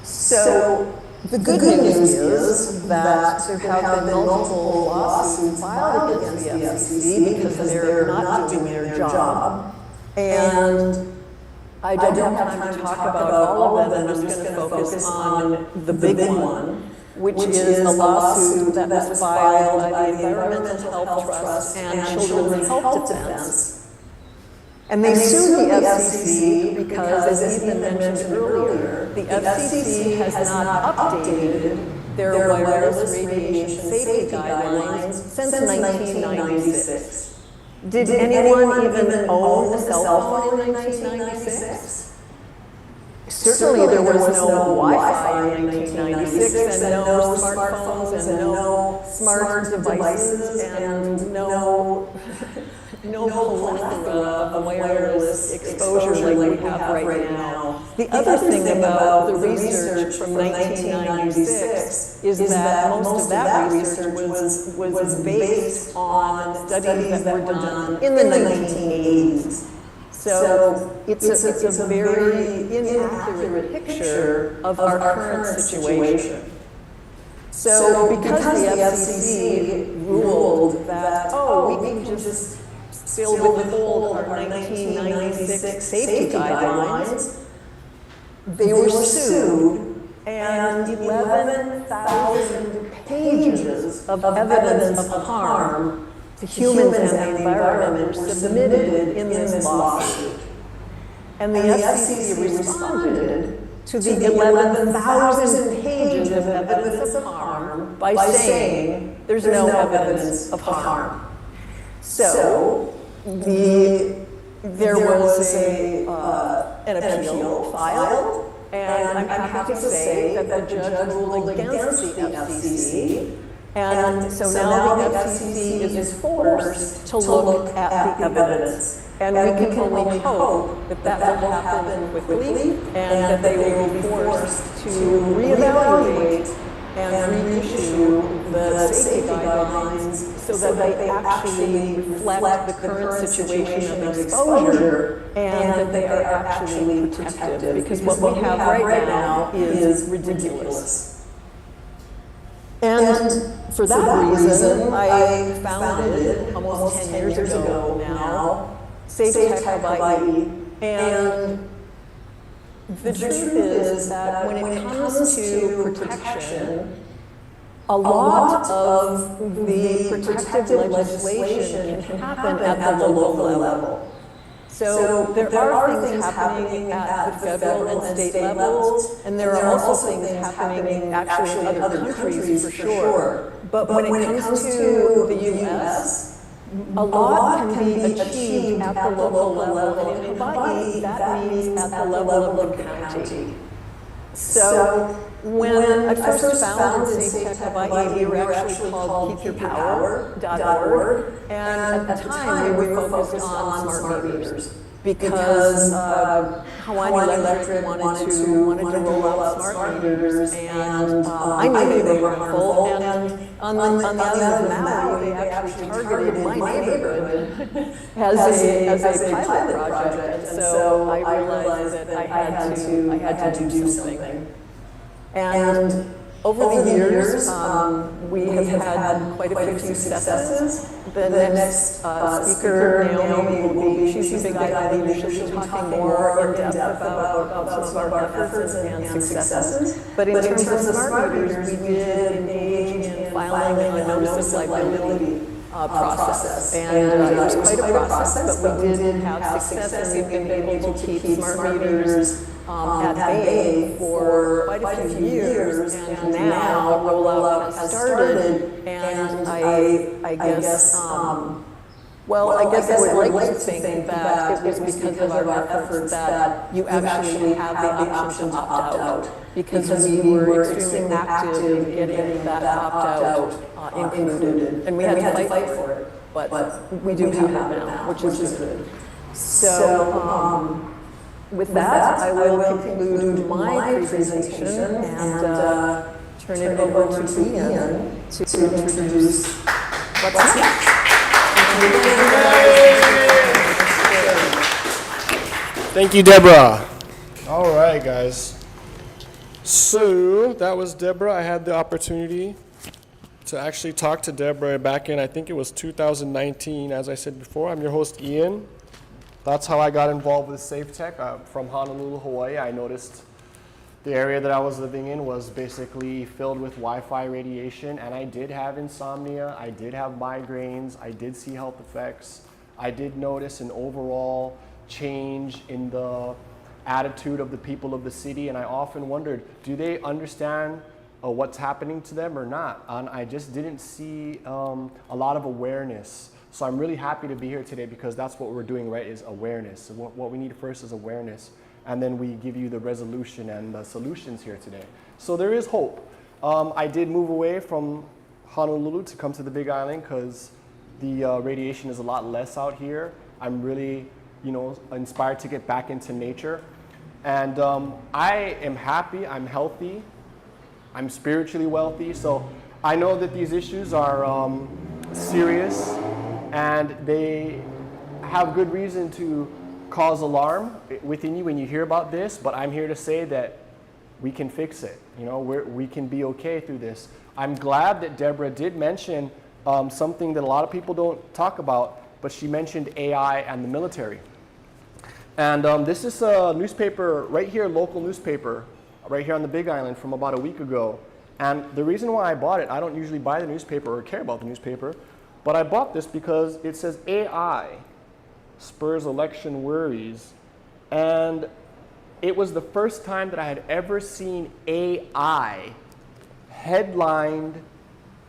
So the good news is that there have been multiple lawsuits filed against the FCC because they're not doing their job. And I don't have time to talk about all of them. I'm just going to focus on the big one, which is a lawsuit that was filed by the Environmental Health Trust and Children's Health Defense. And they sued the FCC because, as Ethan mentioned earlier, the FCC has not updated their wireless radiation safety guidelines since 1996. Did anyone even own a cell phone in 1996? certainly there was no Wi-Fi in 1996 and no smartphones and no smart devices and no plethora of wireless exposure like we have right now. The other thing about the research from 1996 is that most of that research was based on studies that were done in the 1980s. So it's a very inaccurate picture of our current situation. So because the FCC ruled that, oh, we can just still withhold our 1996 safety guidelines, they were sued, and 11,000 pages of evidence of harm to humans and the environment were submitted in this lawsuit. And the FCC responded to the 11,000 pages of evidence of harm by saying there's no evidence of harm. So there was an appeal filed, and I'm happy to say that the judge ruled against the FCC. And so now the FCC is forced to look at the evidence. And we can only hope that that will happen quickly and that they will be forced to reevaluate and reissue the safety guidelines so that they actually reflect the current situation of exposure and that they are actually protective. Because what we have right now is ridiculous. And for that reason, I founded, almost 10 years ago now, Safe Tech Hawaii. And the truth is that when it comes to protection, a lot of the protective legislation can happen at the local level. So there are things happening at the federal and state levels, and there are also things happening actually in other countries for sure. But when it comes to the US, a lot can be achieved at the local level, and in Hawaii, that means at the level of the county. So when I first founded Safe Tech Hawaii, we were actually called keepyourpower.org, and at the time we were focused on smart meters because Hawaii Electric wanted to roll out smart meters, and I knew they were harmful, and on the island of Maui, they actually targeted my neighborhood as a pilot project, and so I realized that I had to do something. And over the years, we have had quite a few successes. The next speaker, Naomi, will be, she's a big guy leader. She'll be talking more in depth about some of our efforts and successes. But in terms of smart meters, we did engage in filing a notice of liability process. And it was quite a process, but we did have success, and we've been able to keep smart meters at bay for quite a few years, and now a rollout has started, and I guess I would like to think that it was because of our efforts that you actually have the option to opt out, because we were extremely active in getting that opt-out included, and we had to fight for it, but we do have it now, which is good. So, with that, I will conclude my presentation and turn it over to Ian to introduce what's next. Thank you, Deborah. All right, guys. So that was Deborah. I had the opportunity to actually talk to Deborah back in, I think it was 2019. As I said before, I'm your host, Ian. That's how I got involved with Safe Tech. From Honolulu, Hawaii, I noticed the area that I was living in was basically filled with Wi-Fi radiation, and I did have insomnia, I did have migraines, I did see health effects. I did notice an overall change in the attitude of the people of the city, and I often wondered, do they understand what's happening to them or not? And I just didn't see a lot of awareness. So I'm really happy to be here today because that's what we're doing, right, is awareness. So what we need first is awareness. and then we give you the resolution and the solutions here today. So there is hope. I did move away from Honolulu to come to the Big Island because the radiation is a lot less out here. I'm really, inspired to get back into nature. And I am happy, I'm healthy, I'm spiritually wealthy. So I know that these issues are serious and they have good reason to cause alarm within you when you hear about this, but I'm here to say that we can fix it. We can be okay through this. I'm glad that Deborah did mention something that a lot of people don't talk about, but she mentioned AI and the military. And this is a newspaper right here, local newspaper, right here on the Big Island from about a week ago. And the reason why I bought it, I don't usually buy the newspaper or care about the newspaper, but I bought this because it says AI spurs election worries. And it was the first time that I had ever seen AI headlined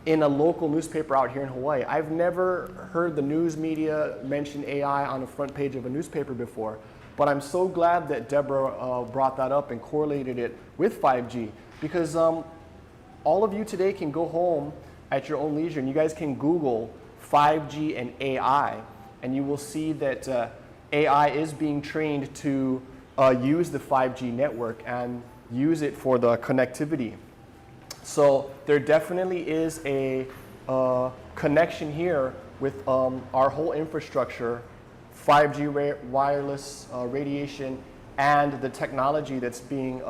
in a local newspaper out here in Hawaii. I've never heard the news media mention AI on the front page of a newspaper before, but I'm so glad that Deborah brought that up and correlated it with 5G, because all of you today can go home at your own leisure and you guys can Google 5G and AI, and you will see that AI is being trained to use the 5G network and use it for the connectivity. So there definitely is a connection here with our whole infrastructure, 5G wireless radiation, and the technology that's being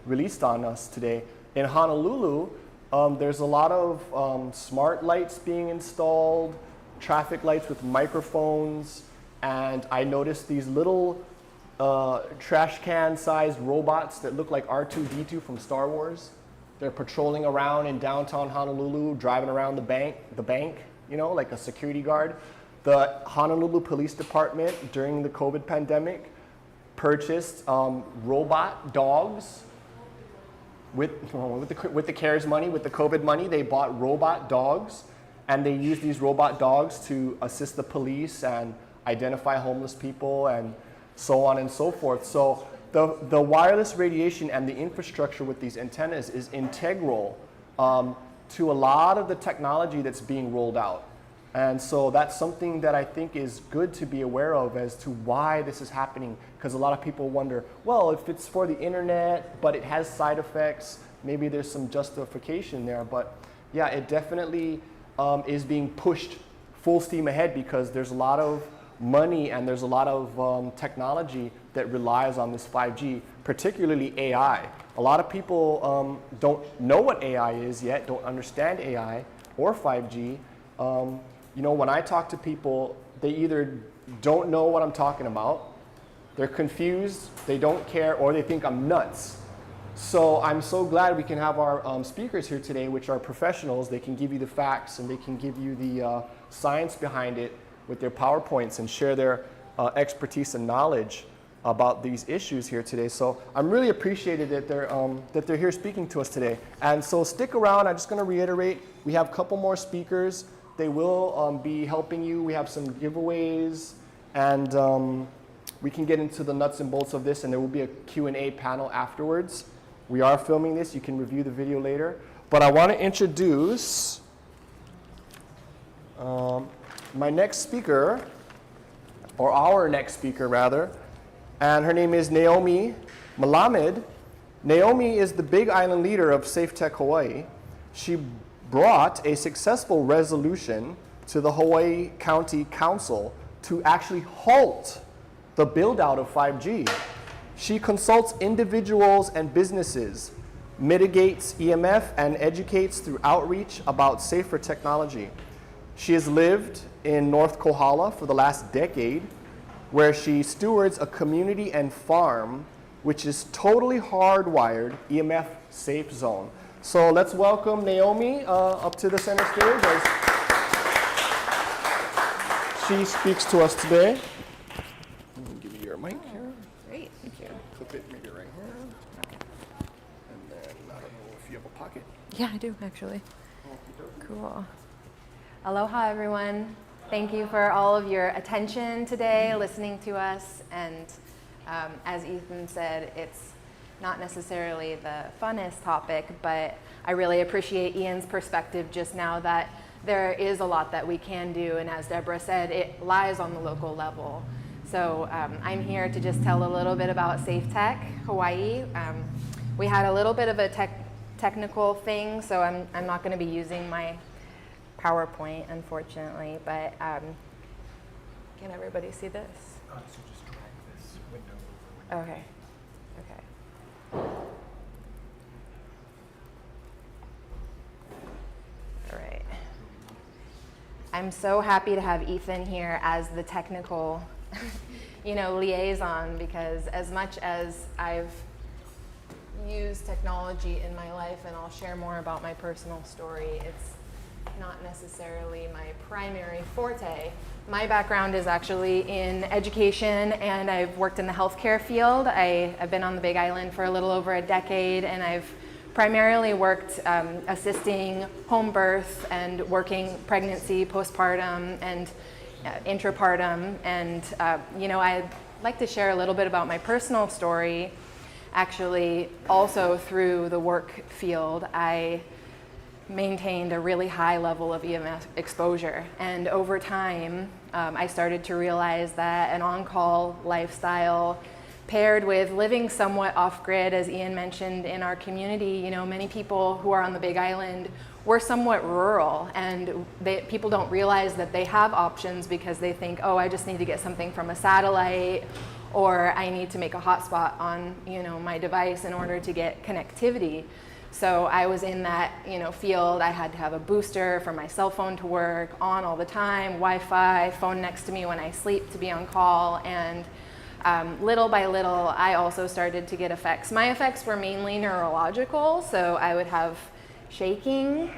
released on us today. In Honolulu, there's a lot of smart lights being installed, traffic lights with microphones, and I noticed these little trash can sized robots that look like R2-D2 from Star Wars. They're patrolling around in downtown Honolulu, driving around the bank, like a security guard. The Honolulu Police Department during the COVID pandemic purchased robot dogs with the CARES money, with the COVID money. They bought robot dogs, and they used these robot dogs to assist the police and identify homeless people and so on and so forth. So the wireless radiation and the infrastructure with these antennas is integral to a lot of the technology that's being rolled out. And so that's something that I think is good to be aware of as to why this is happening, because a lot of people wonder, well, if it's for the internet, but it has side effects, maybe there's some justification there. But yeah, it definitely is being pushed full steam ahead because there's a lot of money and there's a lot of technology that relies on this 5G, particularly AI. A lot of people don't know what AI is yet, don't understand AI or 5G. When I talk to people, they either don't know what I'm talking about, they're confused, they don't care, or they think I'm nuts. So I'm so glad we can have our speakers here today, which are professionals. They can give you the facts and they can give you the science behind it with their PowerPoints and share their expertise and knowledge about these issues here today. So I'm really appreciated that they're here speaking to us today. And so stick around. I'm just going to reiterate, we have a couple more speakers. They will be helping you. We have some giveaways, and we can get into the nuts and bolts of this, and there will be a Q&A panel afterwards. We are filming this. You can review the video later. But I want to introduce my next speaker, or our next speaker rather, and her name is Naomi Malamed. Naomi is the Big Island leader of Safe Tech Hawaii. She brought a successful resolution to the Hawaii County Council to actually halt the build out of 5G. She consults individuals and businesses, mitigates EMF, and educates through outreach about safer technology. She has lived in North Kohala for the last decade, where she stewards a community and farm which is totally hardwired EMF safe zone. So let's welcome Naomi up to the center stage as she speaks to us today. Let me give you your mic here. Great, thank you. Clip it maybe right here. And then I don't know if you have a pocket. Yeah, I do actually. Cool. Aloha, everyone. Thank you for all of your attention today, listening to us, and As Ethan said, it's not necessarily the funnest topic, but I really appreciate Ian's perspective just now that there is a lot that we can do, and as Deborah said, it lies on the local level. So I'm here to just tell a little bit about Safe Tech Hawaii. We had a little bit of a technical thing, so I'm not going to be using my PowerPoint, unfortunately, but can everybody see this? So just drag this window over. Okay. All right. I'm so happy to have Ethan here as the technical, liaison, because as much as I've used technology in my life, and I'll share more about my personal story, it's not necessarily my primary forte. My background is actually in education, and I've worked in the healthcare field. I've been on the Big Island for a little over a decade, and I've primarily worked assisting home birth and working pregnancy, postpartum, and intrapartum. And I'd like to share a little bit about my personal story. Actually, also through the work field, I maintained a really high level of EMF exposure. And over time, I started to realize that an on-call lifestyle paired with living somewhat off-grid, as Ian mentioned, in our community, many people who are on the Big Island were somewhat rural, and people don't realize that they have options because they think, oh, I just need to get something from a satellite, or I need to make a hotspot on my device in order to get connectivity. So I was in that field. I had to have a booster for my cell phone to work on all the time, Wi-Fi, phone next to me when I sleep to be on call, and little by little I also started to get effects. My effects were mainly neurological, so I would have shaking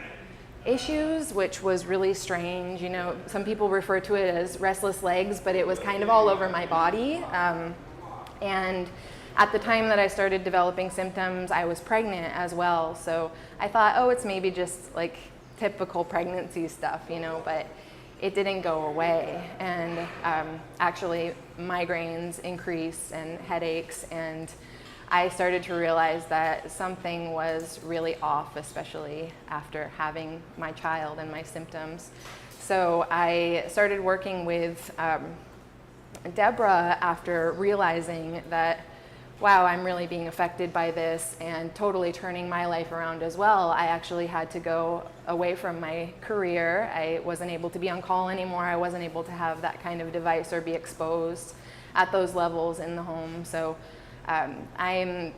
issues, which was really strange. Some people refer to it as restless legs, but it was kind of all over my body. And at the time that I started developing symptoms, I was pregnant as well. So I thought, oh, it's maybe just like typical pregnancy stuff, but it didn't go away. And actually migraines increased and headaches, and I started to realize that something was really off, especially after having my child and my symptoms. So I started working with Deborah after realizing that, wow, I'm really being affected by this and totally turning my life around as well. I actually had to go away from my career. I wasn't able to be on call anymore. I wasn't able to have that kind of device or be exposed at those levels in the home. So I'm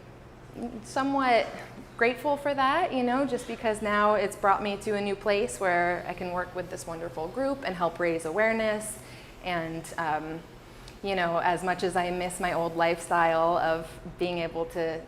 somewhat grateful for that, just because now it's brought me to a new place where I can work with this wonderful group and help raise awareness. And as much as I miss my old lifestyle of being able to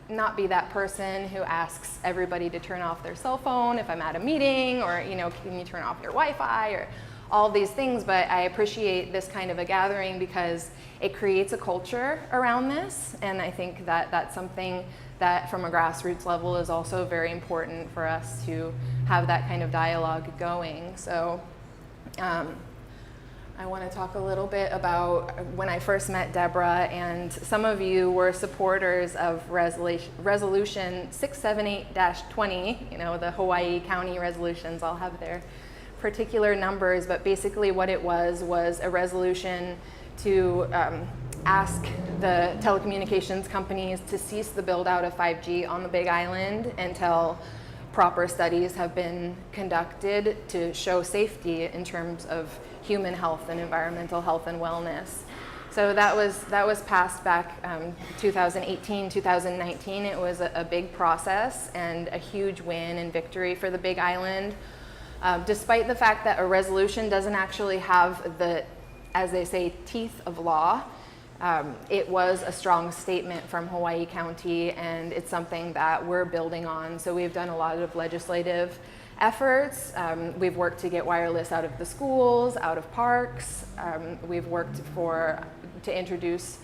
not be that person who asks everybody to turn off their cell phone if I'm at a meeting, or, can you turn off your Wi-Fi, or all these things, but I appreciate this kind of a gathering because it creates a culture around this, and I think that that's something that from a grassroots level is also very important for us to have that kind of dialogue going. So I want to talk a little bit about when I first met Deborah, and some of you were supporters of Resolution 678-20, the Hawaii County resolutions all have their particular numbers, but basically what it was a resolution to ask the telecommunications companies to cease the build out of 5G on the Big Island until proper studies have been conducted to show safety in terms of human health and environmental health and wellness. So that was passed back 2018, 2019. It was a big process and a huge win and victory for the Big Island. Despite the fact that a resolution doesn't actually have the, as they say, teeth of law, it was a strong statement from Hawaii County, and it's something that we're building on. So we've done a lot of legislative efforts. We've worked to get wireless out of the schools, out of parks. We've worked to introduce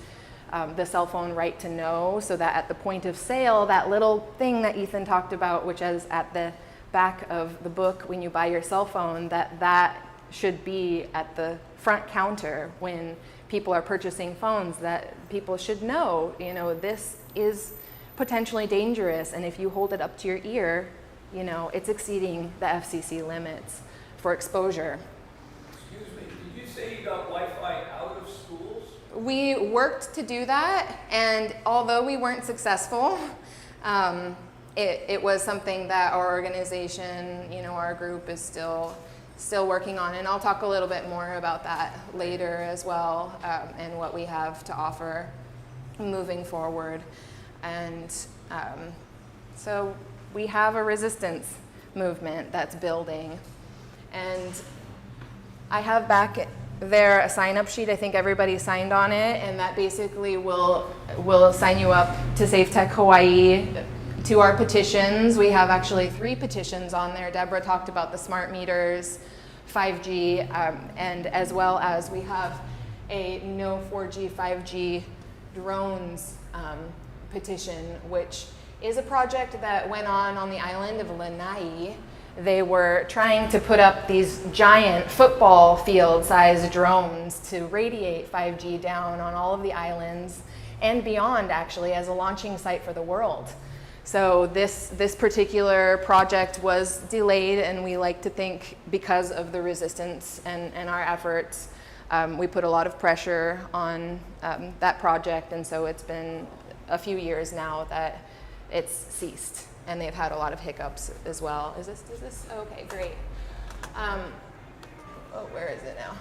the cell phone right to know, so that at the point of sale, that little thing that Ethan talked about, which is at the back of the book when you buy your cell phone, that should be at the front counter when people are purchasing phones, that people should know, this is potentially dangerous, and if you hold it up to your ear, it's exceeding the FCC limits for exposure. Excuse me, did you say you got Wi-Fi out of schools? We worked to do that, and although we weren't successful, it was something that our organization, our group is still working on, and I'll talk a little bit more about that later as well, and what we have to offer moving forward. And so we have a resistance movement that's building, and I have back there a sign-up sheet. I think everybody signed on it, and that basically will sign you up to Safe Tech Hawaii, to our petitions. We have actually 3 petitions on there. Deborah talked about the smart meters, 5G, and as well as we have a no 4G, 5G drones petition, which is a project that went on the island of Lanai. They were trying to put up these giant football field-sized drones to radiate 5G down on all of the islands and beyond, actually, as a launching site for the world. So this particular project was delayed, and we like to think because of the resistance and our efforts, we put a lot of pressure on that project, and so it's been a few years now that it's ceased, and they've had a lot of hiccups as well. Is this, okay, great. Where is it now?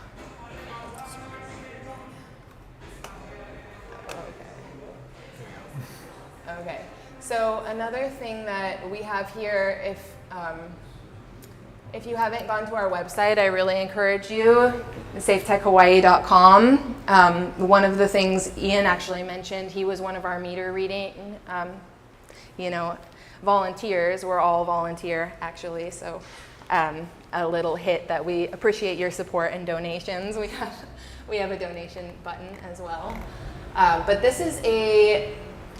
Okay. So another thing that we have here, if you haven't gone to our website, I really encourage you, safetechhawaii.com. One of the things Ian actually mentioned, he was one of our meter reading, volunteers. We're all volunteer, actually, so a little hit that we appreciate your support and donations. We have a donation button as well. But this is a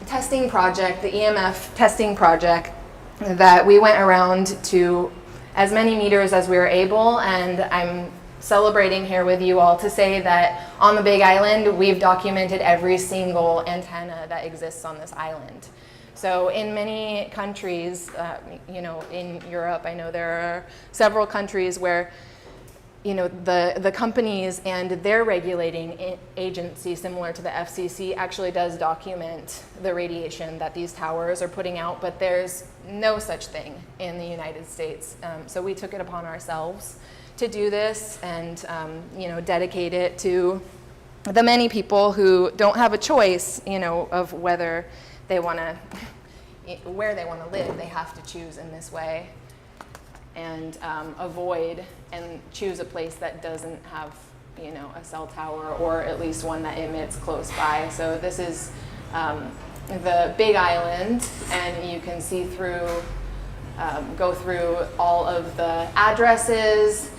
testing project, the EMF testing project, that we went around to as many meters as we were able, and I'm celebrating here with you all to say that on the Big Island, we've documented every single antenna that exists on this island. So in many countries, in Europe, I know there are several countries where the companies and their regulating agency, similar to the FCC, actually does document the radiation that these towers are putting out, but there's no such thing in the United States. So we took it upon ourselves to do this and dedicate it to the many people who don't have a choice, of whether they want to, where they want to live. They have to choose in this way and avoid and choose a place that doesn't have, a cell tower, or at least one that emits close by. So this is the Big Island, and you can see through, go through all of the addresses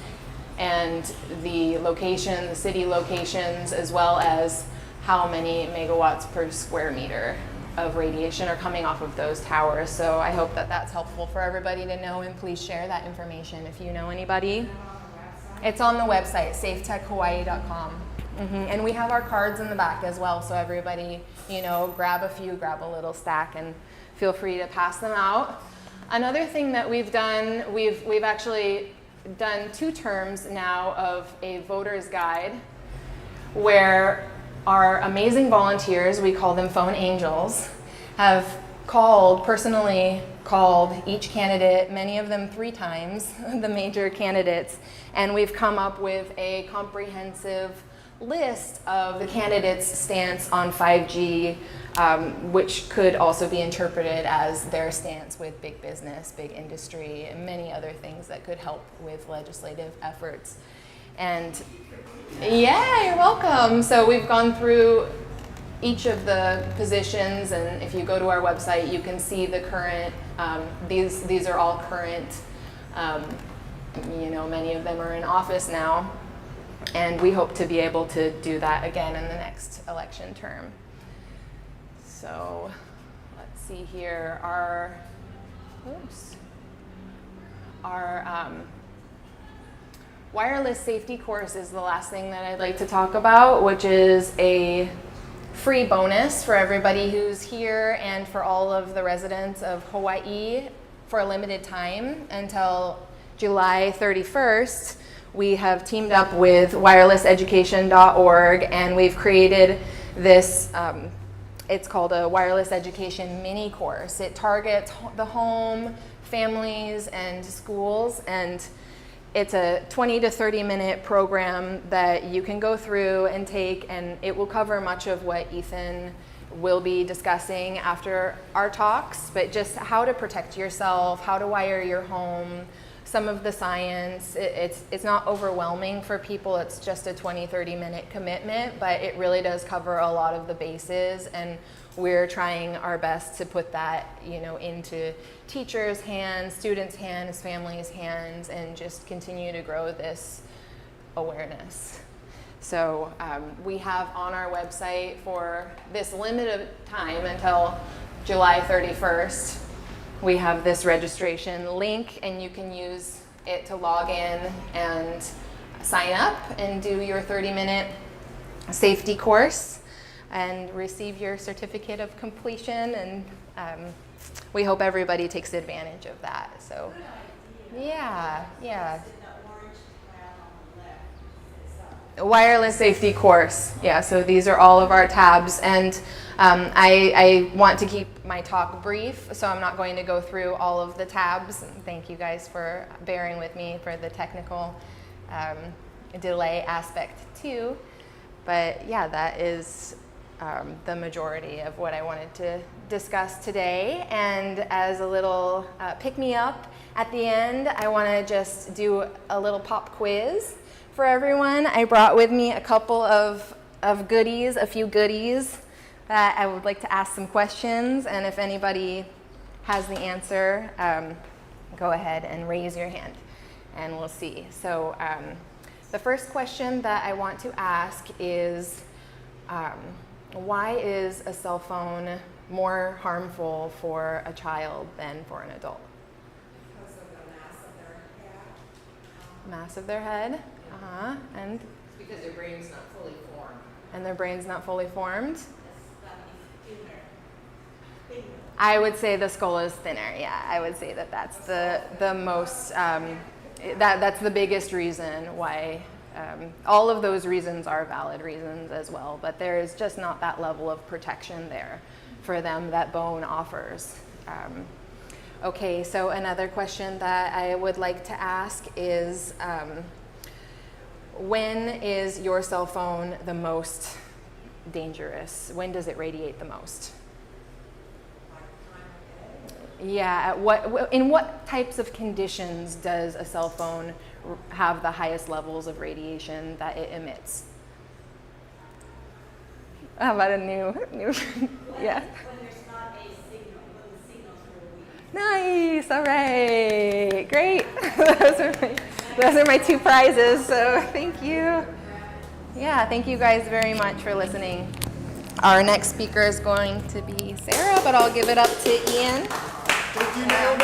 and the location, the city locations, as well as how many megawatts per square meter of radiation are coming off of those towers. So I hope that that's helpful for everybody to know, and please share that information if you know anybody. It's on the website, safetechhawaii.com. And we have our cards in the back as well, so everybody, grab a little stack and feel free to pass them out. Another thing that we've done, we've actually done 2 terms now of a voter's guide, where our amazing volunteers, we call them phone angels, have personally called each candidate, many of them 3 times, the major candidates, and we've come up with a comprehensive list of the candidates' stance on 5G, which could also be interpreted as their stance with big business, big industry, and many other things that could help with legislative efforts. And yeah, you're welcome. So we've gone through each of the positions, and if you go to our website, you can see the current, these are all current, many of them are in office now, and we hope to be able to do that again in the next election term. So let's see here, our wireless safety course is the last thing that I'd like to talk about, which is a free bonus for everybody who's here and for all of the residents of Hawaii for a limited time until July 31st. We have teamed up with wirelesseducation.org and we've created this, it's called a wireless education mini course. It targets the home, families, and schools, and it's a 20 to 30 minute program that you can go through and take, and it will cover much of what Ethan will be discussing after our talks, but just how to protect yourself, how to wire your home, some of the science. It's not overwhelming for people. It's just a 20, 30 minute commitment, but it really does cover a lot of the bases, and we're trying our best to put that, into teachers' hands, students' hands, families' hands, and just continue to grow this awareness. So we have on our website for this limited time until July 31st, we have this registration link, and you can use it to log in and sign up and do your 30-minute safety course and receive your certificate of completion. And we hope everybody takes advantage of that. So, yeah. Wireless safety course. Yeah, so these are all of our tabs, and I want to keep my talk brief, so I'm not going to go through all of the tabs. Thank you guys for bearing with me for the technical delay aspect too. But yeah, that is the majority of what I wanted to discuss today. And as a little pick-me-up at the end, I want to just do a little pop quiz for everyone. I brought with me a couple of goodies, a few goodies that I would like to ask some questions, and if anybody has the answer, go ahead and raise your hand and we'll see. So the first question that I want to ask is, why is a cell phone more harmful for a child than for an adult? Because of the mass of their head. Mass of their head? And because their brain's not fully formed. And their brain's not fully formed? I would say the skull is thinner. Yeah, I would say that that's the most, that's the biggest reason why. All of those reasons are valid reasons as well, but there is just not that level of protection there for them that bone offers. Okay, so another question that I would like to ask is, when is your cell phone the most dangerous? When does it radiate the most? Yeah, in what types of conditions does a cell phone have the highest levels of radiation that it emits? How about a new yeah. When there's not a signal, when the signal's real weak. Nice, all right, great. Those are my two prizes, so thank you. Yeah, thank you guys very much for listening. Our next speaker is going to be Sarah, but I'll give it up to Ian. Thank you, Naomi.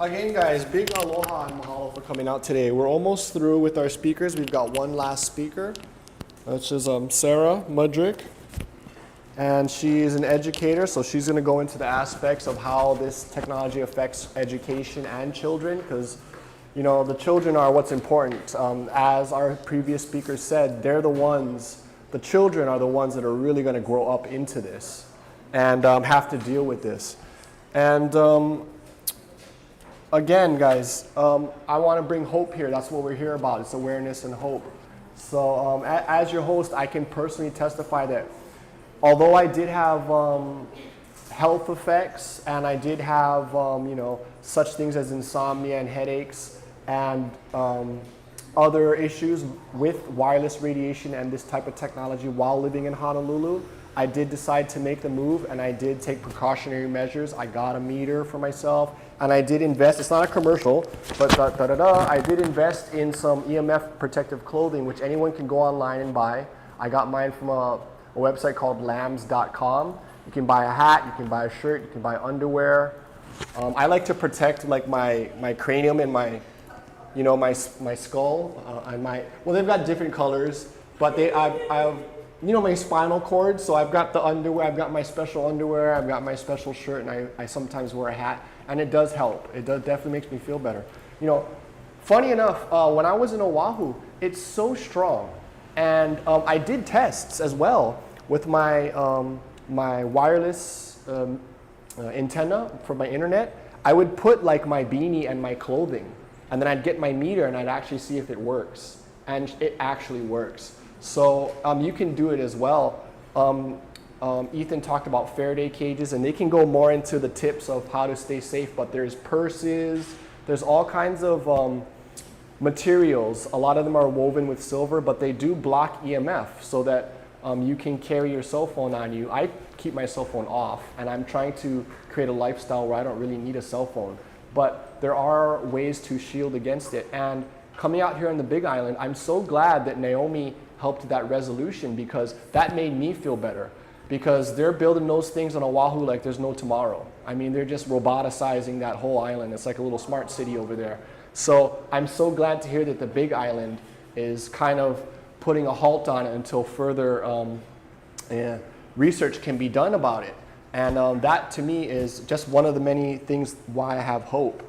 Again, guys, big aloha and mahalo for coming out today. We're almost through with our speakers. We've got one last speaker, which is Sarah Mudrick. And she is an educator, so she's going to go into the aspects of how this technology affects education and children, because the children are what's important. As our previous speakers said, the children are the ones that are really going to grow up into this and have to deal with this. And again, guys, I want to bring hope here. That's what we're here about. It's awareness and hope. So as your host, I can personally testify that although I did have health effects and I did have such things as insomnia and headaches and other issues with wireless radiation and this type of technology while living in Honolulu, I did decide to make the move, and I did take precautionary measures. I got a meter for myself, and I did invest. It's not a commercial, but I did invest in some EMF protective clothing, which anyone can go online and buy. I got mine from a website called lambs.com. You can buy a hat, you can buy a shirt, you can buy underwear. I like to protect like my cranium and my, you know, my skull and well, they've got different colors, but I've you know, my spinal cord. So I've got the underwear, I've got my special underwear, I've got my special shirt, and I sometimes wear a hat, and it does help. It definitely makes me feel better. You know, funny enough, when I was in Oahu, it's so strong, and I did tests as well with my my wireless antenna for my internet. I would put like my beanie and my clothing, and then I'd get my meter and I'd actually see if it works, and it actually works. So you can do it as well. Ethan talked about Faraday cages, and they can go more into the tips of how to stay safe, but there's purses, there's all kinds of materials. A lot of them are woven with silver, but they do block EMF so that you can carry your cell phone on you. I keep my cell phone off, and I'm trying to create a lifestyle where I don't really need a cell phone. But there are ways to shield against it. And coming out here on the Big Island, I'm so glad that Naomi helped that resolution, because that made me feel better. Because they're building those things on Oahu like there's no tomorrow. I mean, they're just roboticizing that whole island. It's like a little smart city over there. So I'm so glad to hear that the Big Island is kind of putting a halt on it until further research can be done about it. And that to me is just one of the many things why I have hope.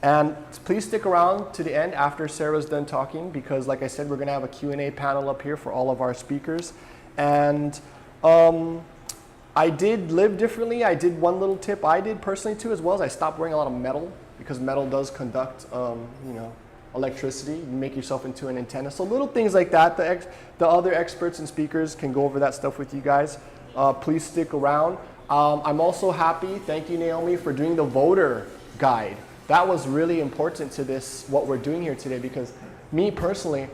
And please stick around to the end after Sarah's done talking, because like I said, we're going to have a Q&A panel up here for all of our speakers. And I did live differently. I did one little tip I did personally too, as well as I stopped wearing a lot of metal, because metal does conduct you know, electricity. You make yourself into an antenna. So little things like that. The other experts and speakers can go over that stuff with you guys. Please stick around. I'm also happy, thank you Naomi, for doing the voter guide. That was really important to this, what we're doing here today, because me personally,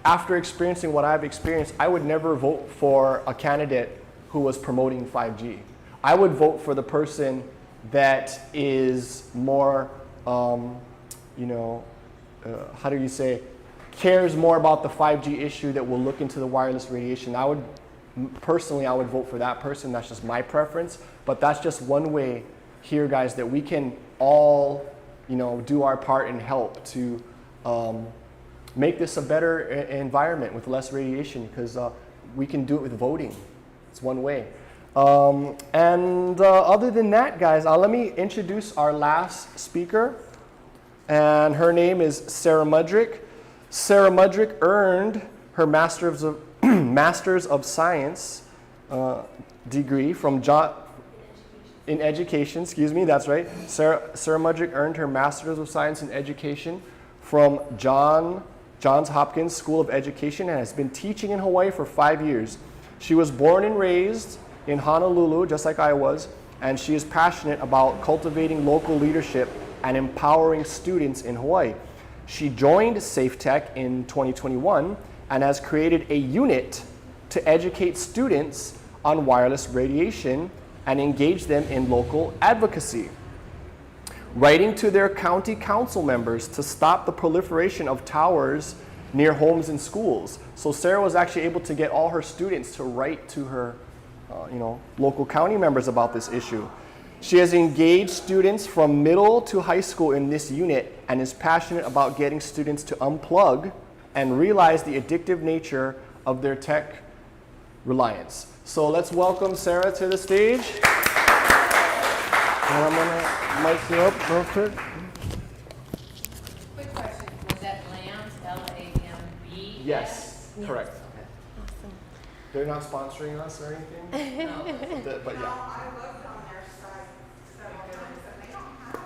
after experiencing what I've experienced, I would never vote for a candidate who was promoting 5G. I would vote for the person that is more, you know, how do you say, cares more about the 5G issue, that will look into the wireless radiation. Personally, I would vote for that person. That's just my preference. But that's just one way here, guys, that we can all, you know, do our part and help to make this a better environment with less radiation, because we can do it with voting. It's one way. Other than that, guys, let me introduce our last speaker. And her name is Sarah Mudrick. Sarah Mudrick earned her Master's of Science degree from in education, excuse me, that's right. Sarah Mudrick earned her Master's of Science in Education from Johns Hopkins School of Education, and has been teaching in Hawaii for 5 years. She was born and raised in Honolulu, just like I was, and she is passionate about cultivating local leadership and empowering students in Hawaii. She joined SafeTech in 2021 and has created a unit to educate students on wireless radiation and engage them in local advocacy, writing to their county council members to stop the proliferation of towers near homes and schools. So Sarah was actually able to get all her students to write to her you know, local county members about this issue. She has engaged students from middle to high school in this unit, and is passionate about getting students to unplug and realize the addictive nature of their tech reliance. So let's welcome Sarah to the stage. And I'm gonna mic you up real quick. Quick question, was that Lambs, L-A-M-B? Yes, correct. Awesome. They're not sponsoring us or anything, but yeah. I looked on their site several times, and they don't have,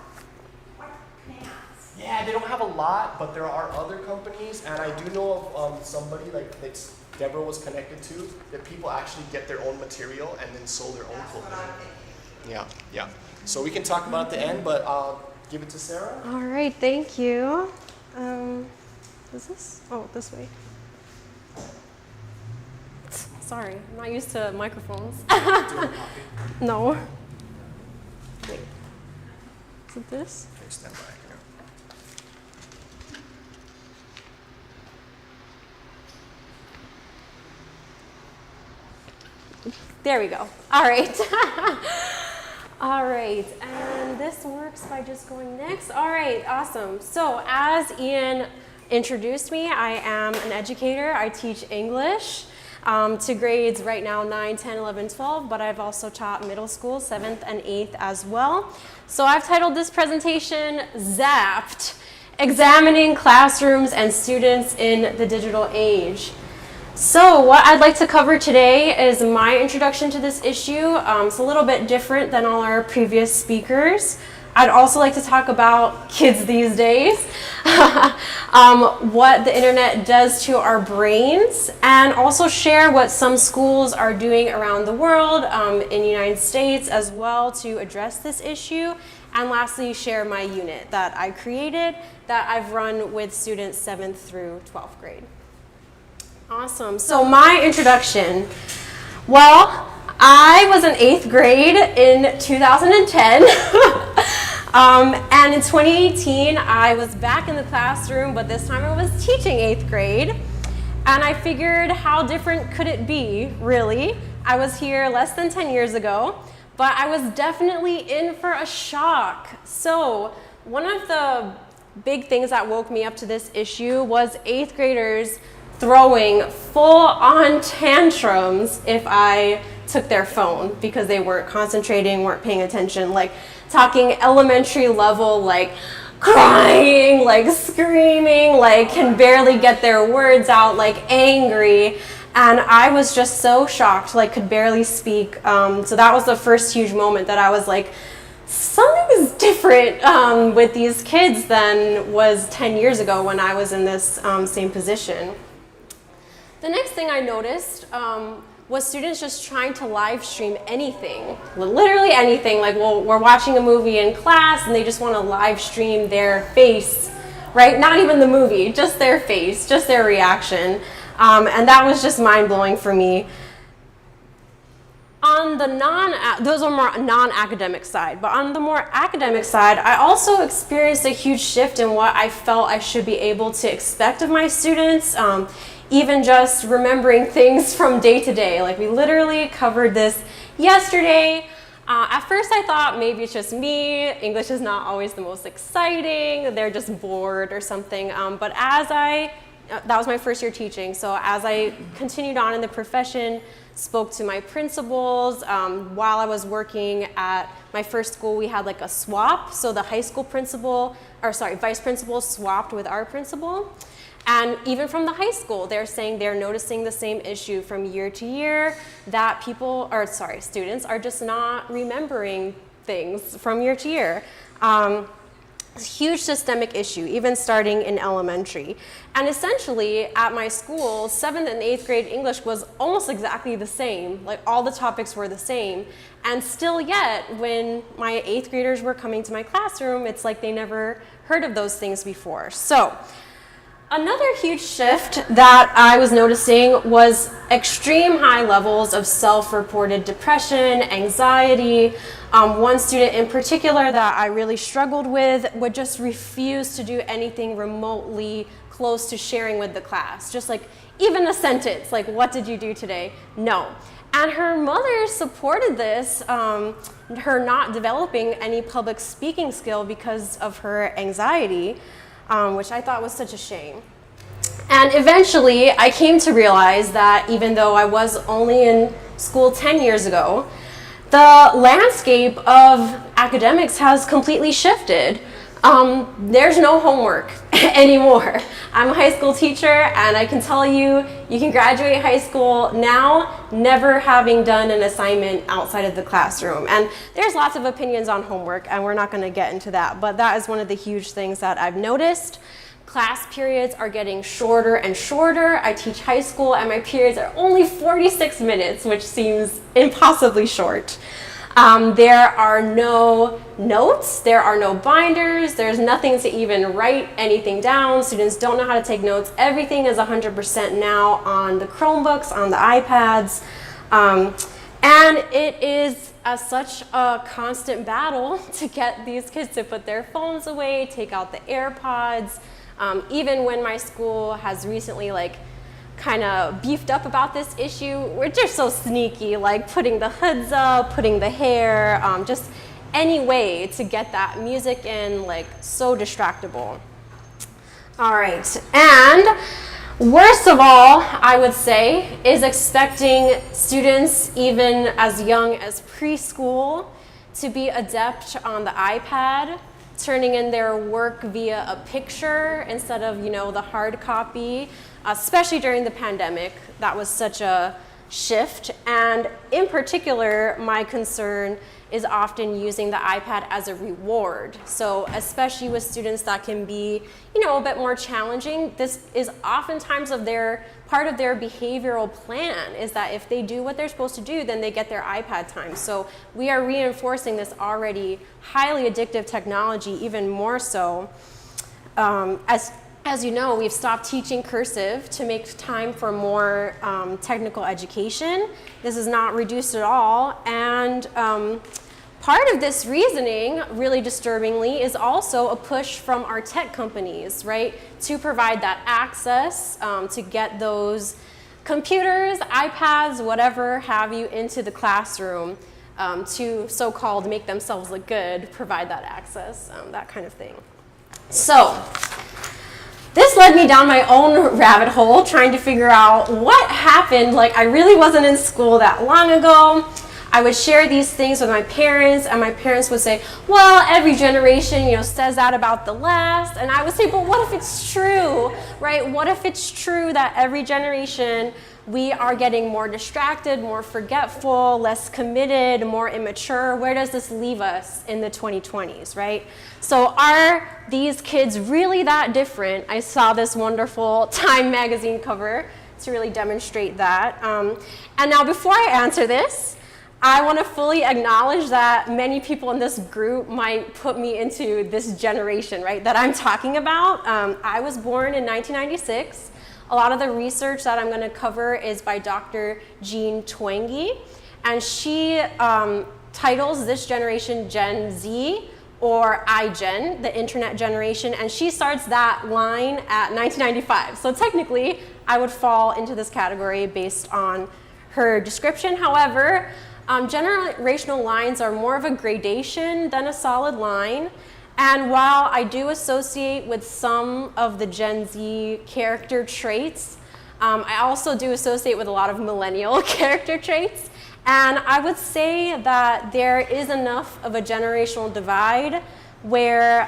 like, pants. Yeah, they don't have a lot, but there are other companies, and I do know of somebody like Deborah was connected to, that people actually get their own material and then sold their own That's what clothing. I'm thinking. Yeah, yeah. So we can talk about it at the end, but I'll give it to Sarah. All right, thank you. Is this? Oh, this way. Sorry, I'm not used to microphones. No. Wait. Is it this? Okay, stand by. There we go. All right. All right, and this works by just going next. All right, awesome. So as Ian introduced me, I am an educator. I teach English to grades right now 9, 10, 11, 12, but I've also taught middle school, 7th and 8th as well. So I've titled this presentation, Zapped, Examining Classrooms and Students in the Digital Age. So what I'd like to cover today is my introduction to this issue. It's a little bit different than all our previous speakers. I'd also like to talk about kids these days, what the internet does to our brains, and also share what some schools are doing around the world in the United States as well to address this issue. And lastly, share my unit that I created that I've run with students 7th through 12th grade. Awesome. So my introduction. Well, I was in 8th grade in 2010. And in 2018, I was back in the classroom, but this time I was teaching 8th grade. And I figured, how different could it be, really? I was here less than 10 years ago, but I was definitely in for a shock. So one of the big things that woke me up to this issue was 8th graders throwing full-on tantrums if I took their phone because they weren't concentrating, weren't paying attention, like talking elementary level, like crying, like screaming, like can barely get their words out, like angry. And I was just so shocked, like could barely speak. So that was the first huge moment that I was like, something's different with these kids than was 10 years ago when I was in this same position. The next thing I noticed was students just trying to live stream anything, literally anything. Like, well, we're watching a movie in class and they just want to live stream their face, right? Not even the movie, just their face, just their reaction. And that was just mind-blowing for me. On the those are more non-academic side, but on the more academic side, I also experienced a huge shift in what I felt I should be able to expect of my students. Even just remembering things from day to day. Like we literally covered this yesterday. At first I thought maybe it's just me, English is not always the most exciting, they're just bored or something. But that was my first year teaching, so as I continued on in the profession, spoke to my principals. While I was working at my first school, we had like a swap, so the high school vice principal swapped with our principal. And even from the high school, they're saying they're noticing the same issue from year to year, that students are just not remembering things from year to year. Huge systemic issue, even starting in elementary. And essentially, at my school, 7th and 8th grade English was almost exactly the same. Like all the topics were the same. And still yet, when my 8th graders were coming to my classroom, it's like they never heard of those things before. So, another huge shift that I was noticing was extreme high levels of self-reported depression, anxiety. One student in particular that I really struggled with would just refuse to do anything remotely close to sharing with the class. Just like even a sentence, like, what did you do today? No. And her mother supported this, her not developing any public speaking skill because of her anxiety. Which I thought was such a shame. And eventually, I came to realize that even though I was only in school 10 years ago, the landscape of academics has completely shifted. There's no homework anymore. I'm a high school teacher, and I can tell you, you can graduate high school now never having done an assignment outside of the classroom. And there's lots of opinions on homework, and we're not going to get into that, but that is one of the huge things that I've noticed. Class periods are getting shorter and shorter. I teach high school, and my periods are only 46 minutes, which seems impossibly short. There are no notes, there are no binders, there's nothing to even write anything down. Students don't know how to take notes. Everything is 100% now on the Chromebooks, on the iPads. And it is such a constant battle to get these kids to put their phones away, take out the AirPods. Even when my school has recently kind of beefed up about this issue. We're just so sneaky, like putting the hoods up, putting the hair, just any way to get that music in, like so distractible. All right, and worst of all, I would say, is expecting students even as young as preschool to be adept on the iPad, turning in their work via a picture instead of, the hard copy, especially during the pandemic. That was such a shift. And in particular, my concern is often using the iPad as a reward. So especially with students that can be, a bit more challenging, this is oftentimes part of their behavioral plan, is that if they do what they're supposed to do, then they get their iPad time. So we are reinforcing this already highly addictive technology even more so. As you know, we've stopped teaching cursive to make time for more technical education. This is not reduced at all. And part of this reasoning, really disturbingly, is also a push from our tech companies, right, to provide that access to get those computers, iPads, whatever have you, into the classroom to so-called make themselves look good, provide that access, that kind of thing. So this led me down my own rabbit hole, trying to figure out what happened. Like, I really wasn't in school that long ago. I would share these things with my parents, and my parents would say, well, every generation, says that about the last. And I would say, but what if it's true, right? What if it's true that every generation we are getting more distracted, more forgetful, less committed, more immature? Where does this leave us in the 2020s, right? So are these kids really that different? I saw this wonderful Time magazine cover to really demonstrate that. And now before I answer this, I want to fully acknowledge that many people in this group might put me into this generation, right, that I'm talking about. I was born in 1996. A lot of the research that I'm going to cover is by Dr. Jean Twenge, and she titles this generation Gen Z, or iGen, the internet generation, and she starts that line at 1995. So technically, I would fall into this category based on her description. However, generational lines are more of a gradation than a solid line. And while I do associate with some of the Gen Z character traits, I also do associate with a lot of millennial character traits. And I would say that there is enough of a generational divide where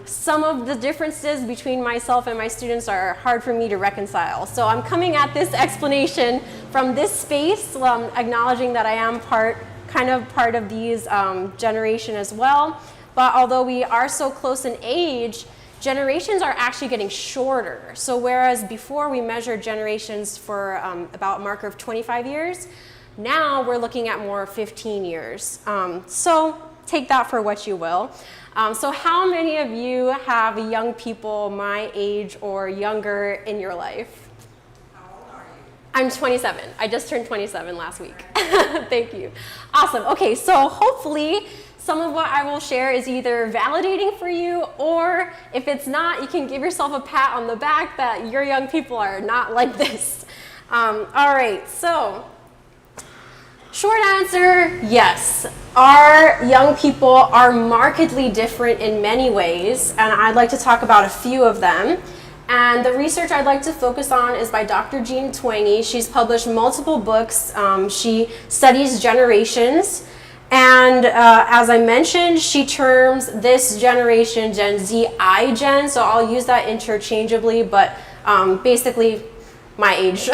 some of the differences between myself and my students are hard for me to reconcile. So I'm coming at this explanation from this space, acknowledging that I am part of these generation as well. But although we are so close in age, generations are actually getting shorter. So whereas before we measured generations for about a marker of 25 years, now we're looking at more 15 years. So take that for what you will. So how many of you have young people my age or younger in your life? How old are you? I'm 27. I just turned 27 last week. Thank you. Awesome. Okay, so hopefully some of what I will share is either validating for you, or if it's not, you can give yourself a pat on the back that your young people are not like this. All right, so short answer, yes. Our young people are markedly different in many ways, and I'd like to talk about a few of them. And the research I'd like to focus on is by Dr. Jean Twenge. She's published multiple books. She studies generations. And as I mentioned, she terms this generation Gen Z iGen, so I'll use that interchangeably, but basically my age.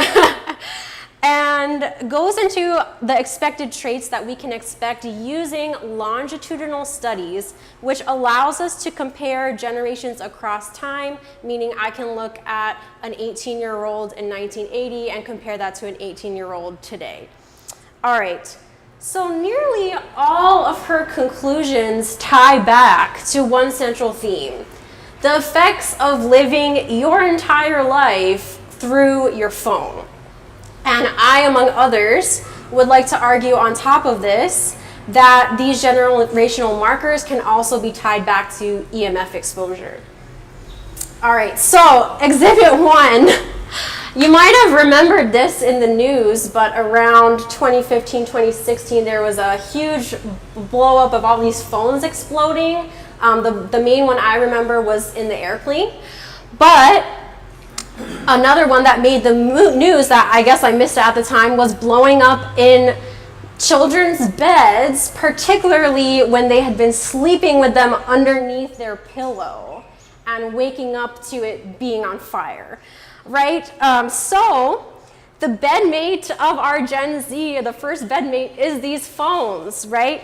And goes into the expected traits that we can expect using longitudinal studies, which allows us to compare generations across time, meaning I can look at an 18-year-old in 1980 and compare that to an 18-year-old today. All right. So nearly all of her conclusions tie back to one central theme: the effects of living your entire life through your phone. And I, among others, would like to argue on top of this that these generational markers can also be tied back to EMF exposure. All right, so Exhibit 1. You might have remembered this in the news, but around 2015, 2016, there was a huge blow up of all these phones exploding. The main one I remember was in the airplane. But another one that made the news that I guess I missed at the time was blowing up in children's beds, particularly when they had been sleeping with them underneath their pillow and waking up to it being on fire, right? So the bedmate of our Gen Z, the first bedmate, is these phones, right?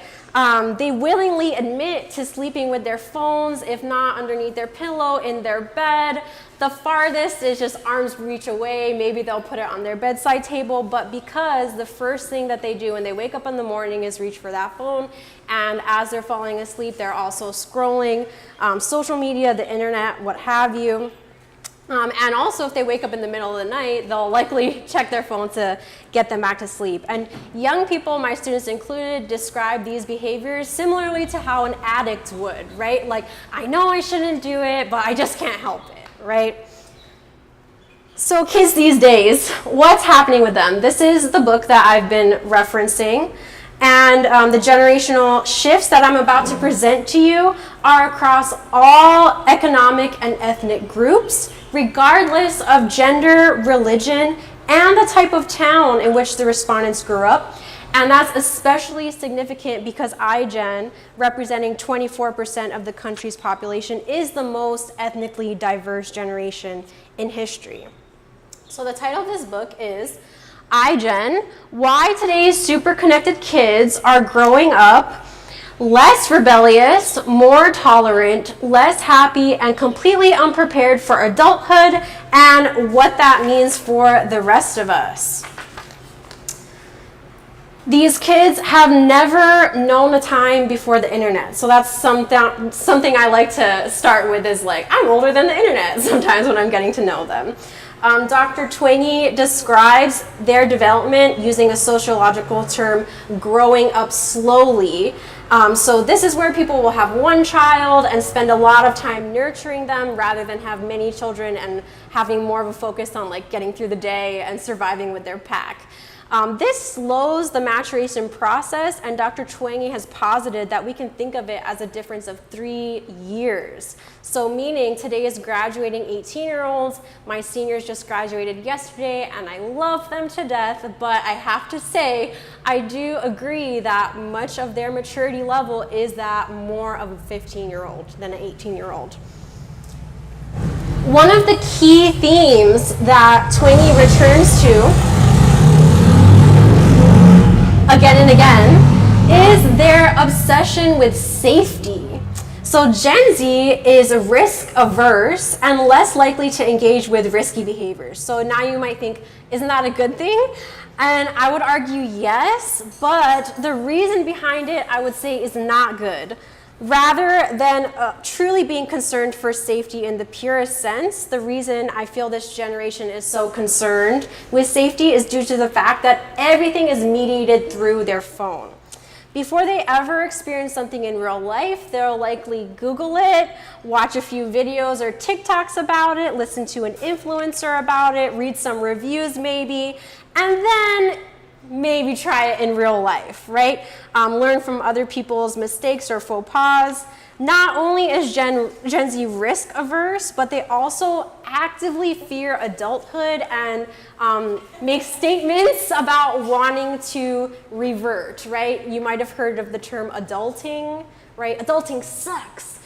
They willingly admit to sleeping with their phones, if not underneath their pillow, in their bed. The farthest is just arm's reach away. Maybe they'll put it on their bedside table, but because the first thing that they do when they wake up in the morning is reach for that phone, and as they're falling asleep, they're also scrolling social media, the internet, what have you. And also, if they wake up in the middle of the night, they'll likely check their phone to get them back to sleep. And young people, my students included, describe these behaviors similarly to how an addict would, right? Like, I know I shouldn't do it, but I just can't help it, right? So kids these days, what's happening with them? This is the book that I've been referencing. And the generational shifts that I'm about to present to you are across all economic and ethnic groups, regardless of gender, religion, and the type of town in which the respondents grew up. And that's especially significant because iGen, representing 24% of the country's population, is the most ethnically diverse generation in history. So the title of this book is iGen, Why Today's Super Connected Kids Are Growing Up Less Rebellious, More Tolerant, Less Happy, and Completely Unprepared for Adulthood, and What That Means for the Rest of Us. These kids have never known a time before the internet. So that's something I like to start with is like, I'm older than the internet sometimes when I'm getting to know them. Dr. Twenge describes their development using a sociological term, growing up slowly. So this is where people will have one child and spend a lot of time nurturing them rather than have many children and having more of a focus on like getting through the day and surviving with their pack. This slows the maturation process, and Dr. Twenge has posited that we can think of it as a difference of 3 years. So meaning today is graduating 18-year-olds, my seniors just graduated yesterday, and I love them to death, but I have to say, I do agree that much of their maturity level is that more of a 15-year-old than an 18-year-old. One of the key themes that Twenge returns to again and again is their obsession with safety. So Gen Z is risk averse and less likely to engage with risky behaviors. So now you might think, isn't that a good thing? And I would argue yes, but the reason behind it I would say is not good. Rather than truly being concerned for safety in the purest sense, the reason I feel this generation is so concerned with safety is due to the fact that everything is mediated through their phone. Before they ever experience something in real life, they'll likely Google it, watch a few videos or TikToks about it, listen to an influencer about it, read some reviews maybe, and then maybe try it in real life, right? Learn from other people's mistakes or faux pas. Not only is Gen Z risk averse, but they also actively fear adulthood and make statements about wanting to revert, right? You might have heard of the term adulting, right? Adulting sucks.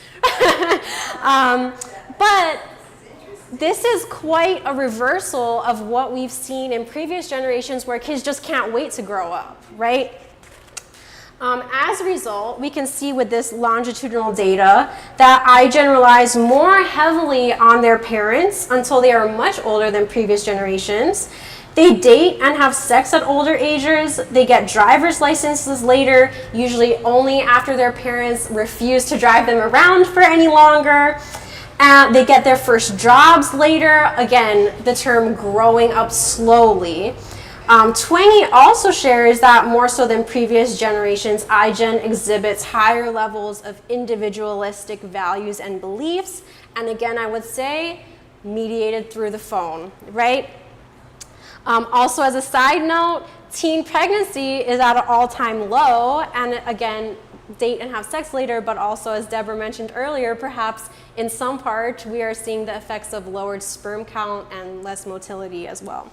But this is quite a reversal of what we've seen in previous generations where kids just can't wait to grow up, right? As a result, we can see with this longitudinal data that iGen relies more heavily on their parents until they are much older than previous generations. They date and have sex at older ages. They get driver's licenses later, usually only after their parents refuse to drive them around for any longer. They get their first jobs later. Again, the term growing up slowly. Twenge also shares that more so than previous generations, iGen exhibits higher levels of individualistic values and beliefs. And again, I would say mediated through the phone, right? Also, as a side note, teen pregnancy is at an all-time low, and again, date and have sex later, but also, as Deborah mentioned earlier, perhaps in some part we are seeing the effects of lowered sperm count and less motility as well.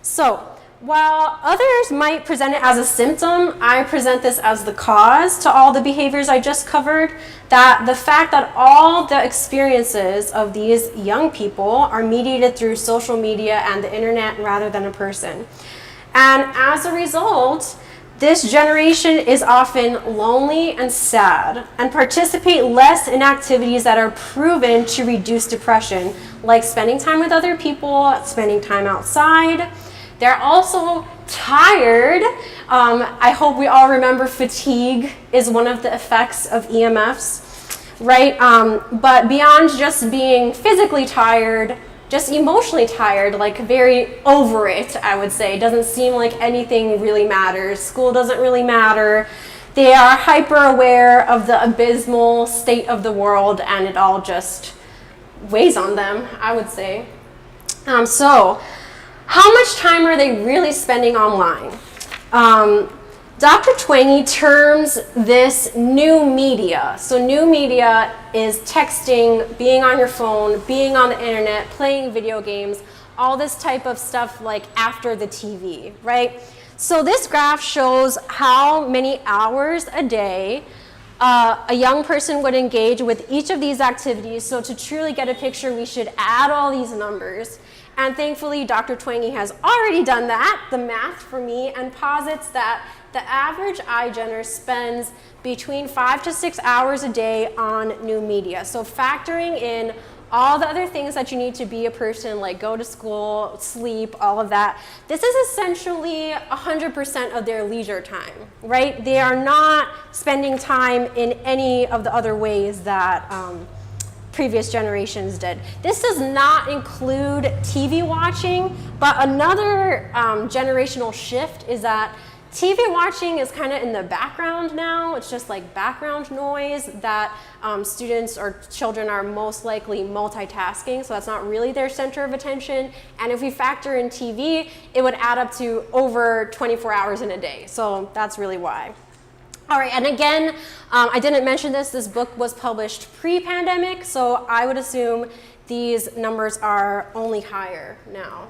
So while others might present it as a symptom, I present this as the cause to all the behaviors I just covered, that the fact that all the experiences of these young people are mediated through social media and the internet rather than a person. And as a result, this generation is often lonely and sad and participate less in activities that are proven to reduce depression, like spending time with other people, spending time outside. They're also tired. I hope we all remember fatigue is one of the effects of EMFs, right? But beyond just being physically tired, just emotionally tired, like very over it, I would say. It doesn't seem like anything really matters. School doesn't really matter. They are hyper aware of the abysmal state of the world, and it all just weighs on them, I would say. So how much time are they really spending online? Dr. Twangy terms this new media. So new media is texting, being on your phone, being on the internet, playing video games, all this type of stuff like after the TV, right? So this graph shows how many hours a day a young person would engage with each of these activities. So to truly get a picture, we should add all these numbers. And thankfully, Dr. Twangy has already done that, the math for me, and posits that the average iGener spends between 5 to 6 hours a day on new media. So factoring in all the other things that you need to be a person, like go to school, sleep, all of that, this is essentially 100% of their leisure time, right? They are not spending time in any of the other ways that previous generations did. This does not include TV watching, but another generational shift is that TV watching is kind of in the background now. It's just like background noise that students or children are most likely multitasking, so that's not really their center of attention. And if we factor in TV, it would add up to over 24 hours in a day. So that's really why. All right, and again, I didn't mention this book was published pre-pandemic, so I would assume these numbers are only higher now.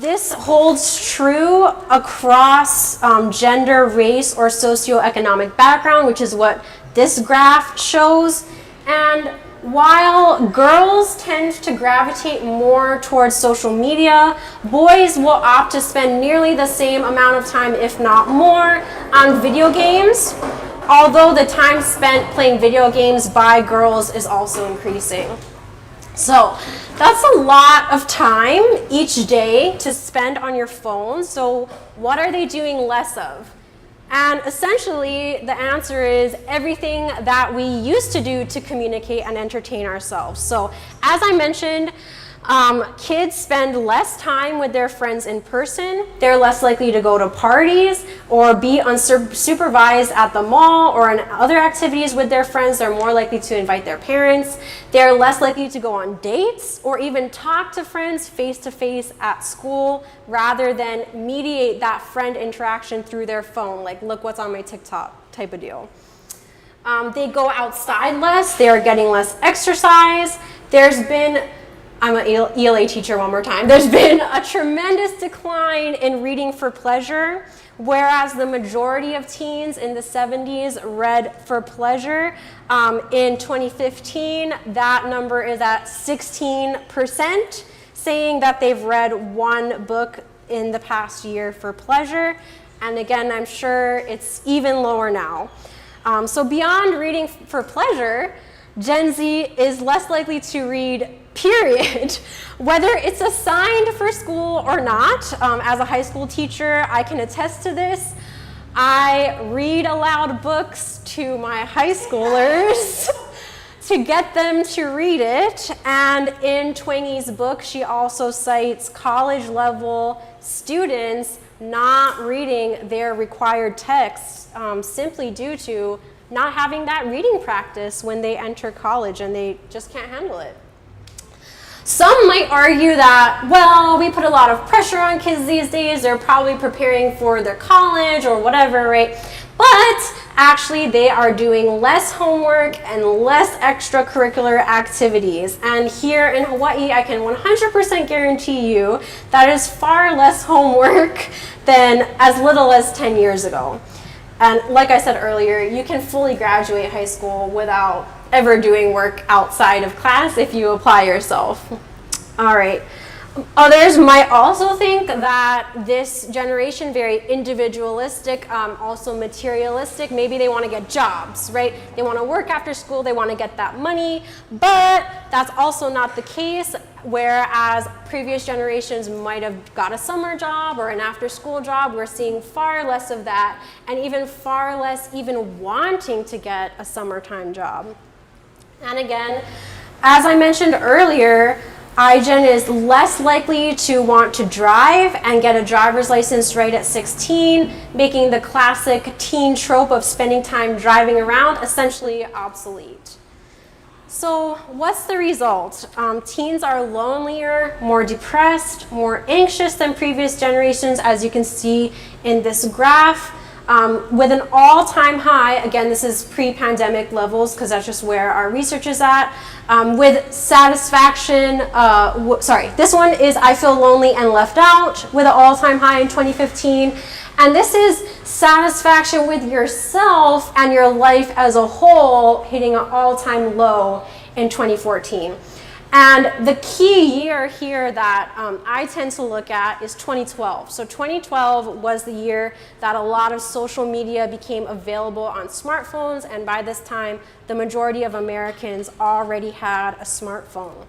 This holds true across gender, race, or socioeconomic background, which is what this graph shows. And while girls tend to gravitate more towards social media, boys will opt to spend nearly the same amount of time, if not more, on video games, although the time spent playing video games by girls is also increasing. So that's a lot of time each day to spend on your phone. So what are they doing less of? And essentially, the answer is everything that we used to do to communicate and entertain ourselves. So as I mentioned, kids spend less time with their friends in person. They're less likely to go to parties or be unsupervised at the mall or in other activities with their friends. They're more likely to invite their parents. They're less likely to go on dates or even talk to friends face-to-face at school rather than mediate that friend interaction through their phone, like look what's on my TikTok type of deal. They go outside less. They are getting less exercise. There's been I'm an ELA teacher one more time. There's been a tremendous decline in reading for pleasure, whereas the majority of teens in the 70s read for pleasure. In 2015, that number is at 16%, saying that they've read one book in the past year for pleasure. And again, I'm sure it's even lower now. So beyond reading for pleasure, Gen Z is less likely to read, period. Whether it's assigned for school or not, as a high school teacher, I can attest to this. I read aloud books to my high schoolers to get them to read it. And in Twangy's book, she also cites college-level students not reading their required texts simply due to not having that reading practice when they enter college, and they just can't handle it. Some might argue that, well, we put a lot of pressure on kids these days. They're probably preparing for their college or whatever, right? But actually, they are doing less homework and less extracurricular activities. And here in Hawaii, I can 100% guarantee you that is far less homework than as little as 10 years ago. And like I said earlier, you can fully graduate high school without ever doing work outside of class if you apply yourself. All right. Others might also think that this generation, very individualistic, also materialistic, maybe they want to get jobs, right? They want to work after school, they want to get that money, but that's also not the case, whereas previous generations might have got a summer job or an after-school job. We're seeing far less of that, and even far less even wanting to get a summertime job. And again, as I mentioned earlier, iGen is less likely to want to drive and get a driver's license right at 16, making the classic teen trope of spending time driving around essentially obsolete. So what's the result? Teens are lonelier, more depressed, more anxious than previous generations, as you can see in this graph. With an all-time high, again, this is pre-pandemic levels because that's just where our research is at, with satisfaction, this one is I feel lonely and left out with an all-time high in 2015. And this is satisfaction with yourself and your life as a whole hitting an all-time low in 2014. And the key year here that I tend to look at is 2012. So 2012 was the year that a lot of social media became available on smartphones, and by this time, the majority of Americans already had a smartphone.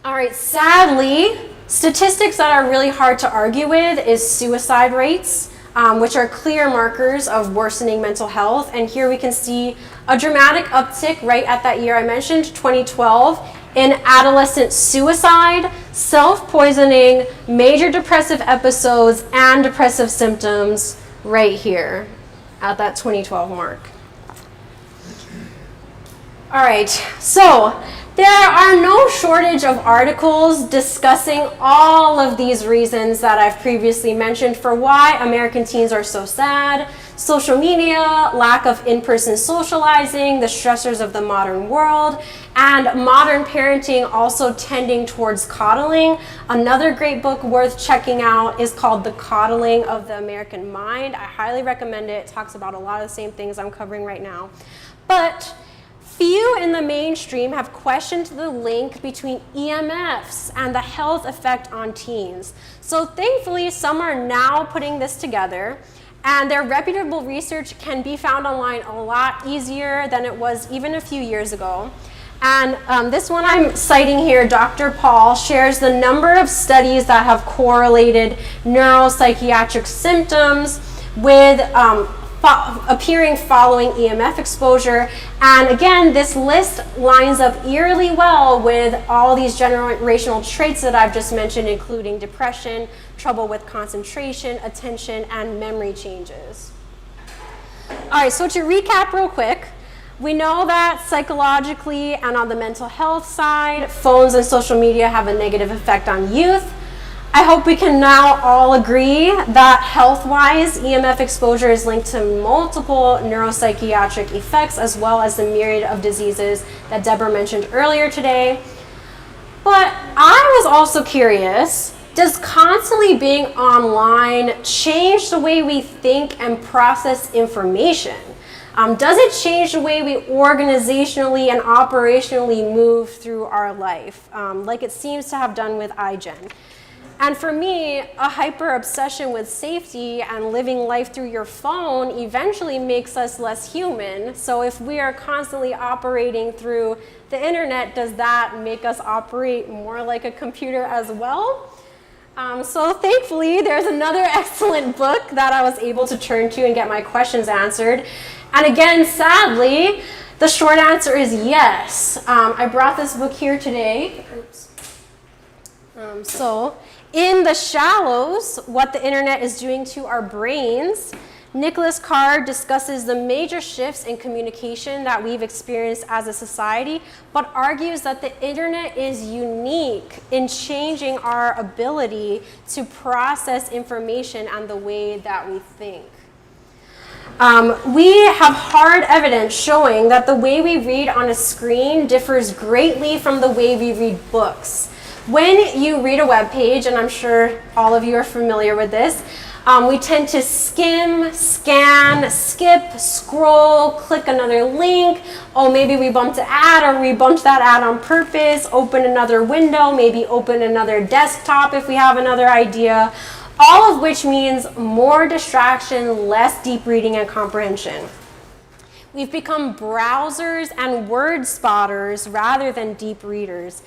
All right, sadly, statistics that are really hard to argue with is suicide rates, which are clear markers of worsening mental health. And here we can see a dramatic uptick right at that year I mentioned, 2012, in adolescent suicide, self-poisoning, major depressive episodes, and depressive symptoms right here at that 2012 mark. All right, so there are no shortage of articles discussing all of these reasons that I've previously mentioned for why American teens are so sad. Social media, lack of in-person socializing, the stressors of the modern world, and modern parenting also tending towards coddling. Another great book worth checking out is called The Coddling of the American Mind. I highly recommend it. It talks about a lot of the same things I'm covering right now. But few in the mainstream have questioned the link between EMFs and the health effect on teens. So thankfully, some are now putting this together, and their reputable research can be found online a lot easier than it was even a few years ago. And this one I'm citing here, Dr. Paul, shares the number of studies that have correlated neuropsychiatric symptoms with appearing following EMF exposure. And again, this list lines up eerily well with all these generational traits that I've just mentioned, including depression, trouble with concentration, attention, and memory changes. All right, so to recap real quick, we know that psychologically and on the mental health side, phones and social media have a negative effect on youth. I hope we can now all agree that health-wise, EMF exposure is linked to multiple neuropsychiatric effects as well as the myriad of diseases that Deborah mentioned earlier today. But I was also curious, does constantly being online change the way we think and process information? Does it change the way we organizationally and operationally move through our life, like it seems to have done with iGen? And for me, a hyper obsession with safety and living life through your phone eventually makes us less human. So if we are constantly operating through the internet, does that make us operate more like a computer as well? So thankfully, there's another excellent book that I was able to turn to and get my questions answered. And again, sadly, the short answer is yes. I brought this book here today. Oops. So, In the Shallows, What the Internet is Doing to Our Brains, Nicholas Carr discusses the major shifts in communication that we've experienced as a society, but argues that the internet is unique in changing our ability to process information and the way that we think. We have hard evidence showing that the way we read on a screen differs greatly from the way we read books. When you read a web page, and I'm sure all of you are familiar with this, we tend to skim, scan, skip, scroll, click another link. Oh, maybe we bumped an ad, or we bumped that ad on purpose, open another window, maybe open another desktop if we have another idea. All of which means more distraction, less deep reading and comprehension. We've become browsers and word spotters rather than deep readers.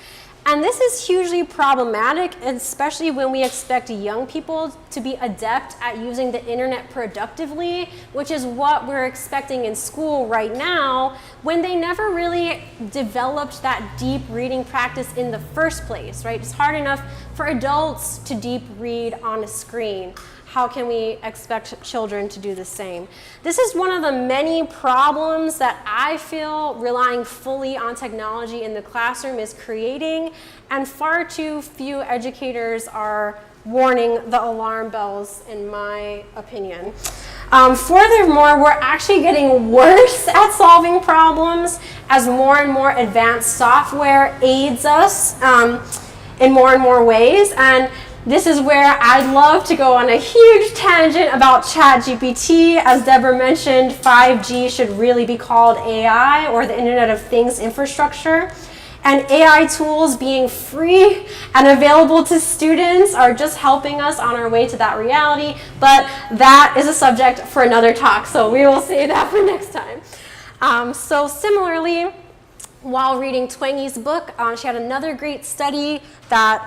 And this is hugely problematic, especially when we expect young people to be adept at using the internet productively, which is what we're expecting in school right now, when they never really developed that deep reading practice in the first place, right? It's hard enough for adults to deep read on a screen. How can we expect children to do the same? This is one of the many problems that I feel relying fully on technology in the classroom is creating, and far too few educators are warning the alarm bells, in my opinion. Furthermore, we're actually getting worse at solving problems as more and more advanced software aids us in more and more ways. And this is where I'd love to go on a huge tangent about ChatGPT. As Deborah mentioned, 5G should really be called AI, or the Internet of Things infrastructure. And AI tools being free and available to students are just helping us on our way to that reality. But that is a subject for another talk, so we will save that for next time. So similarly, while reading Twangy's book, she had another great study that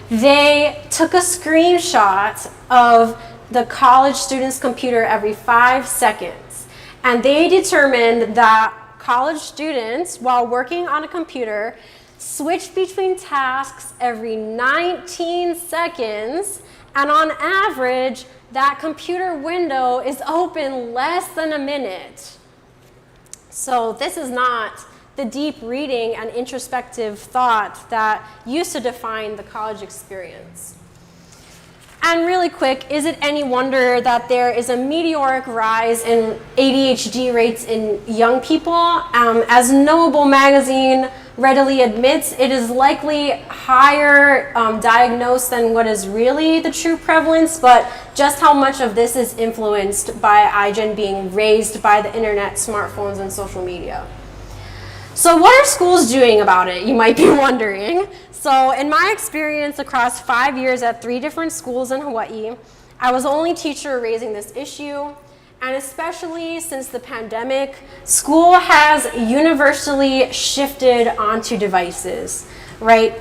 they took a screenshot of the college student's computer every 5 seconds. And they determined that college students, while working on a computer, switched between tasks every 19 seconds. And on average, that computer window is open less than a minute. So this is not the deep reading and introspective thought that used to define the college experience. And really quick, is it any wonder that there is a meteoric rise in ADHD rates in young people? As Knowable magazine readily admits, it is likely higher diagnosed than what is really the true prevalence, but just how much of this is influenced by IGEN being raised by the internet, smartphones, and social media. So what are schools doing about it, you might be wondering? So in my experience across 5 years at 3 different schools in Hawaii, I was the only teacher raising this issue, and especially since the pandemic, school has universally shifted onto devices, right?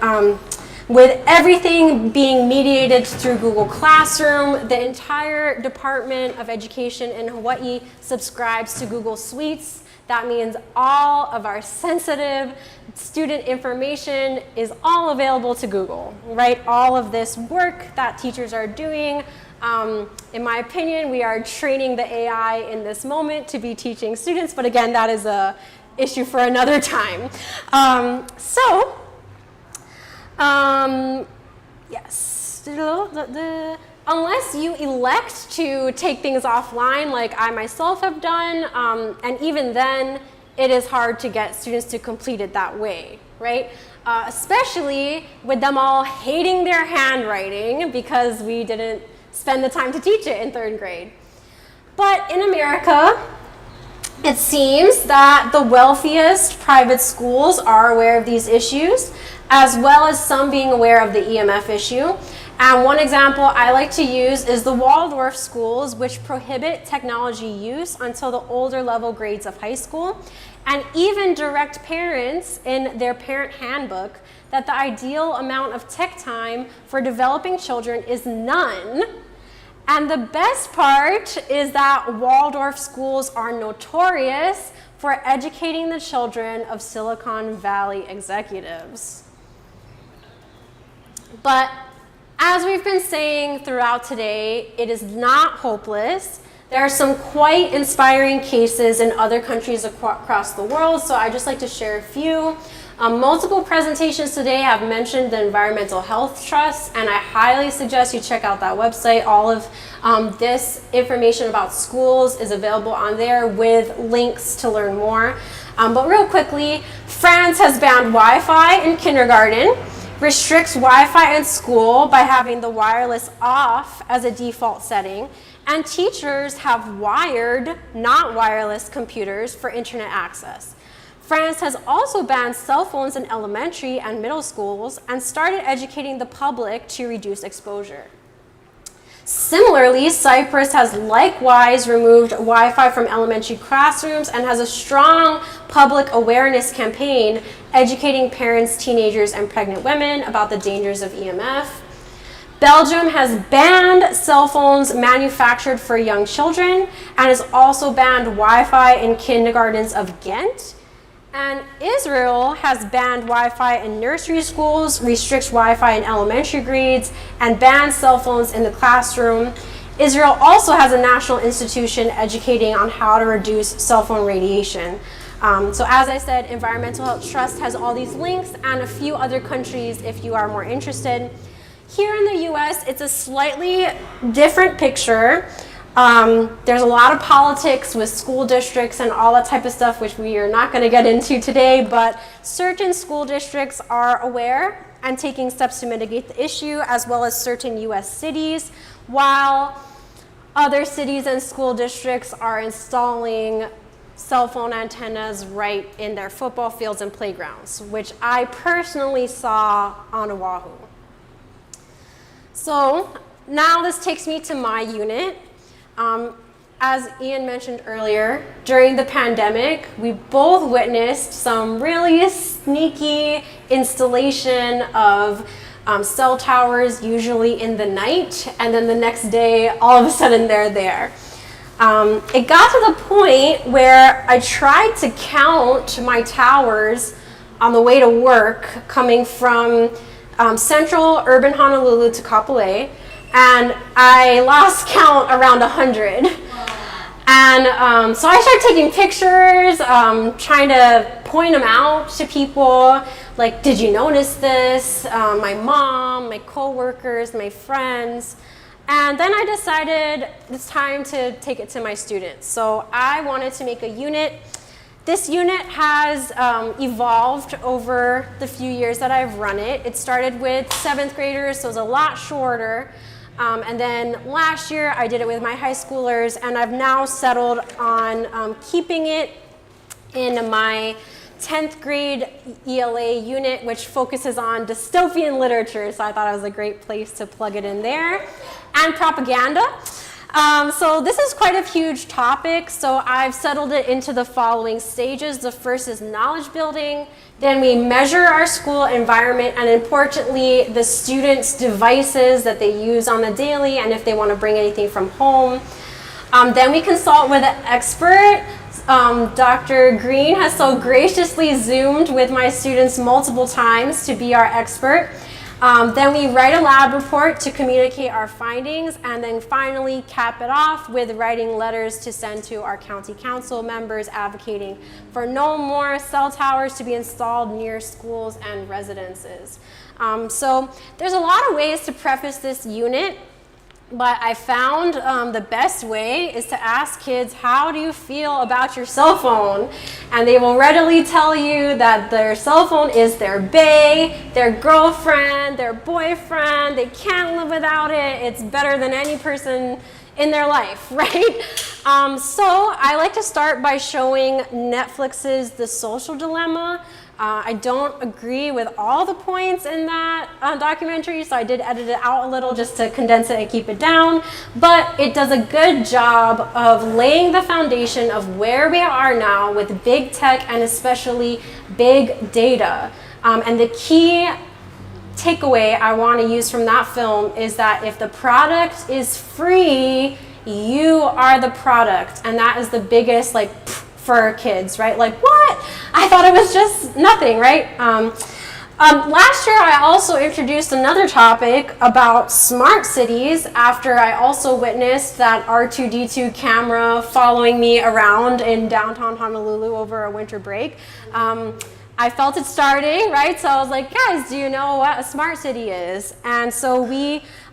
With everything being mediated through Google Classroom, the entire Department of Education in Hawaii subscribes to Google Suites. That means all of our sensitive student information is all available to Google, right? All of this work that teachers are doing, in my opinion, we are training the AI in this moment to be teaching students, but again, that is an issue for another time. Yes. Unless you elect to take things offline, like I myself have done, and even then, it is hard to get students to complete it that way, right? Especially with them all hating their handwriting because we didn't spend the time to teach it in 3rd grade. But in America, it seems that the wealthiest private schools are aware of these issues, as well as some being aware of the EMF issue. And one example I like to use is the Waldorf schools, which prohibit technology use until the older level grades of high school, and even direct parents in their parent handbook that the ideal amount of tech time for developing children is none. And the best part is that Waldorf schools are notorious for educating the children of Silicon Valley executives. But as we've been saying throughout today, it is not hopeless. There are some quite inspiring cases in other countries across the world, so I'd just like to share a few. Multiple presentations today have mentioned the Environmental Health Trust, and I highly suggest you check out that website. All of this information about schools is available on there with links to learn more. But real quickly, France has banned Wi-Fi in kindergarten, restricts Wi-Fi in school by having the wireless off as a default setting, and teachers have wired, not wireless computers for internet access. France has also banned cell phones in elementary and middle schools and started educating the public to reduce exposure. Similarly, Cyprus has likewise removed Wi-Fi from elementary classrooms and has a strong public awareness campaign educating parents, teenagers, and pregnant women about the dangers of EMF. Belgium has banned cell phones manufactured for young children and has also banned Wi-Fi in kindergartens of Ghent. And Israel has banned Wi-Fi in nursery schools, restricts Wi-Fi in elementary grades, and bans cell phones in the classroom. Israel also has a national institution educating on how to reduce cell phone radiation. So as I said, Environmental Health Trust has all these links and a few other countries if you are more interested. Here in the US, it's a slightly different picture. There's a lot of politics with school districts and all that type of stuff, which we are not going to get into today, but certain school districts are aware and taking steps to mitigate the issue, as well as certain US cities, while other cities and school districts are installing cell phone antennas right in their football fields and playgrounds, which I personally saw on Oahu. So now this takes me to my unit. As Ian mentioned earlier, during the pandemic, we both witnessed some really sneaky installation of cell towers, usually in the night, and then the next day, all of a sudden, they're there. It got to the point where I tried to count my towers on the way to work coming from central urban Honolulu to Kapolei, and I lost count around 100. And so I started taking pictures, trying to point them out to people, like, did you notice this? My mom, my coworkers, my friends. And then I decided it's time to take it to my students. So I wanted to make a unit. This unit has evolved over the few years that I've run it. It started with 7th graders, so it was a lot shorter. And then last year I did it with my high schoolers, and I've now settled on keeping it in my 10th grade ELA unit, which focuses on dystopian literature, so I thought it was a great place to plug it in there, and propaganda. So this is quite a huge topic, so I've settled it into the following stages. The first is knowledge building, then we measure our school environment, and importantly, the students' devices that they use on the daily, and if they want to bring anything from home. Then we consult with an expert. Dr. Green has so graciously Zoomed with my students multiple times to be our expert. Then we write a lab report to communicate our findings, and then finally cap it off with writing letters to send to our county council members advocating for no more cell towers to be installed near schools and residences. So there's a lot of ways to preface this unit, but I found the best way is to ask kids, how do you feel about your cell phone? And they will readily tell you that their cell phone is their bae, their girlfriend, their boyfriend. They can't live without it. It's better than any person in their life, right? So I like to start by showing Netflix's The Social Dilemma. I don't agree with all the points in that documentary, so I did edit it out a little just to condense it and keep it down. But it does a good job of laying the foundation of where we are now with big tech and especially big data. And the key takeaway I want to use from that film is that if the product is free, you are the product. And that is the biggest, for kids, right? Like, what? I thought it was just nothing, right? Last year, I also introduced another topic about smart cities after I also witnessed that R2D2 camera following me around in downtown Honolulu over a winter break. I felt it starting, right? So I was like, guys, do you know what a smart city is? And so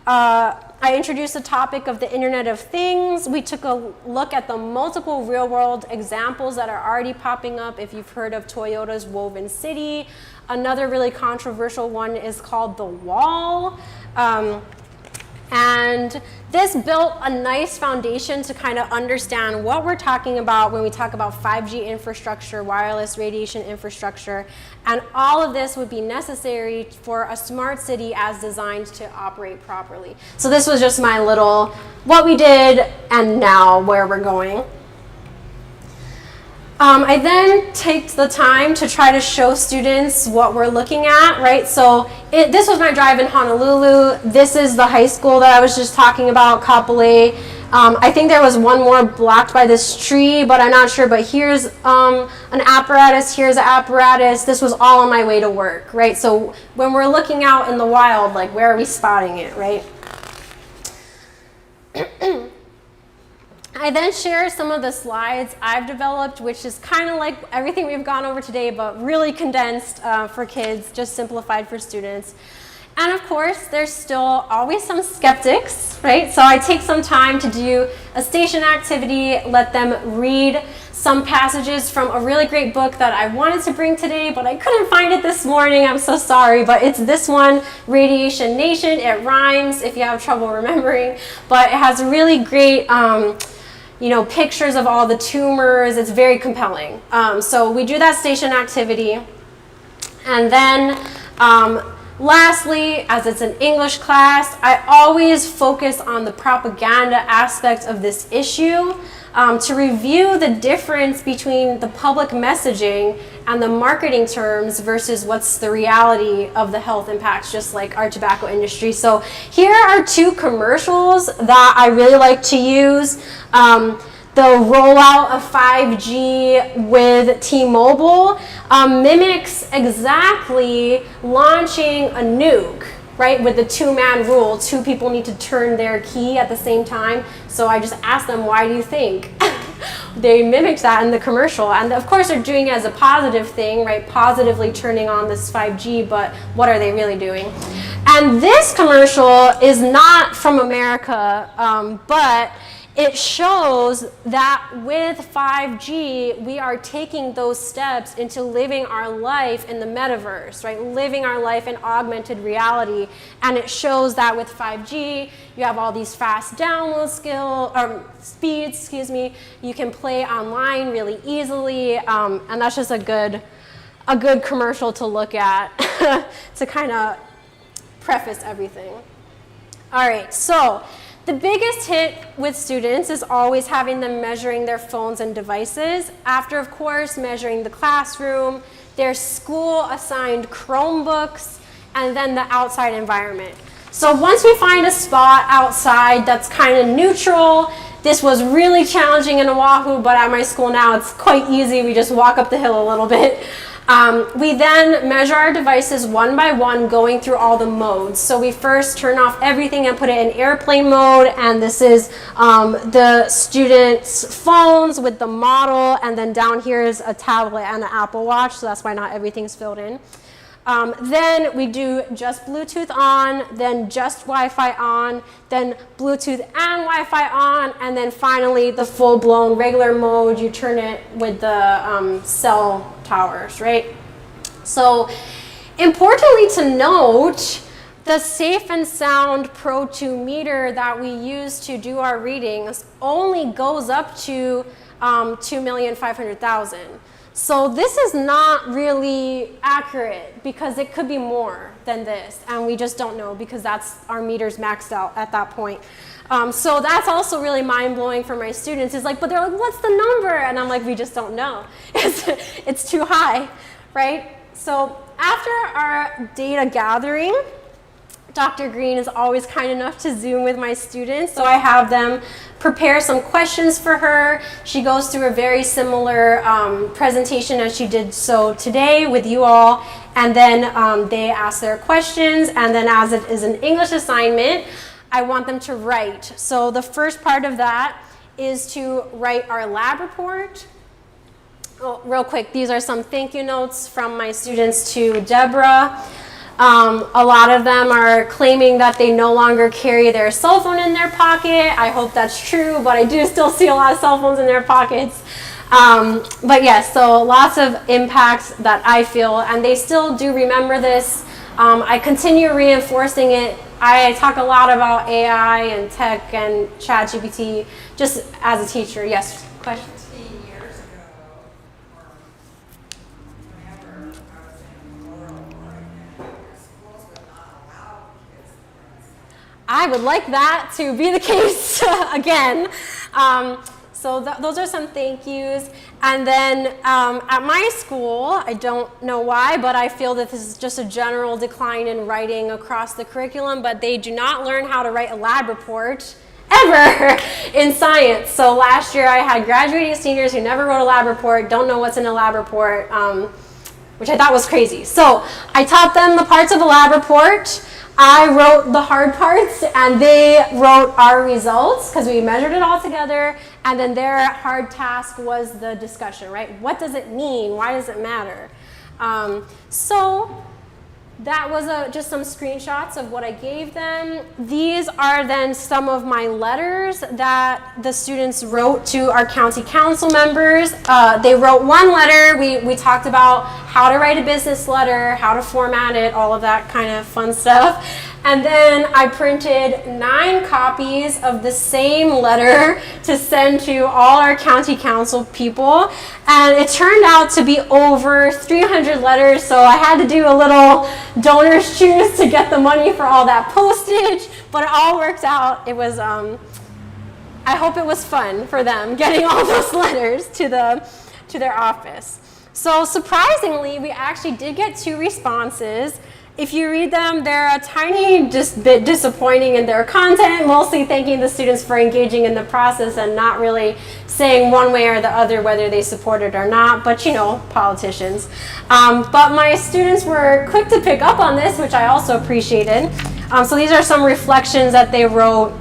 I introduced the topic of the Internet of Things. We took a look at the multiple real-world examples that are already popping up. If you've heard of Toyota's Woven City, another really controversial one is called The Wall. And this built a nice foundation to kind of understand what we're talking about when we talk about 5G infrastructure, wireless radiation infrastructure, and all of this would be necessary for a smart city as designed to operate properly. So this was just my little, what we did and now where we're going. I then take the time to try to show students what we're looking at, right? So this was my drive in Honolulu. This is the high school that I was just talking about, Kapolei. I think there was one more blocked by this tree, but I'm not sure. But here's an apparatus, here's an apparatus. This was all on my way to work, right? So when we're looking out in the wild, like where are we spotting it, right? I then share some of the slides I've developed, which is kind of like everything we've gone over today, but really condensed for kids, just simplified for students. And of course, there's still always some skeptics, right? So I take some time to do a station activity, let them read some passages from a really great book that I wanted to bring today, but I couldn't find it this morning. I'm so sorry, but it's this one, Radiation Nation. It rhymes if you have trouble remembering, but it has really great pictures of all the tumors. It's very compelling. So we do that station activity. And then lastly, as it's an English class, I always focus on the propaganda aspect of this issue to review the difference between the public messaging and the marketing terms versus what's the reality of the health impacts, just like our tobacco industry. So here are two commercials that I really like to use. The rollout of 5G with T-Mobile mimics exactly launching a nuke, right? With the two-man rule, two people need to turn their key at the same time. So I just asked them, why do you think? They mimicked that in the commercial. And of course they're doing it as a positive thing, right? Positively turning on this 5G, but what are they really doing? And this commercial is not from America, but it shows that with 5G, we are taking those steps into living our life in the metaverse, right? Living our life in augmented reality. And it shows that with 5G, you have all these fast download speeds, You can play online really easily. And that's just a good commercial to look at to kind of preface everything. All right, so the biggest hit with students is always having them measuring their phones and devices. After, of course, measuring the classroom, their school-assigned Chromebooks, and then the outside environment. So once we find a spot outside that's kind of neutral, this was really challenging in Oahu, but at my school now it's quite easy. We just walk up the hill a little bit. We then measure our devices one by one, going through all the modes. So we first turn off everything and put it in airplane mode, and this is the students' phones with the model, and then down here is a tablet and an Apple Watch, so that's why not everything's filled in. Then we do just Bluetooth on, then just Wi-Fi on, then Bluetooth and Wi-Fi on, and then finally the full-blown regular mode. You turn it with the cell towers, right? So importantly to note, the Safe and Sound Pro 2 meter that we use to do our readings only goes up to 2,500,000. So this is not really accurate because it could be more than this, and we just don't know because our meter's maxed out at that point. So that's also really mind-blowing for my students. It's like, but they're like, what's the number? And I'm like, we just don't know. It's too high, right? So after our data gathering, Dr. Green is always kind enough to Zoom with my students, so I have them prepare some questions for her. She goes through a very similar presentation as she did so today with you all, and then they ask their questions, and then as it is an English assignment, I want them to write. So the first part of that is to write our lab report. Oh, real quick, these are some thank you notes from my students to Deborah. A lot of them are claiming that they no longer carry their cell phone in their pocket. I hope that's true, but I do still see a lot of cell phones in their pockets. But yes, so lots of impacts that I feel, and they still do remember this. I continue reinforcing it. I talk a lot about AI and tech and ChatGPT just as a teacher. Yes, question? 15 years ago, or whenever I was in rural Oregon, schools would not allow kids to print. I would like that to be the case again. So those are some thank yous. And then at my school, I don't know why, but I feel that this is just a general decline in writing across the curriculum, but they do not learn how to write a lab report ever in science. So last year I had graduating seniors who never wrote a lab report, don't know what's in a lab report, which I thought was crazy. So I taught them the parts of a lab report. I wrote the hard parts, and they wrote our results because we measured it all together, and then their hard task was the discussion, right? What does it mean? Why does it matter? So that was just some screenshots of what I gave them. These are then some of my letters that the students wrote to our county council members. They wrote one letter. We talked about how to write a business letter, how to format it, all of that kind of fun stuff. And then I printed 9 copies of the same letter to send to all our county council people. And it turned out to be over 300 letters, so I had to do a little donors choose to get the money for all that postage, but it all worked out. It was, I hope it was fun for them getting all those letters to their office. So surprisingly, we actually did get 2 responses. If you read them, they're a tiny just bit disappointing in their content, mostly thanking the students for engaging in the process and not really saying one way or the other whether they support it or not, but you know, politicians. But my students were quick to pick up on this, which I also appreciated. So these are some reflections that they wrote.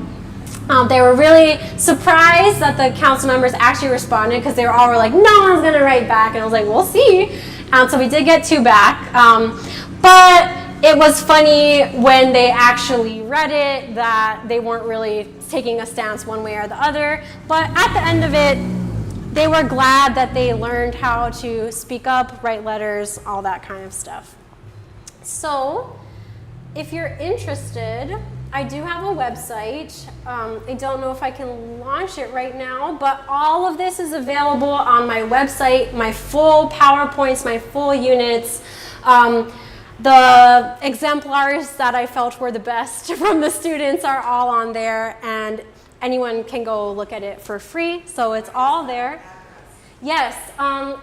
They were really surprised that the council members actually responded because they were all like, no one's gonna write back. And I was like, we'll see. So we did get 2 back. But it was funny when they actually read it that they weren't really taking a stance one way or the other. But at the end of it, they were glad that they learned how to speak up, write letters, all that kind of stuff. So if you're interested, I do have a website. I don't know if I can launch it right now, but all of this is available on my website, my full PowerPoints, my full units. The exemplars that I felt were the best from the students are all on there, and anyone can go look at it for free, so it's all there. Yes, I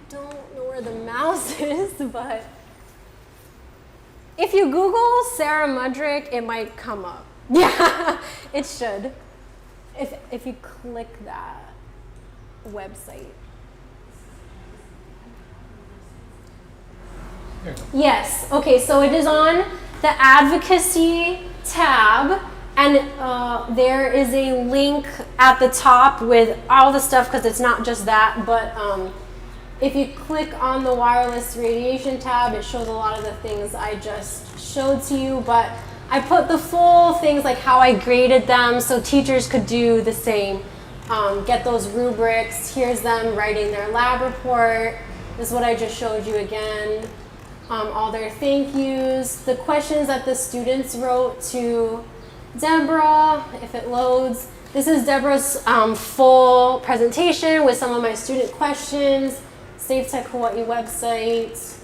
don't know where the mouse is, but if you Google Sarah Mudrick, it might come up. Yeah, it should. If you click that website. Yes, okay, so it is on the advocacy tab, and there is a link at the top with all the stuff, because it's not just that, but if you click on the wireless radiation tab, it shows a lot of the things I just showed to you, but I put the full things like how I graded them so teachers could do the same. Get those rubrics. Here's them writing their lab report. This is what I just showed you again. All their thank yous, the questions that the students wrote to Deborah, if it loads. This is Deborah's full presentation with some of my student questions, Safe Tech Hawaii website,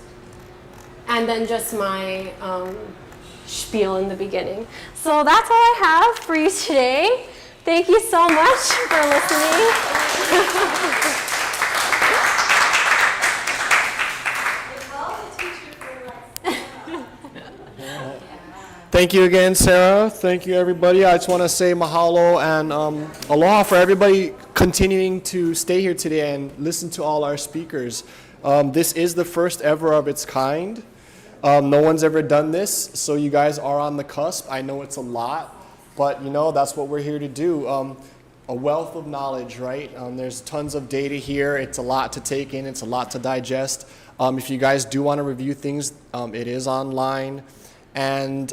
and then just my spiel in the beginning. So that's all I have for you today. Thank you so much for listening. Thank you again, Sarah. Thank you, everybody. I just want to say mahalo and aloha for everybody continuing to stay here today and listen to all our speakers. This is the first ever of its kind. No one's ever done this, so you guys are on the cusp. I know it's a lot, but that's what we're here to do. A wealth of knowledge, right? There's tons of data here. It's a lot to take in. It's a lot to digest. If you guys do want to review things, it is online. And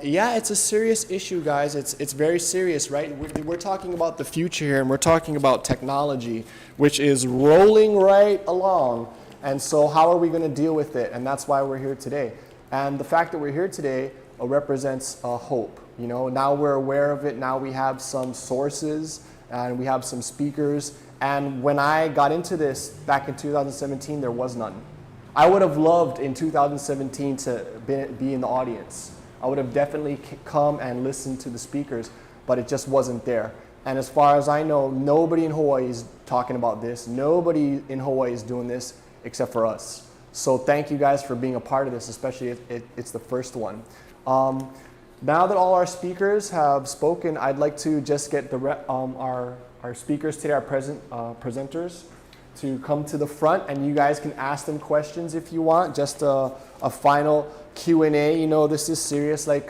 yeah, it's a serious issue, guys. It's very serious, right? We're talking about the future here, and we're talking about technology, which is rolling right along. And so how are we going to deal with it? And that's why we're here today. And the fact that we're here today represents hope. Now we're aware of it. Now we have some sources, and we have some speakers. And when I got into this back in 2017, there was none. I would have loved in 2017 to be in the audience. I would have definitely come and listened to the speakers, but it just wasn't there. And as far as I know, nobody in Hawaii is talking about this. Nobody in Hawaii is doing this except for us. So thank you guys for being a part of this, especially if it's the first one. Now that all our speakers have spoken, I'd like to just get our speakers today, our presenters, to come to the front, and you guys can ask them questions if you want. Just a final Q&A. This is serious. Like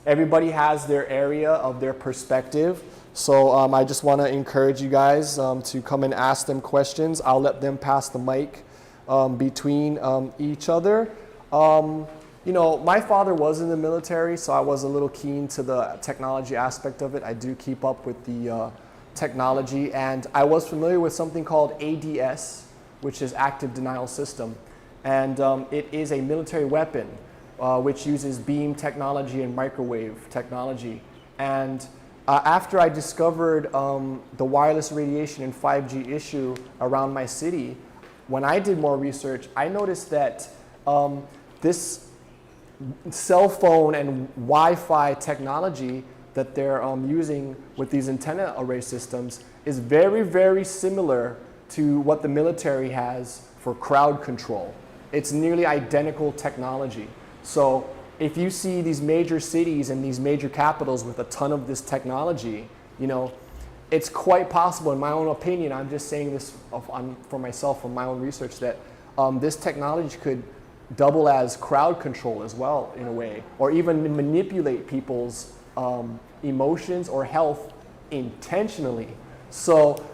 everybody has their area of their perspective. So I just want to encourage you guys to come and ask them questions. I'll let them pass the mic between each other. My father was in the military, so I was a little keen to the technology aspect of it. I do keep up with the technology, and I was familiar with something called ADS, which is Active Denial System, and it is a military weapon which uses beam technology and microwave technology. And after I discovered the wireless radiation and 5G issue around my city, when I did more research, I noticed that this cell phone and Wi-Fi technology that they're using with these antenna array systems is very, very similar to what the military has for crowd control. It's nearly identical technology. So if you see these major cities and these major capitals with a ton of this technology, it's quite possible, in my own opinion, I'm just saying this for myself from my own research, that this technology could double as crowd control as well, in a way, or even manipulate people's emotions or health intentionally. So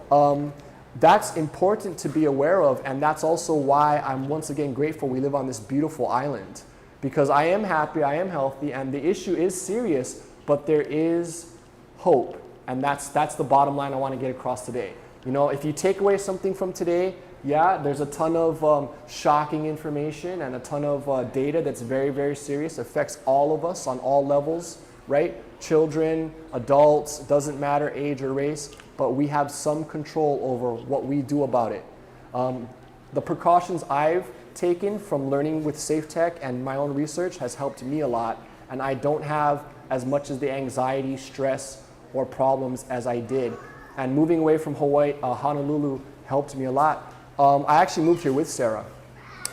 that's important to be aware of, and that's also why I'm once again grateful we live on this beautiful island, because I am happy, I am healthy, and the issue is serious, but there is hope, and that's the bottom line I want to get across today. If you take away something from today, yeah, there's a ton of shocking information and a ton of data that's very, very serious, affects all of us on all levels, right? Children, adults, doesn't matter age or race, but we have some control over what we do about it. The precautions I've taken from learning with Safe Tech and my own research has helped me a lot, and I don't have as much as the anxiety, stress, or problems as I did. And moving away from Hawaii, Honolulu helped me a lot. I actually moved here with Sarah,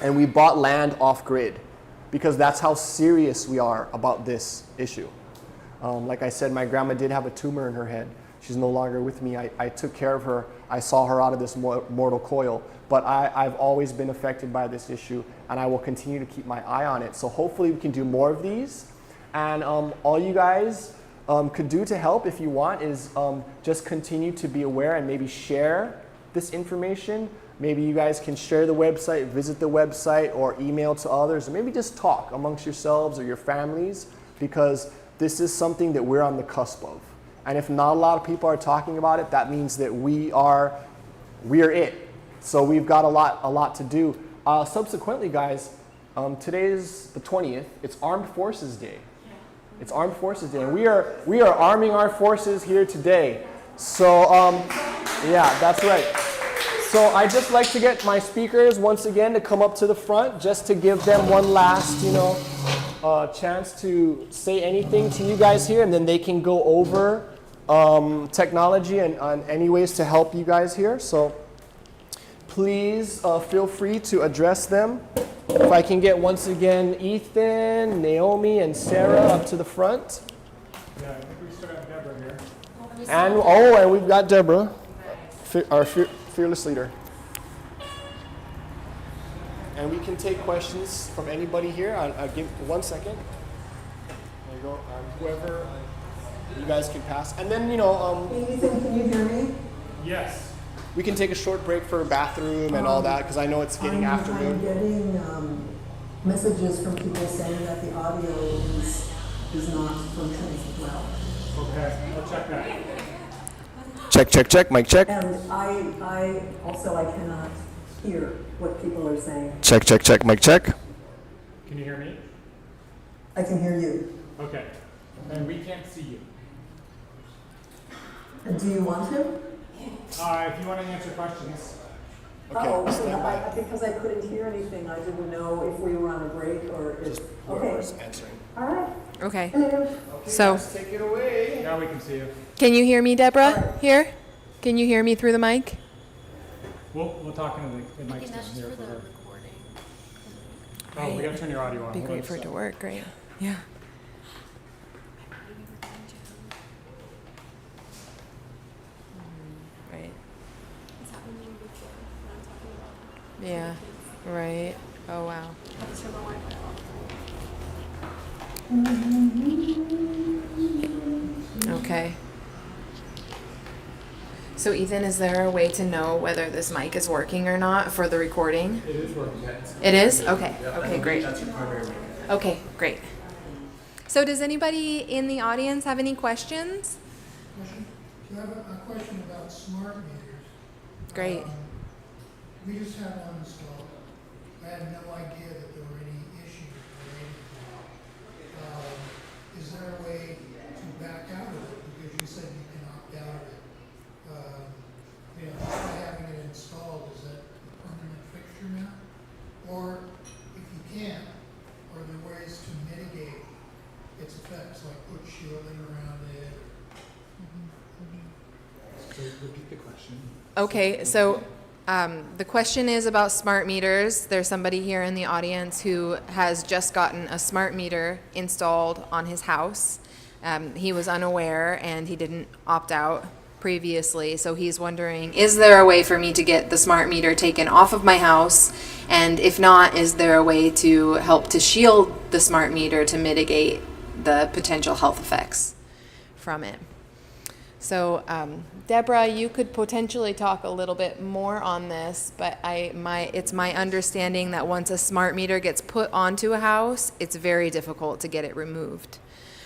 and we bought land off-grid because that's how serious we are about this issue. Like I said, my grandma did have a tumor in her head. She's no longer with me. I took care of her. I saw her out of this mortal coil. But I've always been affected by this issue, and I will continue to keep my eye on it. So hopefully we can do more of these. And all you guys could do to help, if you want, is just continue to be aware and maybe share this information. Maybe you guys can share the website, visit the website, or email to others, or maybe just talk amongst yourselves or your families, because this is something that we're on the cusp of. And if not a lot of people are talking about it, that means that we are it. So we've got a lot to do. Subsequently, guys, today is the 20th. It's Armed Forces Day. It's Armed Forces Day, and we are arming our forces here today. So yeah, that's right. So I'd just like to get my speakers once again to come up to the front, just to give them one last, chance to say anything to you guys here, and then they can go over technology and any ways to help you guys here. So please feel free to address them. If I can get once again Ethan, Naomi, and Sarah up to the front. Yeah, I think we still got Deborah here. And we've got Deborah, our fearless leader. And we can take questions from anybody here. I'll give 1 second. There you go. Whoever you guys can pass. And then, Ethan, can you hear me? Yes. we can take a short break for a bathroom and all that, because I know it's getting I'm afternoon. getting messages from people saying that the audio is not functioning well. Okay, I'll check that. Check, mic check. And I cannot hear what people are saying. Check, mic check. Can you hear me? I can hear you. Okay. And we can't see you. And do you want to? If you want to answer questions. Oh, stand by. because I couldn't hear anything, I didn't know if we were on a break or if. Whoever's answering. All right. Okay. Hello. So, Let's take it away. Now we can see you. can you hear me, Deborah? Here? Can you hear me through the mic? We'll talk into the mic's down here for her. Oh, we gotta turn your audio on. Be Hold great on a for it to sec. work, right? Yeah. Right. Yeah, right. Oh, wow. Okay. So Ethan, is there a way to know whether this mic is working or not for the recording? It is working. It is? Okay. Okay, great. Okay, great. So does anybody in the audience have any questions? Question? So I have a question about smart meters. Great. We just had one installed. I had no idea that there were any issues related to it. Is there a way to back out of it? Because you said you can opt out of it. Just by having it installed, is that a permanent fixture now? Or if you can't, are there ways to mitigate its effects, like put shielding around it? So repeat the question. Okay, so the question is about smart meters. There's somebody here in the audience who has just gotten a smart meter installed on his house. He was unaware and he didn't opt out previously, so he's wondering, is there a way for me to get the smart meter taken off of my house? And if not, is there a way to help to shield the smart meter to mitigate the potential health effects from it? So, Deborah, you could potentially talk a little bit more on this, but it's my understanding that once a smart meter gets put onto a house, it's very difficult to get it removed.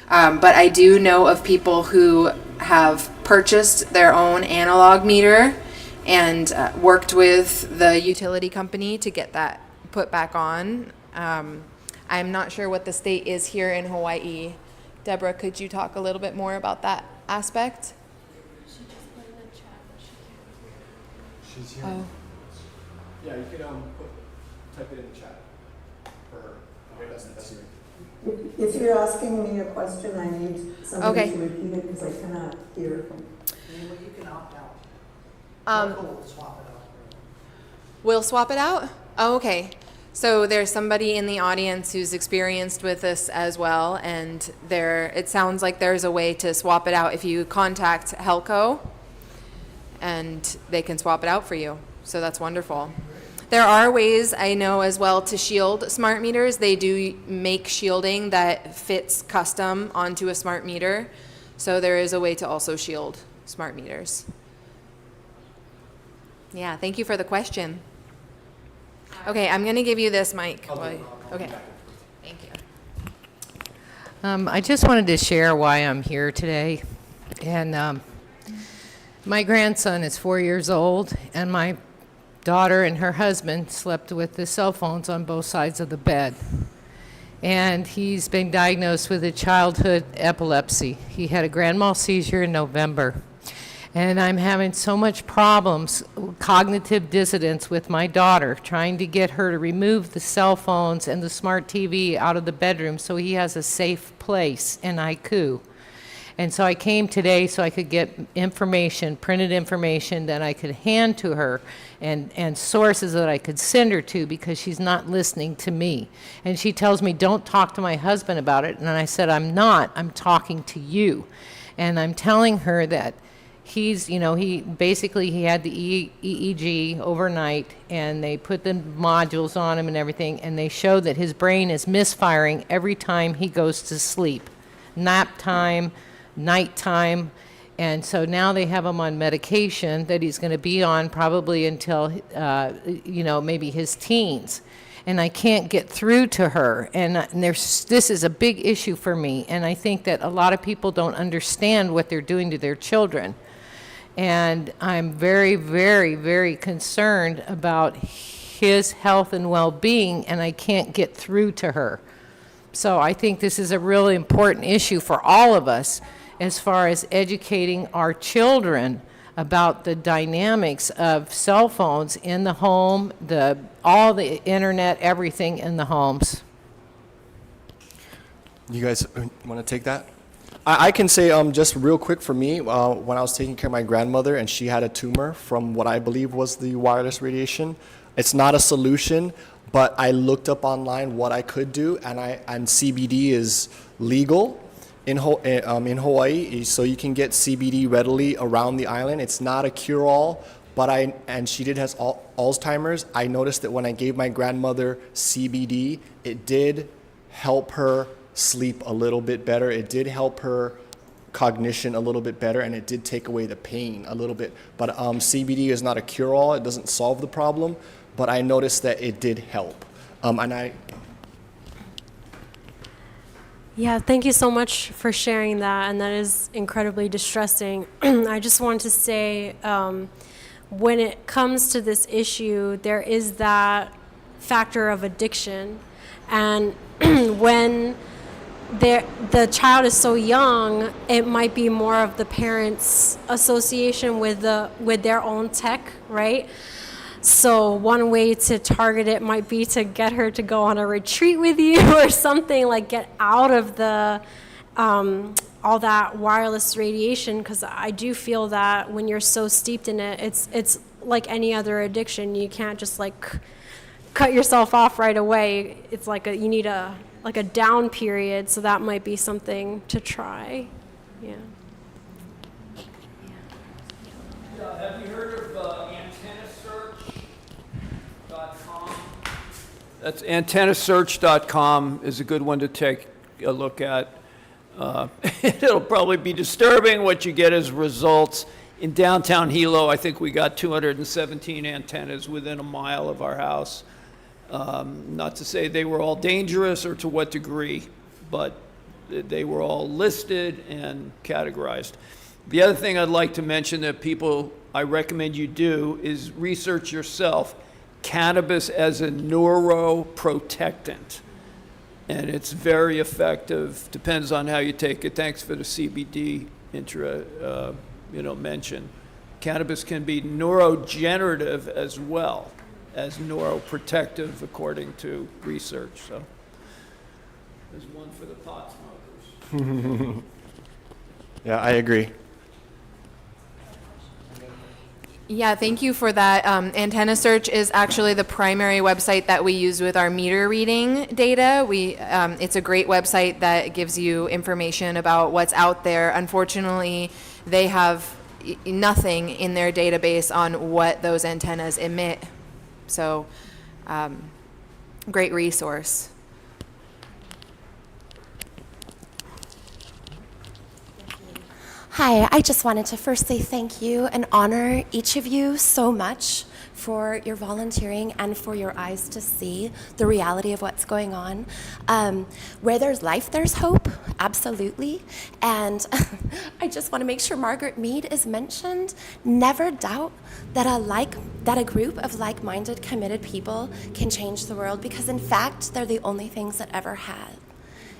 But I do know of people who have purchased their own analog meter and worked with the utility company to get that put back on. I'm not sure what the state is here in Hawaii. Deborah, could you talk a little bit more about that aspect? She's here. Oh, Yeah, you can type it in the chat for her. Okay, that's here. If you're asking me a question, I need somebody Okay. to repeat it because I cannot hear. You can opt out. we'll swap it out? Oh, okay. So there's somebody in the audience who's experienced with this as well, and it sounds like there's a way to swap it out if you contact Helco, and they can swap it out for you. So that's wonderful. There are ways I know as well to shield smart meters. They do make shielding that fits custom onto a smart meter. So there is a way to also shield smart meters. Yeah, thank you for the question. Okay, I'm going to give you this mic. Okay. Thank you. I just wanted to share why I'm here today. And my grandson is 4 years old, and my daughter and her husband slept with the cell phones on both sides of the bed. And he's been diagnosed with a childhood epilepsy. He had a grand mal seizure in November. And I'm having so much problems, cognitive dissonance with my daughter, trying to get her to remove the cell phones and the smart TV out of the bedroom so he has a safe place in IQ. And so I came today so I could get information, printed information that I could hand to her, and sources that I could send her to, because she's not listening to me. And she tells me, don't talk to my husband about it. And I said, I'm talking to you. And I'm telling her that he's, he had the EEG overnight, and they put the modules on him and everything, and they show that his brain is misfiring every time he goes to sleep. Nap time, nighttime. And so now they have him on medication that he's going to be on probably until, maybe his teens. And I can't get through to her. And this is a big issue for me. And I think that a lot of people don't understand what they're doing to their children. And I'm very, very, very concerned about his health and well-being, and I can't get through to her. So I think this is a really important issue for all of us, as far as educating our children about the dynamics of cell phones in the home, all the internet, everything in the homes. You guys want to take that? I can say just real quick for me, when I was taking care of my grandmother and she had a tumor from what I believe was the wireless radiation, it's not a solution, but I looked up online what I could do, and CBD is legal in Hawaii, so you can get CBD readily around the island. It's not a cure-all, and she has Alzheimer's. I noticed that when I gave my grandmother CBD, it did help her sleep a little bit better. It did help her cognition a little bit better, and it did take away the pain a little bit. But CBD is not a cure-all. It doesn't solve the problem, but I noticed that it did help. Yeah, thank you so much for sharing that, and that is incredibly distressing. I just want to say, when it comes to this issue, there is that factor of addiction, and when the child is so young, it might be more of the parents' association with their own tech, right? So one way to target it might be to get her to go on a retreat with you or something, like get out of the all that wireless radiation, because I do feel that when you're so steeped in it, it's like any other addiction. You can't just like cut yourself off right away. It's like you need a down period, so that might be something to try. Yeah. Have you heard of antennasearch.com? That's antennasearch.com is a good one to take a look at. It'll probably be disturbing what you get as results. In downtown Hilo, I think we got 217 antennas within a mile of our house. Not to say they were all dangerous or to what degree, but they were all listed and categorized. The other thing I'd like to mention that I recommend you do is research yourself cannabis as a neuroprotectant. And it's very effective, depends on how you take it. Thanks for the CBD mention. Cannabis can be neurogenerative as well as neuroprotective, according to research. So there's one for the pot smokers. Yeah, I agree. Yeah, thank you for that. Antenna Search is actually the primary website that we use with our meter reading data. It's a great website that gives you information about what's out there. Unfortunately, they have nothing in their database on what those antennas emit. So, great resource. Hi, I just wanted to first say thank you and honor each of you so much for your volunteering and for your eyes to see the reality of what's going on. Where there's life, there's hope, absolutely. And I just want to make sure Margaret Mead is mentioned. Never doubt that a group of like-minded, committed people can change the world, because in fact, they're the only things that ever have.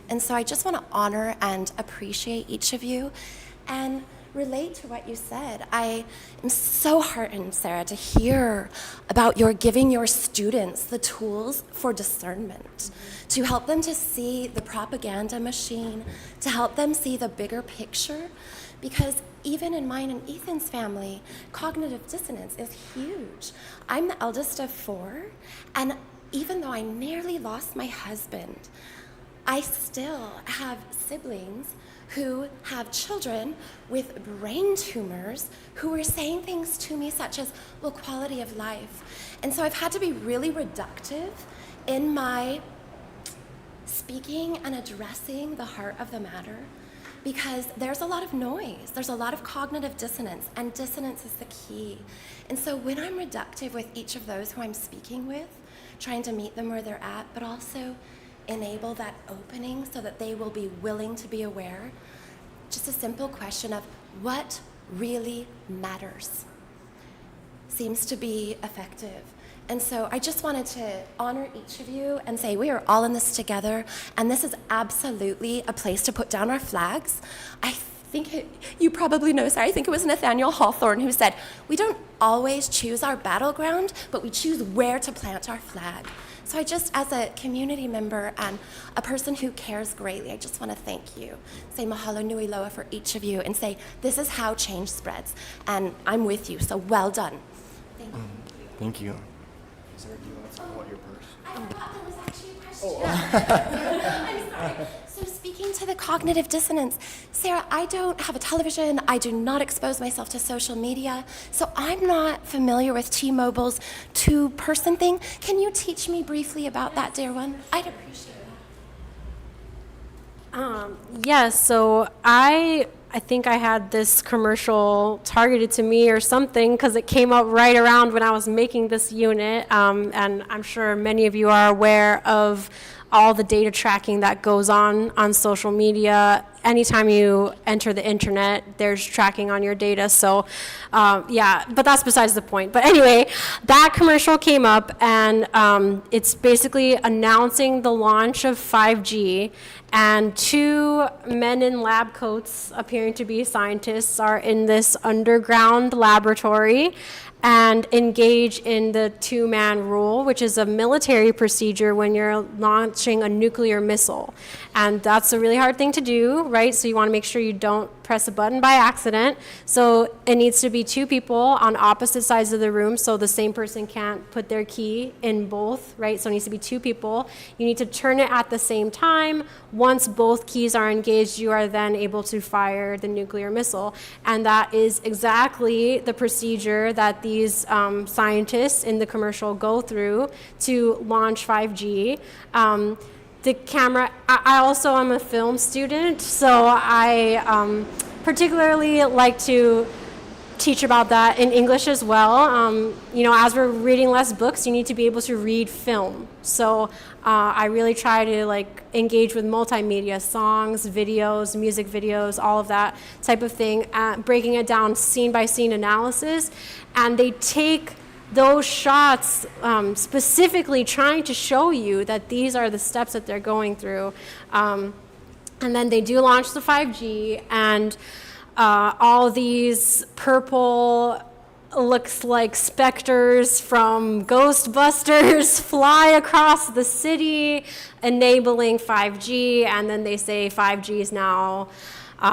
And so I just want to honor and appreciate each of you. And relate to what you said. I am so heartened, Sarah, to hear about your giving your students the tools for discernment, to help them to see the propaganda machine, to help them see the bigger picture, because even in mine and Ethan's family, cognitive dissonance is huge. I'm the eldest of 4, and even though I nearly lost my husband, I still have siblings who have children with brain tumors who are saying things to me such as, well, quality of life. And so I've had to be really reductive in my speaking and addressing the heart of the matter, because there's a lot of noise, there's a lot of cognitive dissonance, and dissonance is the key. And so when I'm reductive with each of those who I'm speaking with, trying to meet them where they're at, but also enable that opening so that they will be willing to be aware, just a simple question of what really matters seems to be effective. And so I just wanted to honor each of you and say we are all in this together, and this is absolutely a place to put down our flags. I think you probably know, Sarah, I think it was Nathaniel Hawthorne who said, we don't always choose our battleground, but we choose where to plant our flag. So I just, as a community member and a person who cares greatly, I just want to thank you. Say mahalo nui loa for each of you and say, this is how change spreads. And I'm with you, so well done. Thank you. Thank you. Sarah, do you want to talk about your purse? I forgot there was actually a question. I'm sorry. So speaking to the cognitive dissonance, Sarah, I don't have a television. I do not expose myself to social media. So I'm not familiar with T-Mobile's two-person thing. Can you teach me briefly about that, dear one? I'd appreciate that. Yes, so I think I had this commercial targeted to me or something because it came up right around when I was making this unit, and I'm sure many of you are aware of all the data tracking that goes on social media. Anytime you enter the internet, there's tracking on your data. So yeah, but that's besides the point. But anyway, that commercial came up, and it's basically announcing the launch of 5G, and 2 men in lab coats appearing to be scientists are in this underground laboratory and engage in the 2-man rule, which is a military procedure when you're launching a nuclear missile. And that's a really hard thing to do, right? So you want to make sure you don't press a button by accident. So it needs to be 2 people on opposite sides of the room, so the same person can't put their key in both, right? So it needs to be 2 people. You need to turn it at the same time. Once both keys are engaged, you are then able to fire the nuclear missile. And that is exactly the procedure that these scientists in the commercial go through to launch 5G. The camera, I also am a film student, so I particularly like to teach about that in English as well. You know, as we're reading less books, you need to be able to read film. So I really try to like engage with multimedia, songs, videos, music videos, all of that type of thing, breaking it down scene by scene analysis. And they take those shots specifically trying to show you that these are the steps that they're going through. And then they do launch the 5G, and all these purple, looks like specters from Ghostbusters fly across the city, enabling 5G, and then they say 5G is now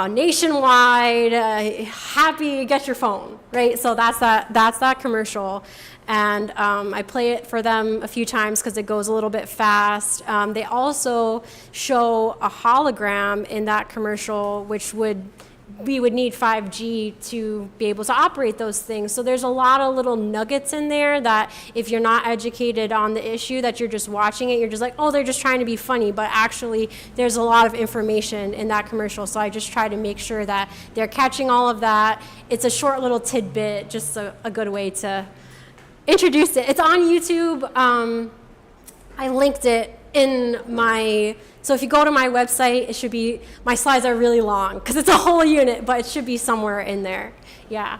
nationwide, happy, get your phone, right? So that's that commercial. And I play it for them a few times because it goes a little bit fast. They also show a hologram in that commercial, which we would need 5G to be able to operate those things. So there's a lot of little nuggets in there that if you're not educated on the issue, that you're just watching it, you're just like, oh, they're just trying to be funny. But actually, there's a lot of information in that commercial. So I just try to make sure that they're catching all of that. It's a short little tidbit, just a good way to introduce it. It's on YouTube. I linked it in my... So if you go to my website, it should be, my slides are really long because it's a whole unit, but it should be somewhere in there. Yeah.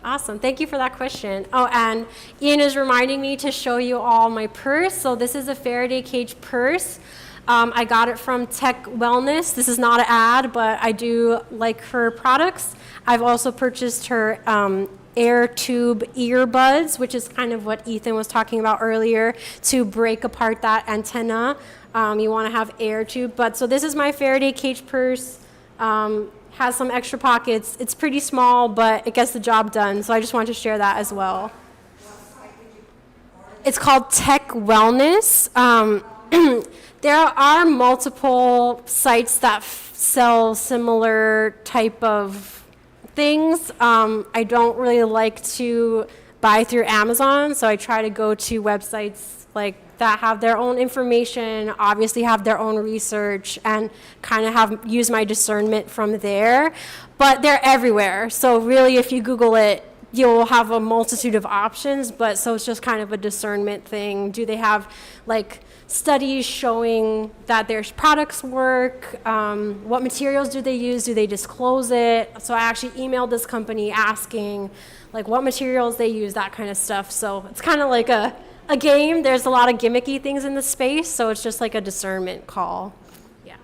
Awesome. Thank you for that question. Oh, and Ian is reminding me to show you all my purse. So this is a Faraday cage purse. I got it from Tech Wellness. This is not an ad, but I do like her products. I've also purchased her air tube earbuds, which is kind of what Ethan was talking about earlier, to break apart that antenna. You want to have air tube. But so this is my Faraday cage purse. Has some extra pockets. It's pretty small, but it gets the job done. So I just wanted to share that as well. It's called Tech Wellness. There are multiple sites that sell similar type of things. I don't really like to buy through Amazon, so I try to go to websites like that have their own information, obviously have their own research, and kind of use my discernment from there. But they're everywhere, so really if you Google it, you'll have a multitude of options, but so it's just kind of a discernment thing. Do they have like studies showing that their products work? What materials do they use? Do they disclose it? So I actually emailed this company asking like what materials they use, that kind of stuff. So it's kind of like a game. There's a lot of gimmicky things in the space, so it's just like a discernment call. Yeah.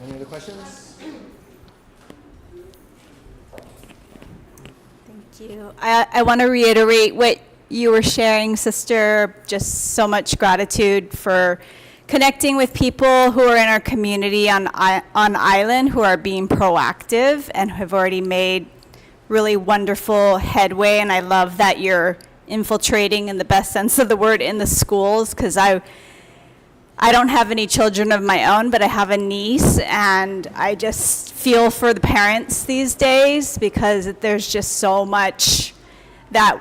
Any other questions? Thank you. I want to reiterate what you were sharing, sister. Just so much gratitude for connecting with people who are in our community on island who are being proactive and have already made really wonderful headway. And I love that you're infiltrating, in the best sense of the word, in the schools, because I don't have any children of my own, but I have a niece, and I just feel for the parents these days because there's just so much that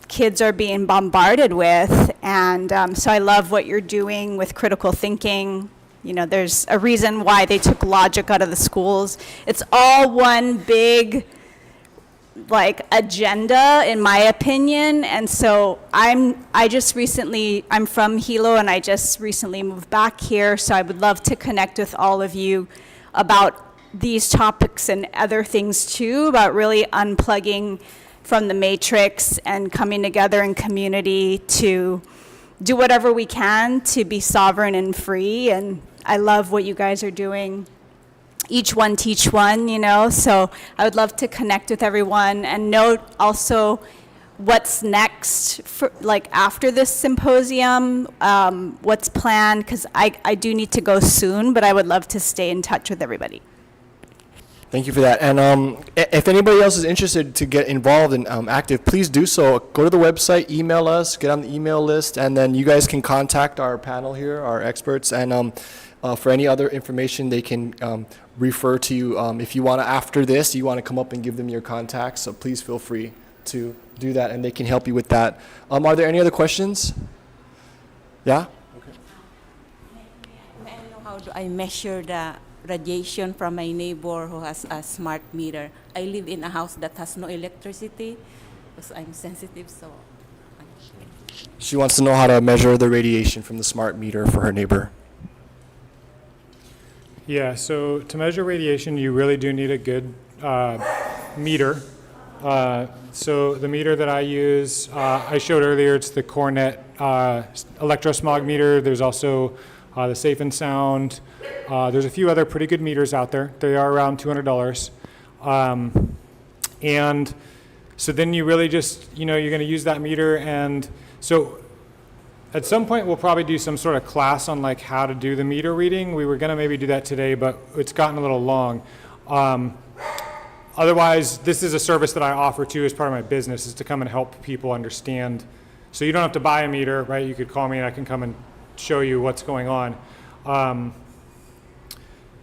kids are being bombarded with. And so I love what you're doing with critical thinking. You know, there's a reason why they took logic out of the schools. It's all one big like agenda, in my opinion. And so I'm from Hilo, and I just recently moved back here, so I would love to connect with all of you about these topics and other things too, about really unplugging from the matrix and coming together in community to do whatever we can to be sovereign and free. And I love what you guys are doing. Each one teach one, you know, so I would love to connect with everyone and note also what's next for, like after this symposium, what's planned, because I do need to go soon, but I would love to stay in touch with everybody. Thank you for that. And if anybody else is interested to get involved and active, please do so. Go to the website, email us, get on the email list, and then you guys can contact our panel here, our experts, and for any other information they can refer to you. If you want to, after this, you want to come up and give them your contacts, so please feel free to do that, and they can help you with that. Are there any other questions? Yeah? Okay. May I know how do I measure the radiation from my neighbor who has a smart meter? I live in a house that has no electricity because I'm sensitive, so. She wants to know how to measure the radiation from the smart meter for her neighbor. Yeah, so to measure radiation, you really do need a good meter. So the meter that I use, I showed earlier, it's the Cornet electrosmog meter. There's also the Safe and Sound. There's a few other pretty good meters out there. They are around $200. And so then you really just, you're going to use that meter. And so at some point, we'll probably do some sort of class on like how to do the meter reading. We were going to maybe do that today, but it's gotten a little long. Otherwise, this is a service that I offer too as part of my business, is to come and help people understand. So you don't have to buy a meter, right? You could call me and I can come and show you what's going on.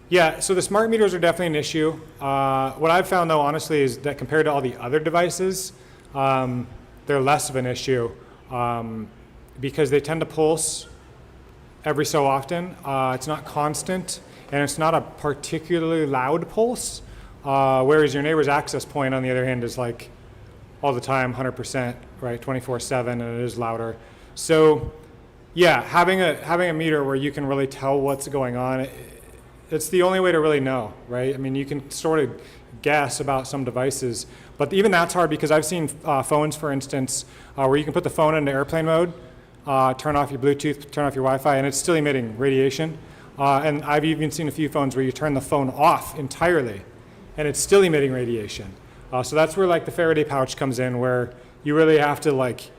Yeah, so the smart meters are definitely an issue. What I've found though, honestly, is that compared to all the other devices, they're less of an issue. Because they tend to pulse every so often. It's not constant, and it's not a particularly loud pulse, whereas your neighbor's access point, on the other hand, is like all the time, 100%, right, 24/7, and it is louder. So, yeah, having a meter where you can really tell what's going on, it's the only way to really know, right? I mean, you can sort of guess about some devices, but even that's hard because I've seen phones, for instance, where you can put the phone into airplane mode. turn off your Bluetooth, turn off your Wi-Fi, and it's still emitting radiation. And I've even seen a few phones where you turn the phone off entirely, and it's still emitting radiation. So that's where like the Faraday pouch comes in, where you really have to like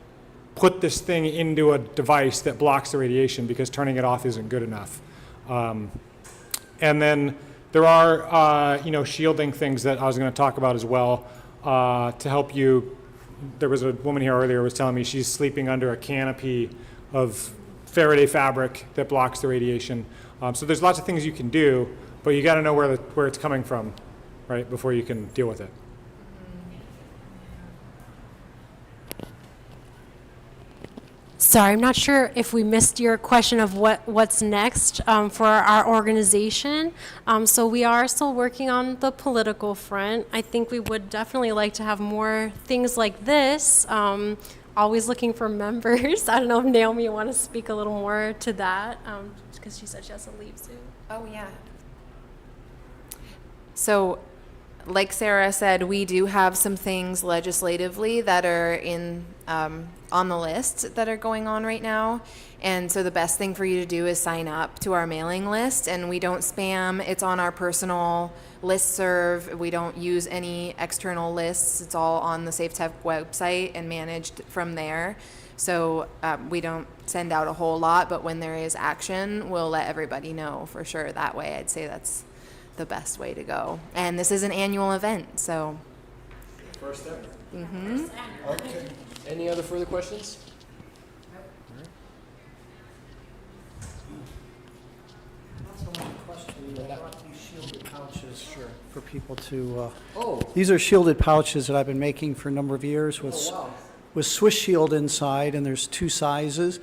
put this thing into a device that blocks the radiation, because turning it off isn't good enough. And then there are, shielding things that I was going to talk about as well to help you. There was a woman here earlier who was telling me she's sleeping under a canopy of Faraday fabric that blocks the radiation. So there's lots of things you can do, but you got to know where it's coming from, right, before you can deal with it. Sorry, I'm not sure if we missed your question of what's next for our organization. So we are still working on the political front. I think we would definitely like to have more things like this. Always looking for members. I don't know if Naomi, you want to speak a little more to that, because she said she has to leave soon. Oh, yeah. So, like Sarah said, we do have some things legislatively that are in on the list that are going on right now. And so the best thing for you to do is sign up to our mailing list. And we don't spam. It's on our personal listserv. We don't use any external lists. It's all on the Safe Tech website and managed from there. So we don't send out a whole lot, but when there is action, we'll let everybody know for sure. That way, I'd say that's the best way to go. And this is an annual event, so. First step. Mm-hmm. Okay. Any other further questions? Shielded pouches for people to. These are shielded pouches that I've been making for a number of years with Swiss Shield inside, and there's two sizes.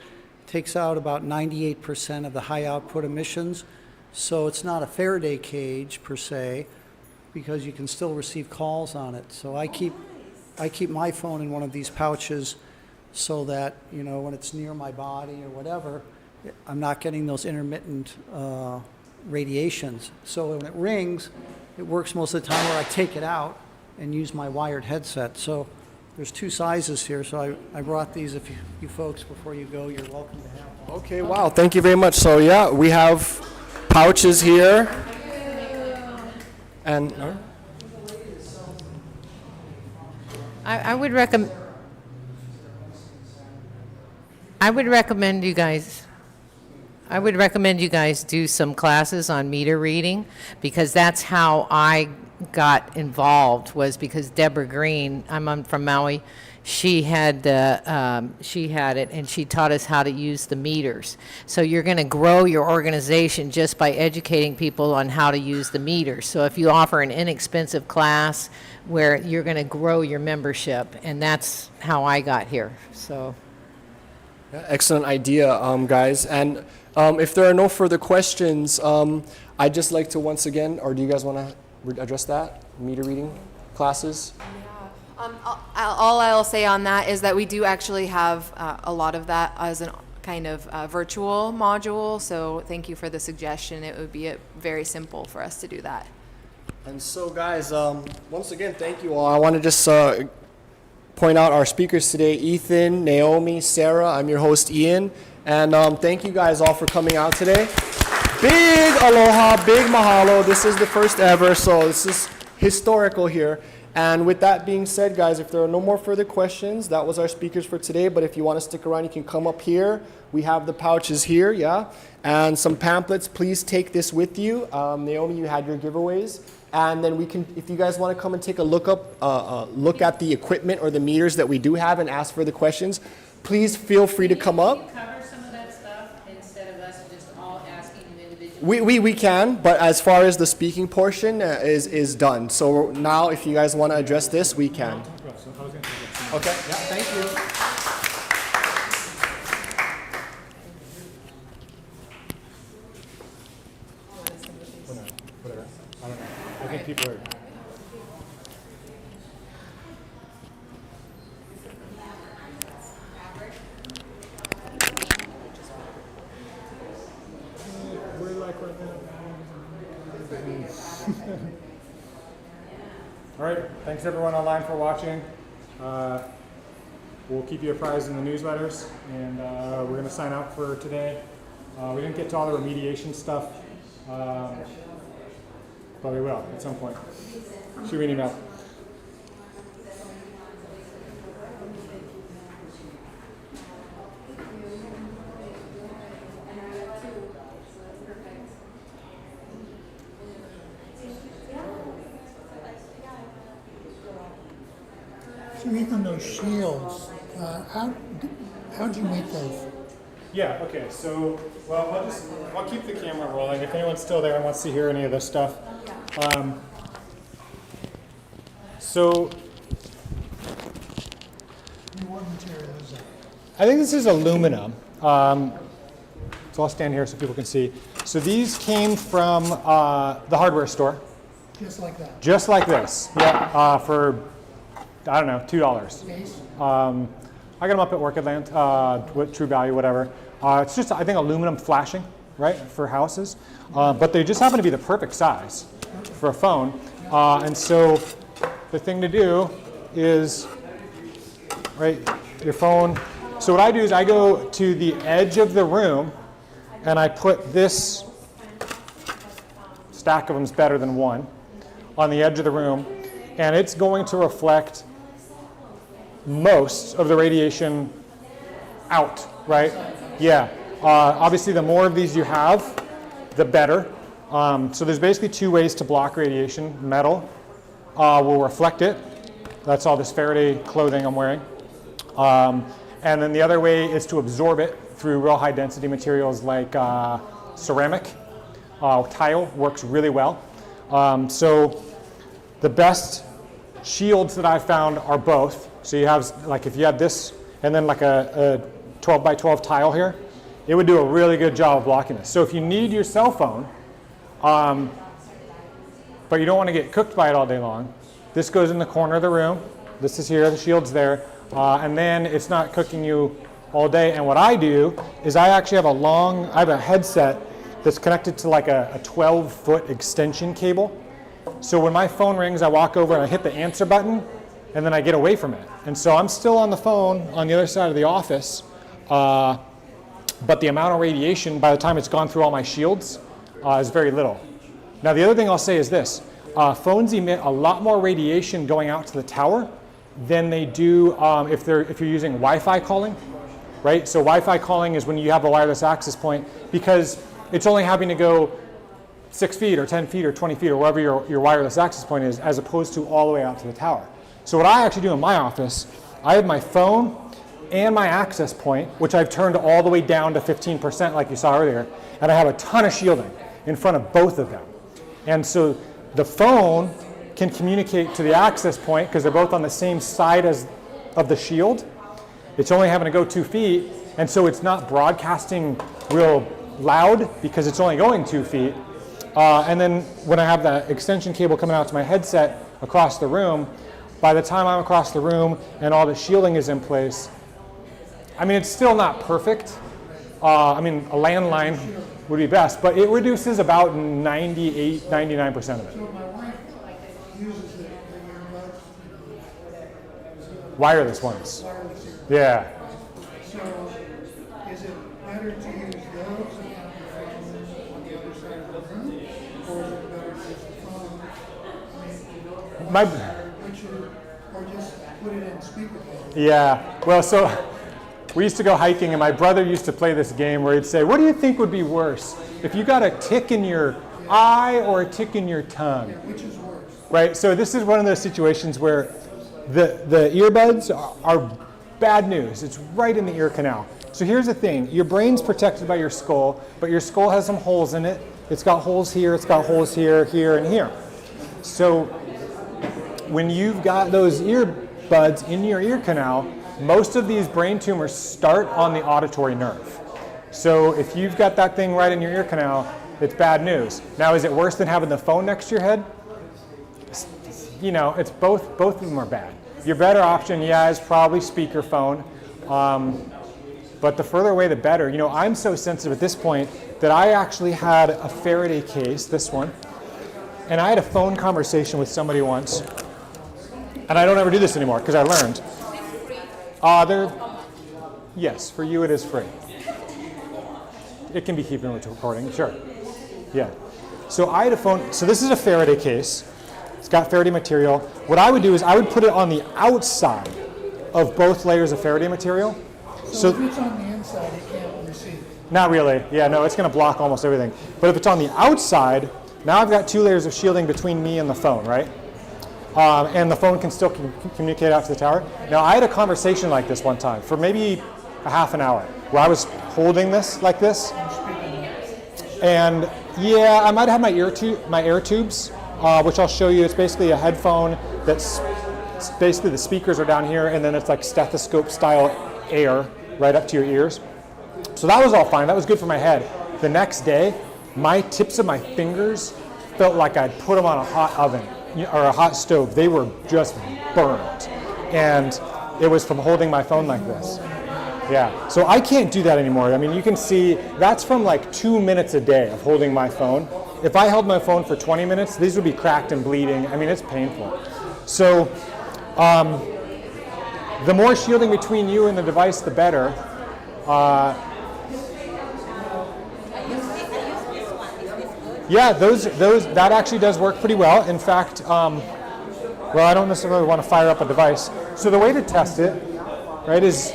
Takes out about 98% of the high output emissions, so it's not a Faraday cage per se, because you can still receive calls on it. So I keep my phone in one of these pouches so that, when it's near my body or whatever, I'm not getting those intermittent radiations. So when it rings, it works most of the time where I take it out and use my wired headset. So there's two sizes here, so I brought these. If you folks, before you go, you're welcome to have one. Okay, wow, thank you very much. So yeah, we have pouches here. And I would recommend you guys do some classes on meter reading, because that's how I got involved, was because Deborah Green, I'm from Maui, she had it, and she taught us how to use the meters. So you're going to grow your organization just by educating people on how to use the meters. So if you offer an inexpensive class where you're going to grow your membership, and that's how I got here. So excellent idea, guys. And if there are no further questions, I'd just like to once again, or do you guys want to address that? Meter reading classes? All I'll say on that is that we do actually have a lot of that as a kind of virtual module. So thank you for the suggestion. It would be very simple for us to do that. And so, guys, once again, thank you all. I want to just point out our speakers today: Ethan, Naomi, Sarah. I'm your host, Ian. And thank you guys all for coming out today. Big aloha, big mahalo. This is the first ever, so this is historical here. And with that being said, guys, if there are no more further questions, that was our speakers for today. But if you want to stick around, you can come up here. We have the pouches here, yeah, and some pamphlets. Please take this with you. Naomi, you had your giveaways. And then we can, if you guys want to come and take a look at the equipment or the meters that we do have and ask further questions, please feel free to come up. Cover some of that stuff instead of us just all asking an individual. We can, but as far as the speaking portion is done. So now, if you guys want to address this, we can. Okay. Yeah. Thank you. Whatever. I don't know. I think people are. We're like right now. All right. Thanks everyone online for watching. We'll keep you apprised in the newsletters, and we're going to sign up for today. We didn't get to all the remediation stuff, but we will at some point. Shoot me an email. So Ethan, those shields, how'd you make those? Yeah, okay, so, well, I'll keep the camera rolling. If anyone's still there and wants to hear any of this stuff. So, What material is that? I think this is aluminum. So I'll stand here so people can see. So these came from the hardware store. Just like that? Just like this, yeah, for, I don't know, $2. Case? I got them up at Orchidland, with True Value, whatever. It's just, I think, aluminum flashing, right, for houses. But they just happen to be the perfect size for a phone. And so the thing to do is, right, your phone. So what I do is I go to the edge of the room and I put this stack of them's better than one on the edge of the room, and it's going to reflect most of the radiation out, right? Yeah. Obviously, the more of these you have, the better. So there's basically two ways to block radiation. Metal will reflect it. That's all this Faraday clothing I'm wearing. And then the other way is to absorb it through real high density materials like ceramic. Tile works really well. So the best shields that I've found are both. So you have, like, if you had this and then like a 12 by 12 tile here, it would do a really good job of blocking this. So if you need your cell phone, but you don't want to get cooked by it all day long, this goes in the corner of the room. This is here, the shield's there, and then it's not cooking you all day. And what I do is I actually have I have a headset that's connected to like a 12-foot extension cable. So when my phone rings, I walk over and I hit the answer button, and then I get away from it. And so I'm still on the phone on the other side of the office, but the amount of radiation by the time it's gone through all my shields is very little. Now the other thing I'll say is this, phones emit a lot more radiation going out to the tower than they do if you're using Wi-Fi calling, right? So Wi-Fi calling is when you have a wireless access point, because it's only having to go 6 feet or 10 feet or 20 feet or wherever your wireless access point is, as opposed to all the way out to the tower. So what I actually do in my office, I have my phone and my access point, which I've turned all the way down to 15% like you saw earlier, and I have a ton of shielding in front of both of them. And so the phone can communicate to the access point because they're both on the same side of the shield. It's only having to go 2 feet, and so it's not broadcasting real loud because it's only going 2 feet. And then when I have the extension cable coming out to my headset across the room, by the time I'm across the room and all the shielding is in place, I mean, it's still not perfect. I mean, a landline would be best, but it reduces about 98, 99% of it. So my wife uses the earbuds, Wireless ones. wireless earbuds. Yeah. So is it better to use those and have your phone on the other side of the room? Or is it better to use the phone, or just put it in speakerphone? Yeah. Well, so we used to go hiking, and my brother used to play this game where he'd say, what do you think would be worse? If you got a tick in your eye or a tick in your tongue? Which is worse? Right, so this is one of those situations where the earbuds are bad news. It's right in the ear canal. So here's the thing. Your brain's protected by your skull, but your skull has some holes in it. It's got holes here, it's got holes here, here, and here. So when you've got those earbuds in your ear canal, most of these brain tumors start on the auditory nerve. So if you've got that thing right in your ear canal, it's bad news. Now, is it worse than having the phone next to your head? You know, it's both of them are bad. Your better option, yeah, is probably speakerphone. But the further away, the better. You know, I'm so sensitive at this point that I actually had a Faraday case, this one, and I had a phone conversation with somebody once, and I don't ever do this anymore because I learned. Yes, for you it is free. It can be keeping a recording, sure. Yeah. So I had a phone, so this is a Faraday case. It's got Faraday material. What I would do is I would put it on the outside of both layers of Faraday material. So if it's on the inside, it can't receive it. Not really. Yeah, no, it's going to block almost everything. But if it's on the outside, now I've got 2 layers of shielding between me and the phone, right? And the phone can still communicate out to the tower. Now, I had a conversation like this one time for maybe a half an hour where I was holding this like this. And yeah, I might have my air tubes, which I'll show you. It's basically a headphone that's basically the speakers are down here, and then it's like stethoscope style air right up to your ears. So that was all fine. That was good for my head. The next day, my tips of my fingers felt like I'd put them on a hot oven or a hot stove. They were just burnt. And it was from holding my phone like this. Yeah, so I can't do that anymore. I mean, you can see that's from like 2 minutes a day of holding my phone. If I held my phone for 20 minutes, these would be cracked and bleeding. I mean, it's painful. So the more shielding between you and the device, the better. Yeah, that actually does work pretty well. In fact, well, I don't necessarily want to fire up a device. So the way to test it, right, is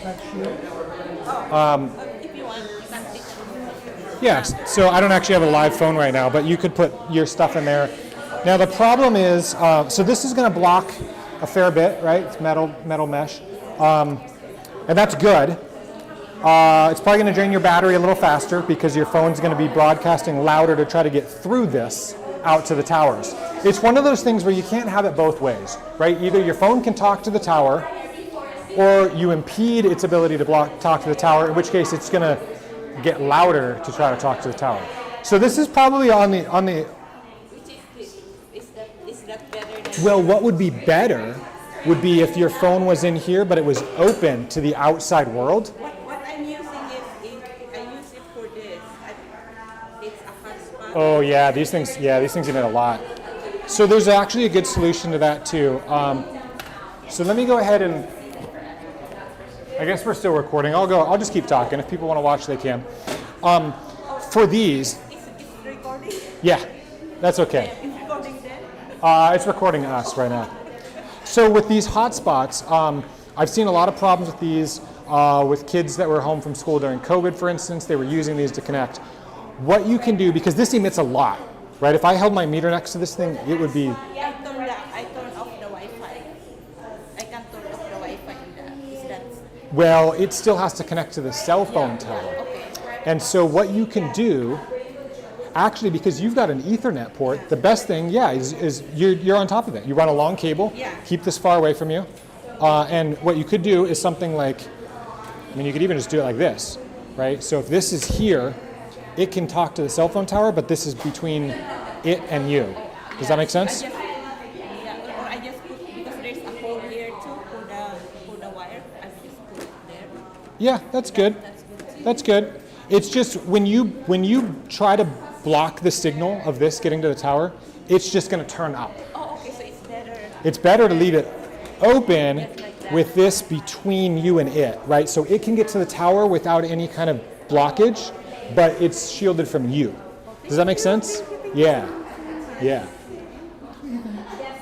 yes. So I don't actually have a live phone right now, but you could put your stuff in there. Now the problem is, so this is going to block a fair bit, right? It's metal mesh, and that's good. It's probably going to drain your battery a little faster because your phone's going to be broadcasting louder to try to get through this out to the towers. It's one of those things where you can't have it both ways, right? Either your phone can talk to the tower, or you impede its ability to talk to the tower, in which case it's going to get louder to try to talk to the tower. So this is probably on the. Is that better than? Well, what would be better would be if your phone was in here, but it was open to the outside world. What I'm using is I use it for this. It's a hotspot. Oh yeah, these things emit a lot. So there's actually a good solution to that too. So let me go ahead and. I guess we're still recording. I'll just keep talking. If people want to watch, they can. For these. It's recording? Yeah, that's okay. It's recording then? It's recording us right now. So with these hotspots, I've seen a lot of problems with these with kids that were home from school during COVID, for instance. They were using these to connect. What you can do, because this emits a lot, right? If I held my meter next to this thing, it would be. I turn off the Wi-Fi. I can turn off the Wi-Fi in that. Is that? Well, it still has to connect to the cell phone tower. Okay. And so what you can do, actually, because you've got an Ethernet port, the best thing, is you're on top of it. You run a long cable, keep this far away from you, and what you could do is something like, I mean, you could even just do it like this, right? So if this is here, it can talk to the cell phone tower, but this is between it and you. Does that make sense? Or I just put, because there's a hole here too for the wire. I just put it there. Yeah, that's good. That's good. It's just when you try to block the signal of this getting to the tower, it's just going to turn up. Oh, okay, so it's better. It's better to leave it open with this between you and it, right? So it can get to the tower without any kind of blockage, but it's shielded from you. Does that make sense? Yeah. Yeah.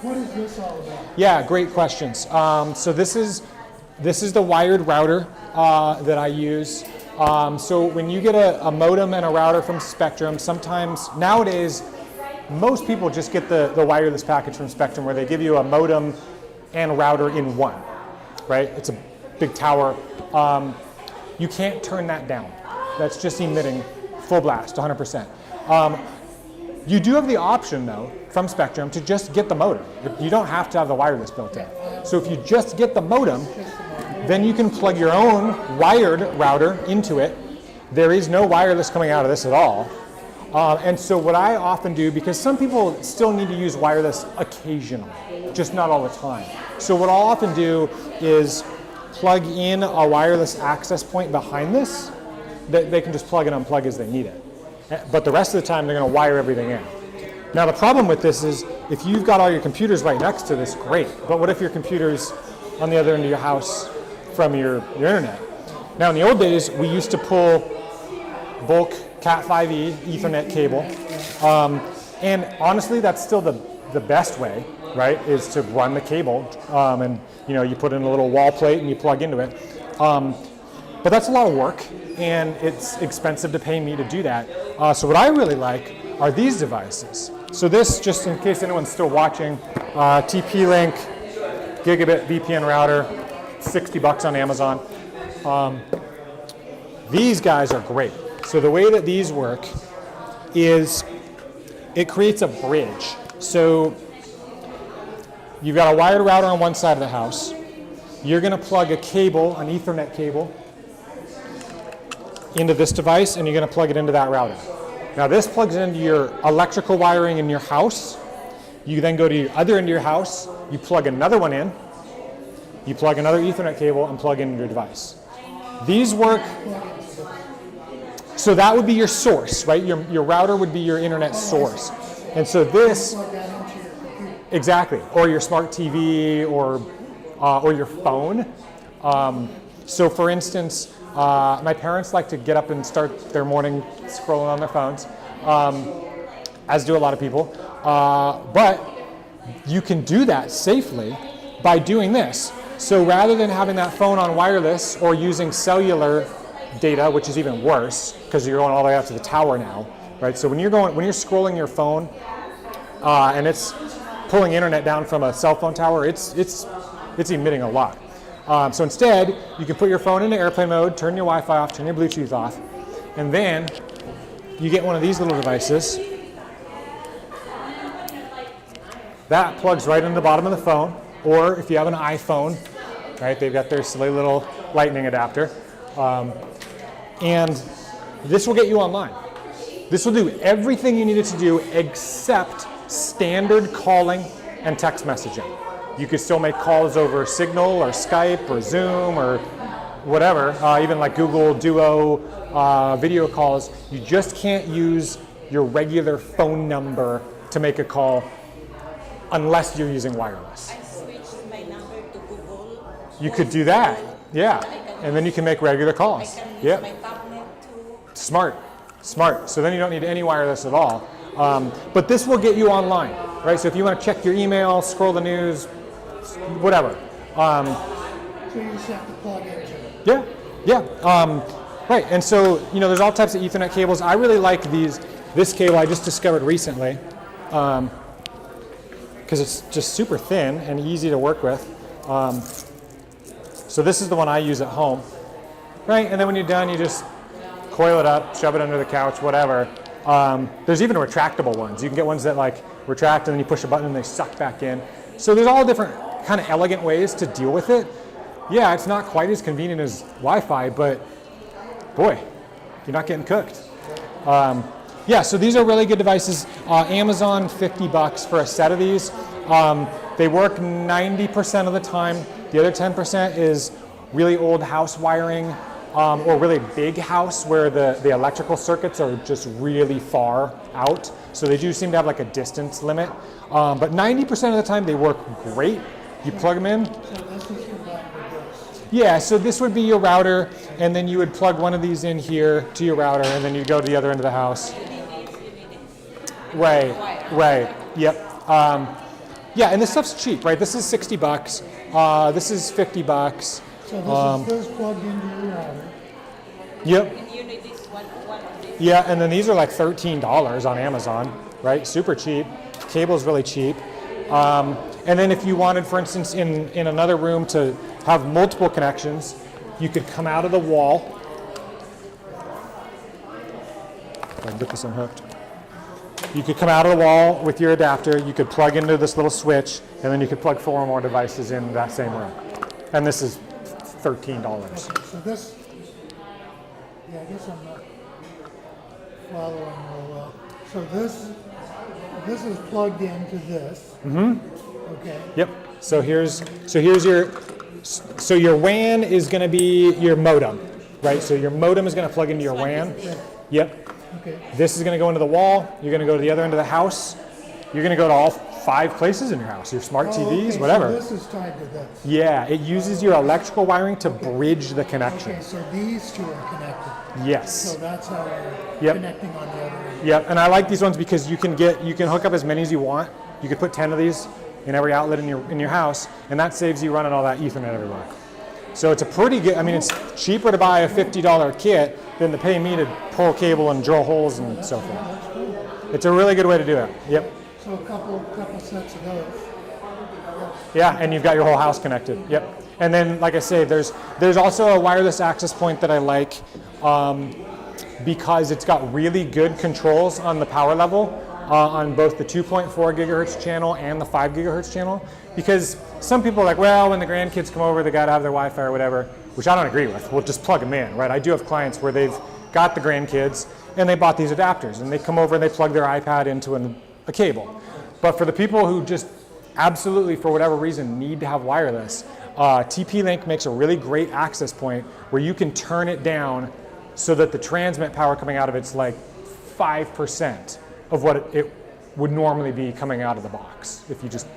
What is this all about? Yeah, great questions. So this is the wired router that I use. So when you get a modem and a router from Spectrum, sometimes nowadays most people just get the wireless package from Spectrum where they give you a modem and a router in one, right? It's a big tower. You can't turn that down. That's just emitting full blast, 100%. You do have the option, though, from Spectrum to just get the modem. You don't have to have the wireless built in. So if you just get the modem, then you can plug your own wired router into it. There is no wireless coming out of this at all. And so what I often do, because some people still need to use wireless occasionally, just not all the time. So what I'll often do is plug in a wireless access point behind this that they can just plug and unplug as they need it. But the rest of the time, they're going to wire everything in. Now, the problem with this is if you've got all your computers right next to this, great. But what if your computer's on the other end of your house from your internet. Now in the old days, we used to pull bulk Cat5e Ethernet cable. And honestly, that's still the best way, right, is to run the cable. And you put in a little wall plate and you plug into it. But that's a lot of work, and it's expensive to pay me to do that. So what I really like are these devices. So this, just in case anyone's still watching, TP-Link gigabit VPN router, $60 on Amazon. These guys are great. So the way that these work is it creates a bridge. So you've got a wired router on one side of the house. You're going to plug a cable, an Ethernet cable, into this device, and you're going to plug it into that router. Now this plugs into your electrical wiring in your house. You then go to your other end of your house, you plug another one in, you plug another Ethernet cable and plug in your device. These work, so that would be your source, right? Your router would be your internet source. And so this, exactly, or your smart TV or your phone. So for instance, my parents like to get up and start their morning scrolling on their phones, as do a lot of people. But you can do that safely by doing this. So rather than having that phone on wireless or using cellular data, which is even worse because you're going all the way out to the tower now, right? So when you're scrolling your phone and it's pulling internet down from a cell phone tower, it's emitting a lot. So instead, you can put your phone into airplane mode, turn your Wi-Fi off, turn your Bluetooth off, and then you get one of these little devices. That plugs right into the bottom of the phone, or if you have an iPhone, right, they've got their silly little lightning adapter. And this will get you online. This will do everything you need it to do except standard calling and text messaging. You could still make calls over Signal or Skype or Zoom or whatever, even like Google Duo video calls. You just can't use your regular phone number to make a call unless you're using wireless. I switched my number to Google. You could do that, yeah. And then you can make regular calls. I can use Yep. my tablet too. Smart. So then you don't need any wireless at all. But this will get you online, right? So if you want to check your email, scroll the news, whatever. So you just have to plug into it. Yeah. Right. And so there's all types of Ethernet cables. I really like this cable I just discovered recently, because it's just super thin and easy to work with. So this is the one I use at home, right? And then when you're done, you just coil it up, shove it under the couch, whatever. There's even retractable ones. You can get ones that like retract and then you push a button and they suck back in. So there's all different kind of elegant ways to deal with it. Yeah, it's not quite as convenient as Wi-Fi, but boy, you're not getting cooked. Yeah, so these are really good devices. Amazon, $50 for a set of these. They work 90% of the time. The other 10% is really old house wiring, or really big house where the electrical circuits are just really far out. So they do seem to have like a distance limit. But 90% of the time they work great. You plug them in. So this is combined with this. Yeah, so this would be your router, and then you would plug one of these in here to your router, and then you go to the other end of the house. Right, yep. Yeah, and this stuff's cheap, right? This is $60. This is $50. So this is plugged into your router. Yep. And you need this one of these. Yeah, and then these are like $13 on Amazon, right? Super cheap. Cable's really cheap. And then if you wanted, for instance, in another room to have multiple connections, you could come out of the wall. If I can get this unhooked. You could come out of the wall with your adapter, you could plug into this little switch, and then you could plug 4 more devices in that same room. And this is $13. Okay, so this, yeah, I guess I'm not following real well. So this is plugged into this. Mm-hmm. Okay. Yep. So here's your WAN is going to be your modem, right? So your modem is going to plug into your WAN. Yep. Okay. This is going to go into the wall. You're going to go to the other end of the house. You're going to go to all 5 places in your house, your smart Oh, TVs, okay, whatever. So this is tied to this. Yeah, it uses your electrical wiring to bridge the connection. Okay, so these two are connected. Yes. So that's how we're Yep. connecting on the other end. Yep, and I like these ones because you can hook up as many as you want. You could put 10 of these in every outlet in your house, and that saves you running all that Ethernet everywhere. So it's a pretty good, I mean, it's cheaper to buy a $50 kit than to pay me to pull cable and drill holes and so forth. It's a really good way to do it. Yep. So a couple sets of those. Yeah, and you've got your whole house connected. Yep. And then, like I say, there's also a wireless access point that I like because it's got really good controls on the power level on both the 2.4 gigahertz channel and the 5 gigahertz channel. Because some people are like, well, when the grandkids come over, they got to have their Wi-Fi or whatever, which I don't agree with. We'll just plug them in, right? I do have clients where they've got the grandkids and they bought these adapters and they come over and they plug their iPad into a cable. But for the people who just absolutely, for whatever reason, need to have wireless, TP-Link makes a really great access point where you can turn it down so that the transmit power coming out of it's like 5% of what it would normally be coming out of the box if you just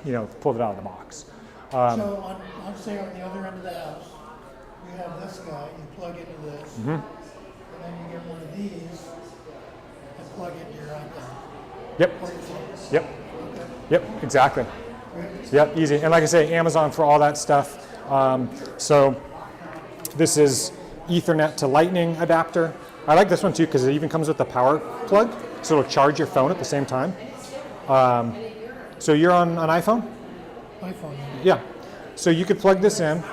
pulled it out of the box. So on say on the other end of the house, you have this guy, you plug into this, and then you get one of these and plug it into your iPad. Yep. Or your phone. Yep. Yep. Exactly. Yep. Easy. And like I say, Amazon for all that stuff. So this is Ethernet to Lightning adapter. I like this one too because it even comes with the power plug, so it'll charge your phone at the same time. So you're on an iPhone? iPhone. Yeah. So you could plug this in,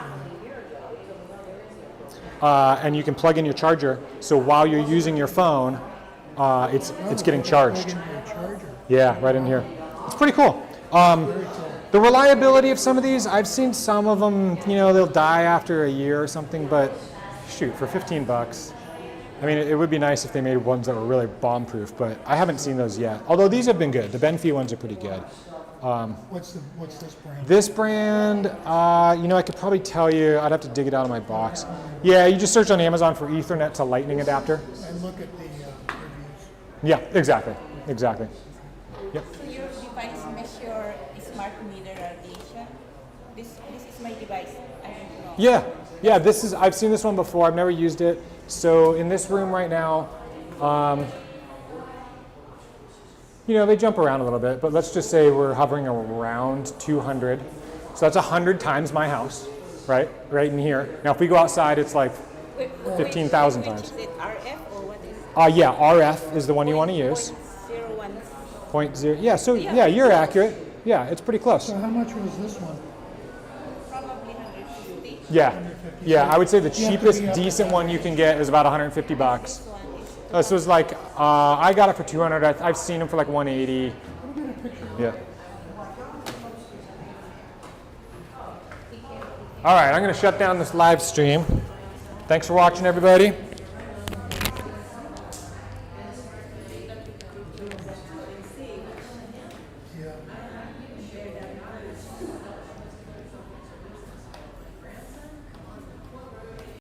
and you can plug in your charger. So while you're using your phone, it's getting charged. Yeah, right in here. It's pretty cool. The reliability of some of these, I've seen some of them, they'll die after a year or something, but shoot, for $15. I mean, it would be nice if they made ones that were really bomb-proof, but I haven't seen those yet. Although these have been good. The Benfey ones are pretty good. What's this brand? This brand, I could probably tell you. I'd have to dig it out of my box. Yeah, you just search on Amazon for Ethernet to Lightning adapter. And look at the reviews. Yeah, exactly. Yep. So your device measure smart meter radiation? This is my device. I don't know. Yeah. I've seen this one before. I've never used it. So in this room right now, they jump around a little bit, but let's just say we're hovering around 200. So that's 100 times my house, right in here. Now if we go outside, it's like 15,000 times. Is it RF or what is it? Yeah, RF is the one you want to use. 0.01. 0.0. Yeah, so yeah, you're accurate. Yeah, it's pretty close. So how much was this one? Probably 150. Yeah, I would say the cheapest decent one you can get is about $150. So it's like, I got it for 200. I've seen them for like 180. Yeah. All right, I'm going to shut down this live stream. Thanks for watching, everybody.